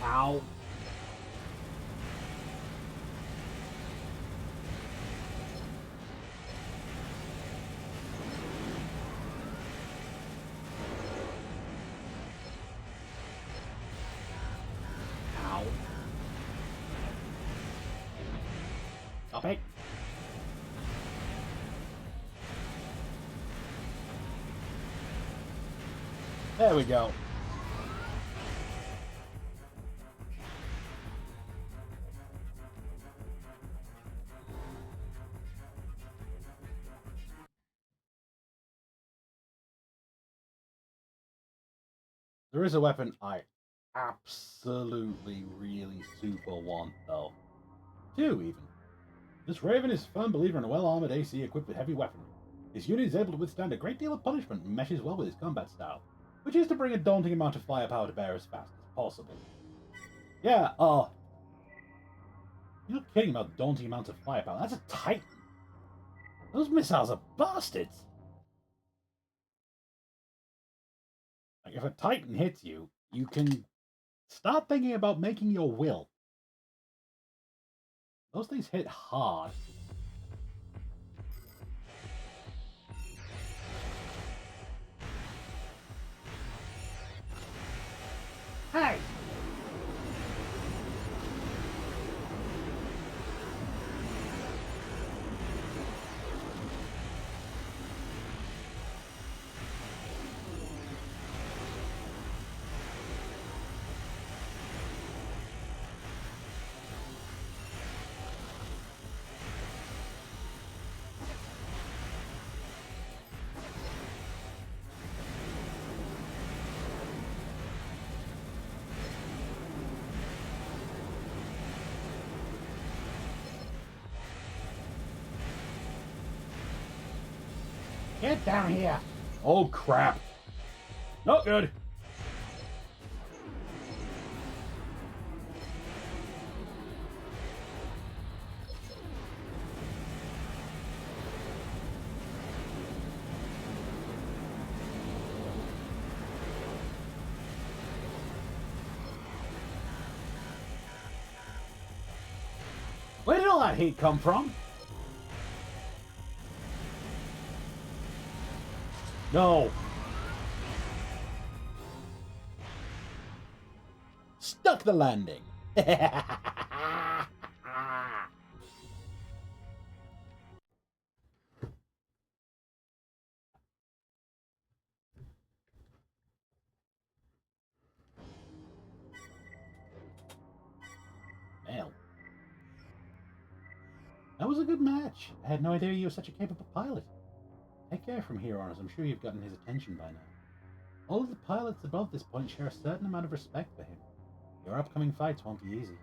Ow. Ow. Stop it. There we go. There is a weapon I absolutely really super want, though. Two, even. This Raven is a firm believer in a well-armored AC equipped with heavy weaponry. His unit is able to withstand a great deal of punishment and meshes well with his combat style, which is to bring a daunting amount of firepower to bear as fast as possible. Yeah, you're not kidding about daunting amounts of firepower. That's a Titan. Those missiles are bastards. Like, if a Titan hits you, you can start thinking about making your will. Those things hit hard. Hey! Get down here! Oh crap! Not good! Where did all that heat come from? No. Stuck the landing. Well, that was a good match. I had no idea you were such a capable pilot. Take care from here on, as I'm sure you've gotten his attention by now. All of the pilots above this point share a certain amount of respect for him. Your upcoming fights won't be easy.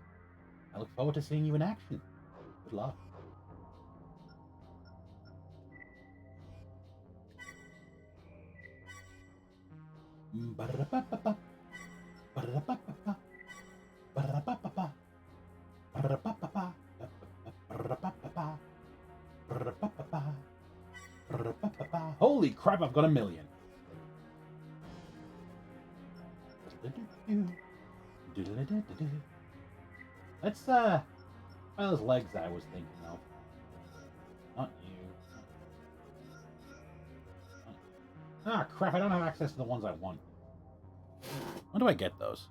I look forward to seeing you in action. Good luck. Ba-da-da-ba-ba-ba. Ba-da-da-ba-ba-ba. Ba-da-da-ba-ba-ba. Ba-da-da-ba-ba-ba. Ba-da-da-ba-ba-ba. Ba-da-da-ba-ba-ba. Ba-da-da-ba-ba-ba. Holy crap, I've got a million. Let's try those legs I was thinking of. Not you. Ah, crap, I don't have access to the ones I want. When do I get those?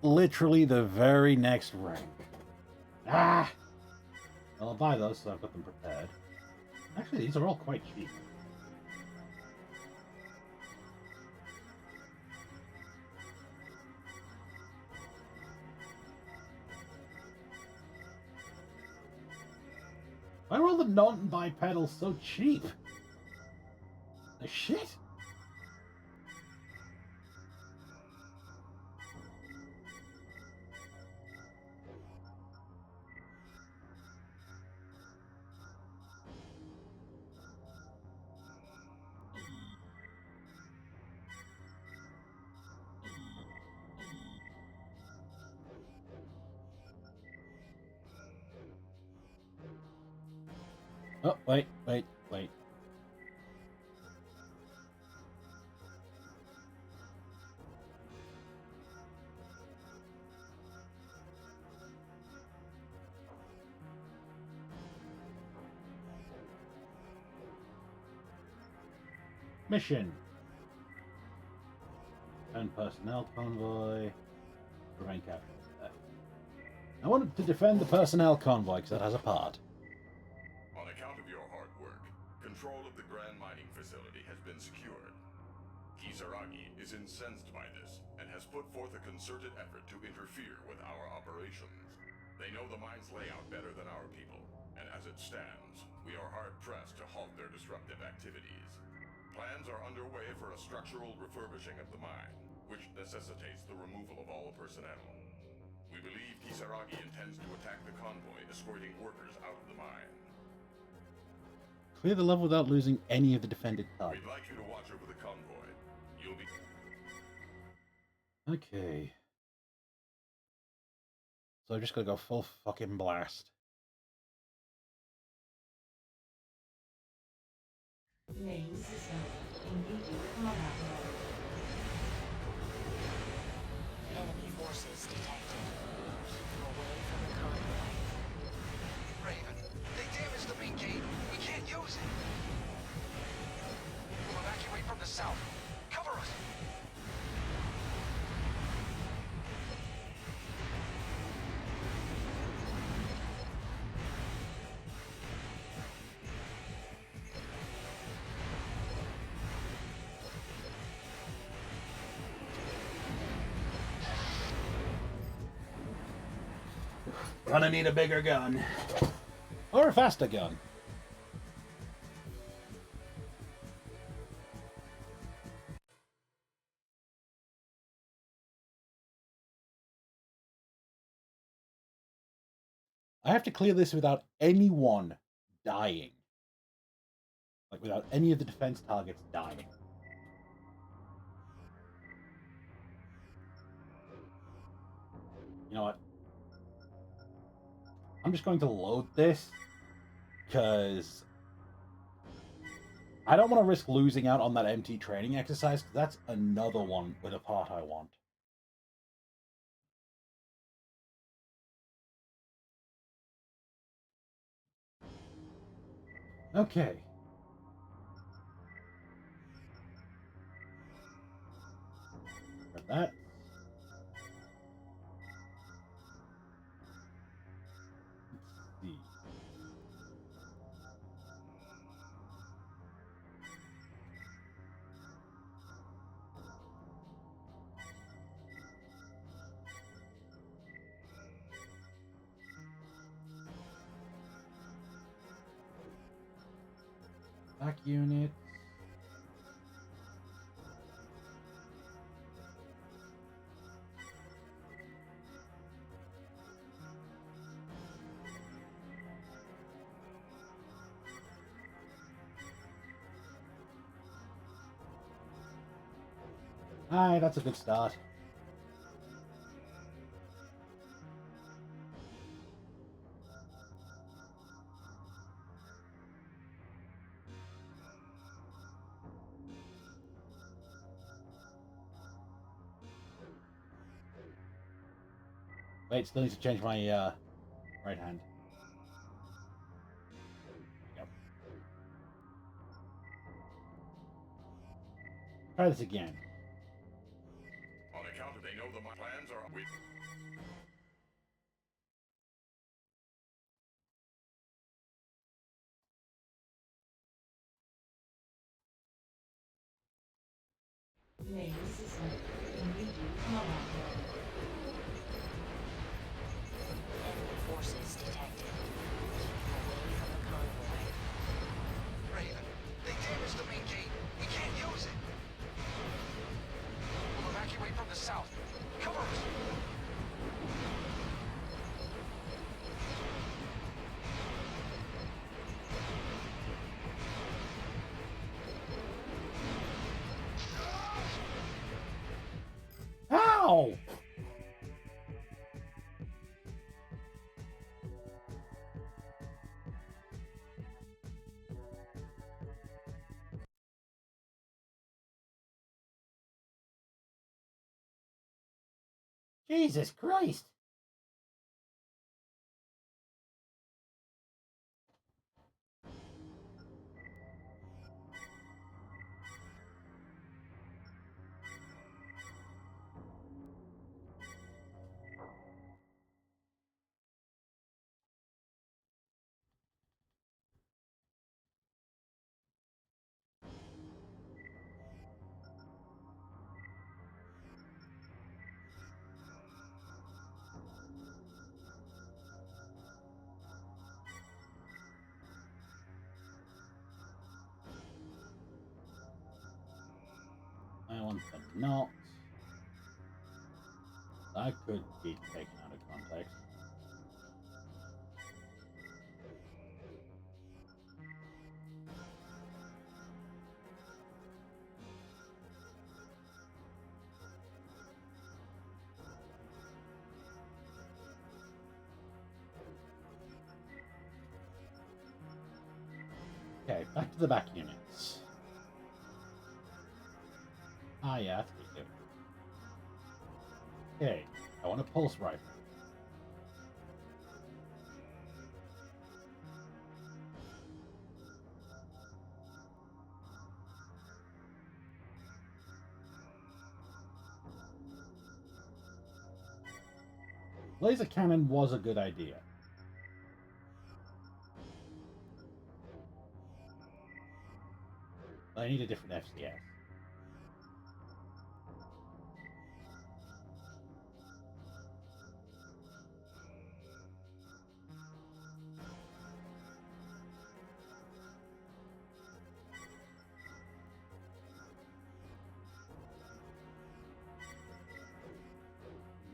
Literally the very next rank. Ah! Well, I'll buy those so I've got them prepared. Actually, these are all quite cheap. Why are all the non-bipedals so cheap? The shit? Oh, wait. Mission. And personnel convoy. Prevent capture. I wanted to defend the personnel convoy because that has a part. On account of your hard work, control of the Grand Mining Facility has been secured. Kisaragi is incensed by this and has put forth a concerted effort to interfere with our operations. They know the mine's layout better than our people, and as it stands, we are hard-pressed to halt their disruptive activities. Plans are underway for a structural refurbishing of the mine, which necessitates the removal of all personnel. We believe Kisaragi intends to attack the convoy escorting workers out of the mine. Clear the level without losing any of the defended targets. We'd like you to watch over the convoy. You'll be... Okay. So I just gotta go full fucking blast. Main system. Engaging combat mode. Enemy forces detected. Keep away from the convoy. Raven, they damaged the main gate. We can't use it. We'll evacuate from the south. Cover us. Gonna need a bigger gun. Or a faster gun. I have to clear this without anyone dying. Like, without any of the defense targets dying. You know what? I'm just going to load this, because I don't want to risk losing out on that MT training exercise, because that's another one with a part I want. Okay. Got that. Let's see. Back unit. Aye, that's a good start. Wait, still need to change my right hand. There we go. Try this again. On account of they know my plans are we. Main system. Immediate combat mode. Enemy forces detected. Keep away from the convoy. Raven, they damaged the main gate. We can't use it. We'll evacuate from the south. Cover us. Ow! Jesus Christ! I want the knots. That could be taken out of context. Okay, back to the back units. Ah, yeah, that's pretty good. Okay, I want a pulse rifle. Laser cannon was a good idea. I need a different FCS.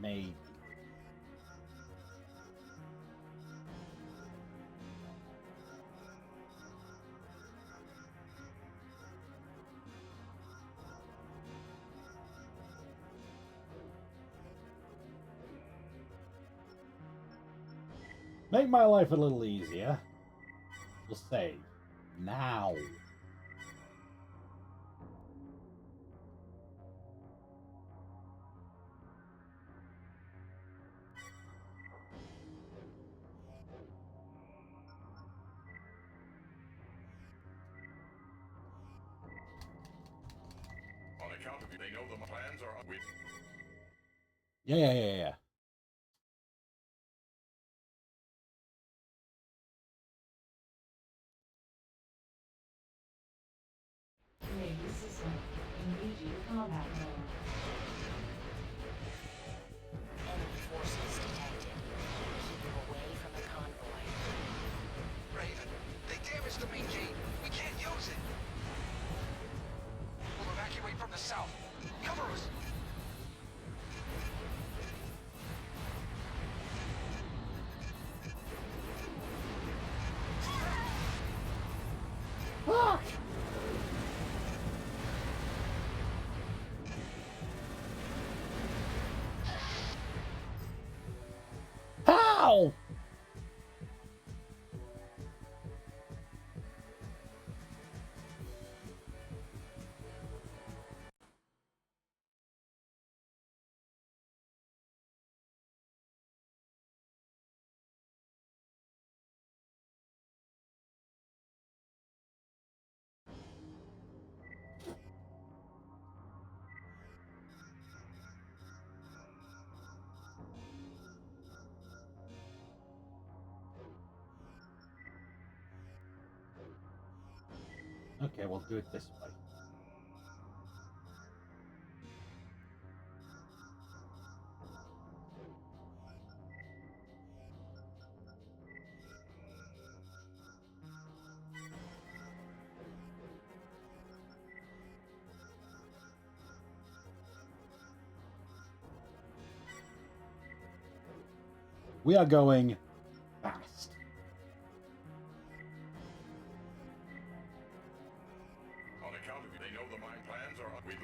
Maybe. Make my life a little easier. We'll save. Now. On account of you, they know the plans are with. Yeah. Raven system. Immediate combat mode. Enemy forces detected. Keep them away from the convoy. Raven, they damaged the main gate. We can't use it. We'll evacuate from the south. Cover us. Fuck! How? Okay, we'll do it this way. We are going fast. On account of you, they know the mine plans are with.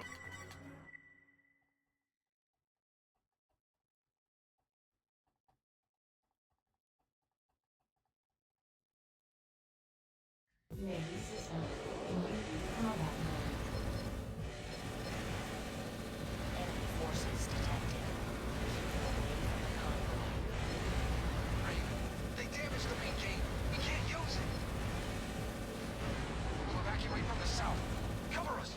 Raven system. Immediate combat mode. Enemy forces detected. Keep them away from the convoy. Raven, they damaged the main gate. We can't use it. We'll evacuate from the south. Cover us.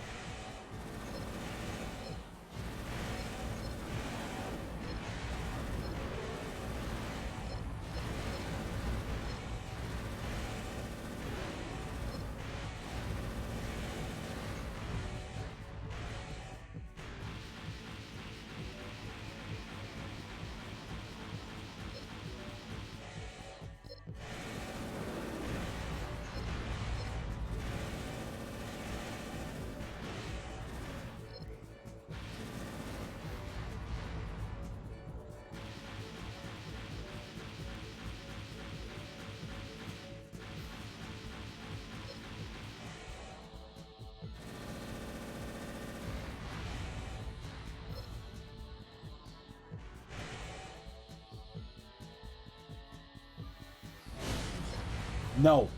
No.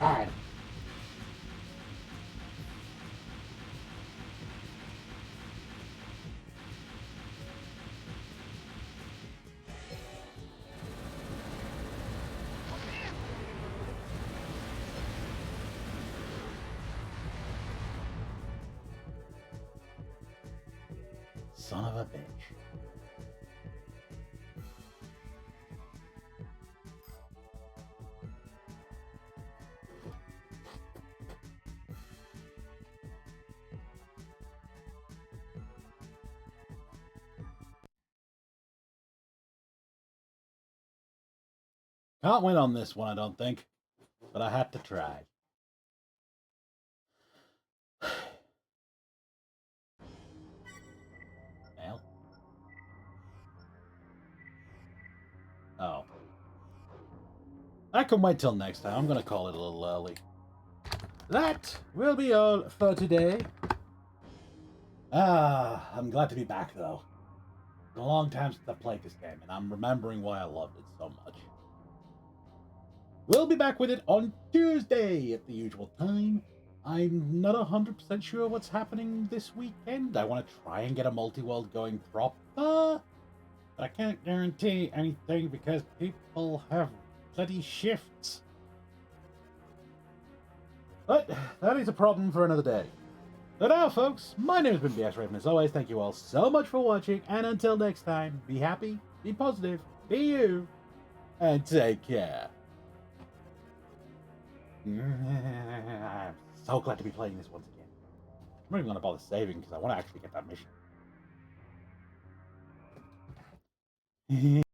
Alright. Son of a bitch. Can't win on this one, I don't think. But I had to try. Well. Oh. I can wait till next time. I'm going to call it a little early. That will be all for today. I'm glad to be back, though. It's been a long time since I played this game, and I'm remembering why I loved it so much. We'll be back with it on Tuesday at the usual time. I'm not 100% sure what's happening this weekend. I want to try and get a multi-world going proper, but I can't guarantee anything because people have bloody shifts. But that is a problem for another day. So now, folks, my name has been BSRaven. As always, thank you all so much for watching, and until next time, be happy, be positive, be you, and take care. I'm so glad to be playing this once again. I'm not even going to bother saving because I want to actually get that mission.